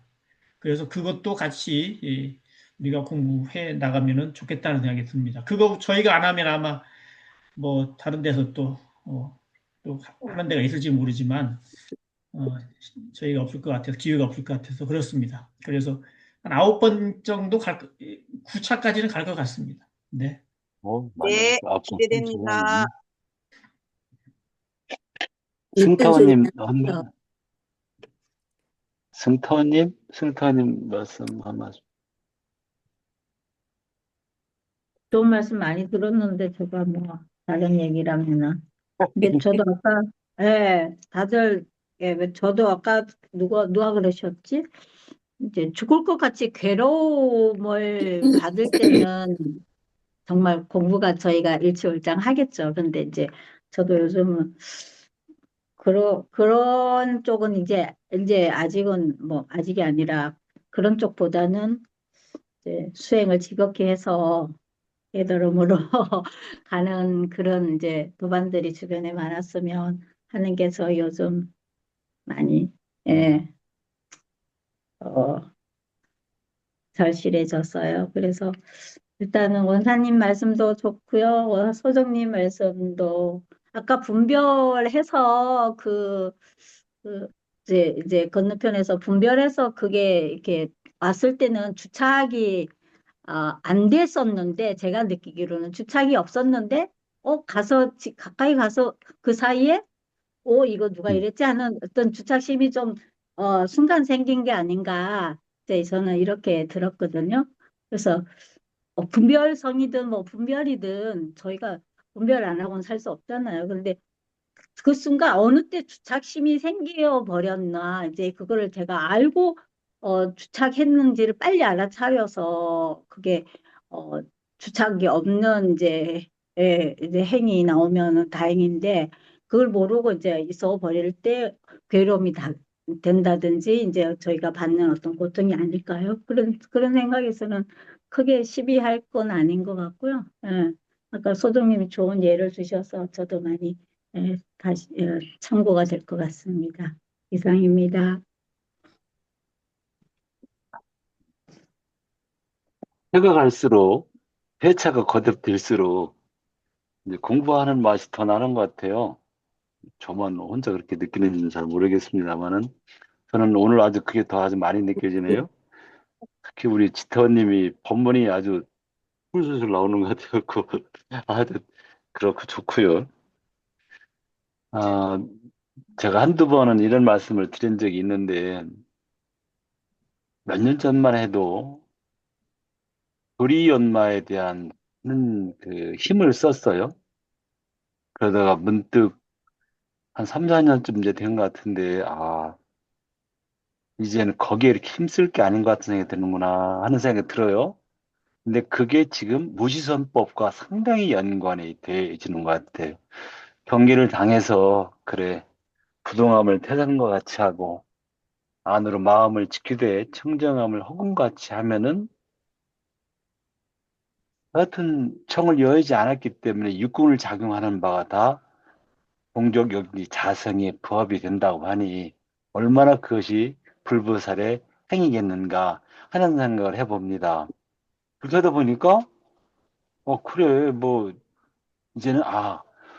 그래서 그것도 같이 우리가 공부해 나가면 좋겠다는 생각이 듭니다. 그거 저희가 안 하면 아마 뭐 다른 데서 또 하는 데가 있을지 모르지만 저희가 없을 것 같아서 기회가 없을 것 같아서 그렇습니다. 그래서 한 아홉 번 정도 9차까지는 갈 것 같습니다. 네. 많이 네, 알았어. 기대됩니다. 예쁜 소리 승타원님 나면서 승타원님 말씀 한 말씀. 좋은 말씀 많이 들었는데 제가 뭐 다른 얘기라면은 이게 저도 아까 다들 왜 저도 아까 누가 그러셨지? 이제 죽을 것 같이 괴로움을 받을 때는 정말 공부가 저희가 일취월장하겠죠. 근데 이제 저도 요즘은 그런 쪽은 이제 아직은 뭐 아직이 아니라 그런 쪽보다는 이제 수행을 지겹게 해서 깨달음으로 가는 그런 이제 도반들이 주변에 많았으면 하는 게 저 요즘 많이 예, 어, 절실해졌어요. 그래서 일단은 원사님 말씀도 좋고요. 소정님 말씀도 아까 분별해서 그 이제 건너편에서 분별해서 그게 이렇게 왔을 때는 주착이 안 됐었는데 제가 느끼기로는 주착이 없었는데 가서 가까이 가서 그 사이에 이거 누가 음. 이랬지 하는 어떤 주착심이 좀 순간 생긴 게 아닌가 이제 저는 이렇게 들었거든요. 그래서 분별성이든 뭐 분별이든 저희가 분별 안 하고는 살 수 없잖아요. 그런데 그 순간 어느 때 주착심이 생겨 버렸나 이제 그거를 제가 알고 주착했는지를 빨리 알아차려서 그게 어, 주착이 없는 이제 행위 나오면 다행인데 그걸 모르고 이제 있어 버릴 때 괴로움이 된다든지 이제 저희가 받는 어떤 고통이 아닐까요? 그런 생각에서는 크게 시비할 건 아닌 것 같고요. 예. 아까 소장님이 좋은 예를 주셔서 저도 많이 다시 참고가 될 것 같습니다. 이상입니다. 해가 갈수록 회차가 거듭될수록 이제 공부하는 맛이 더 나는 것 같아요. 저만 혼자 그렇게 느끼는지는 잘 모르겠습니다만은 저는 오늘 아주 그게 더 아주 많이 느껴지네요. 특히 우리 지태원님이 본문이 아주 술술술 나오는 것 같아갖고 아주 그렇고 좋고요. 아, 제가 한두 번은 이런 말씀을 드린 적이 있는데 몇 년 전만 해도 도리 연마에 대한 그 힘을 썼어요. 그러다가 문득 한 3, 4년쯤 이제 된 것 같은데 이제는 거기에 이렇게 힘쓸 게 아닌 것 같은 생각이 드는구나 하는 생각이 들어요. 근데 그게 지금 무시선법과 상당히 연관이 되어지는 것 같아요. 경기를 당해서 그래 부동함을 태산과 같이 하고 안으로 마음을 지키되 청정함을 허공같이 하면은 하여튼 청을 여의지 않았기 때문에 육군을 작용하는 바가 다 공적 여기 자성에 부합이 된다고 하니 얼마나 그것이 불보살의 행위겠는가 하는 생각을 해봅니다. 그렇게 하다 보니까 그래 뭐 이제는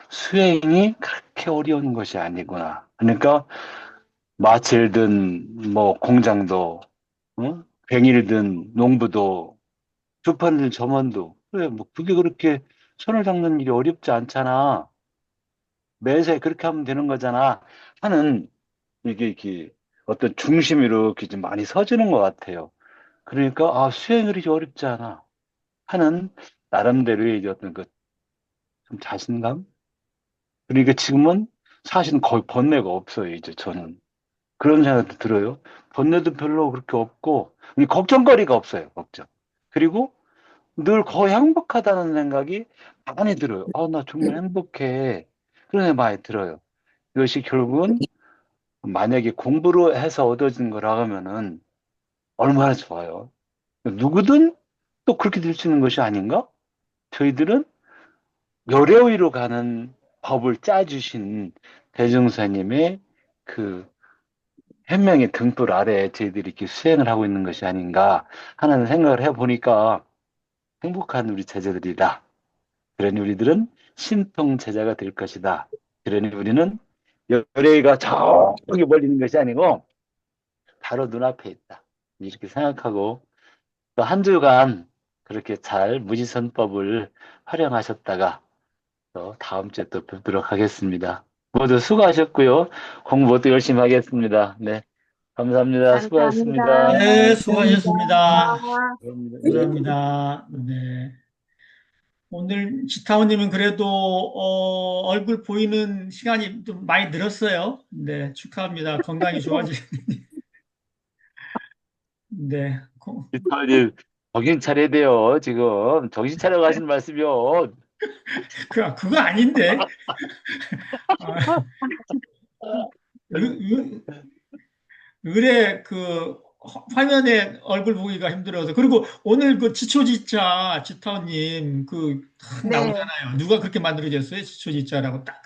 수행이 그렇게 어려운 것이 아니구나. 그러니까 마칠든 뭐 공장도 괭일든 농부도 주판든 점원도 그래 뭐 그게 그렇게 손을 닦는 일이 어렵지 않잖아. 매사에 그렇게 하면 되는 거잖아. 하는 이게 이렇게 어떤 중심이 이렇게 좀 많이 서지는 것 같아요. 그러니까 수행이 그렇게 어렵지 않아 하는 나름대로의 이제 어떤 그 좀 자신감. 그러니까 지금은 사실은 거의 번뇌가 없어요. 이제 저는 그런 생각도 들어요. 번뇌도 별로 그렇게 없고 이 걱정거리가 없어요. 걱정. 그리고 늘 거의 행복하다는 생각이 많이 들어요. 나 정말 행복해. 그런 생각이 많이 들어요. 이것이 결국은 만약에 공부로 해서 얻어진 거라 하면은 얼마나 좋아요. 누구든 또 그렇게 될 수 있는 것이 아닌가? 저희들은 요래요이로 가는 법을 짜주신 대종사님의 그 현명의 등불 아래 저희들이 이렇게 수행을 하고 있는 것이 아닌가 하는 생각을 해보니까 행복한 우리 제자들이다. 그러니 우리들은 신통 제자가 될 것이다. 그러니 우리는 요래가 저기 멀리 있는 것이 아니고 바로 눈앞에 있다. 이렇게 생각하고 또 한 주간 그렇게 잘 무지선법을 활용하셨다가 또 다음 주에 또 뵙도록 하겠습니다. 모두 수고하셨고요. 공부도 열심히 하겠습니다. 네, 감사합니다. 감사합니다. 수고하셨습니다. 네, 감사합니다. 수고하셨습니다. 감사합니다. 네. 오늘 지타원님은 그래도 얼굴 보이는 시간이 좀 많이 늘었어요. 네, 축하합니다. 건강이 좋아지. 네, 이탈님 정신 차려야 돼요. 지금 정신 차려 가시는 말씀이요. 그거 아닌데. 아, 의, 의뢰 화면에 얼굴 보기가 힘들어서. 그리고 오늘 그 지초지자 지타원님 딱 네. 나오잖아요. 누가 그렇게 만들어졌어요? 지초지자라고 딱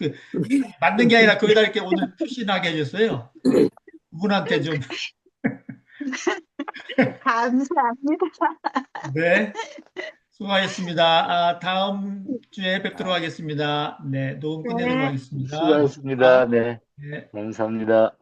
만든 게 아니라 거기다 이렇게 오늘 표시 나게 해줬어요. 그분한테 좀. 감사합니다. 네, 수고하셨습니다. 다음 주에 뵙도록 하겠습니다. 네, 도움 끝내도록 네. 하겠습니다. 수고하셨습니다. 네, 네. 감사합니다.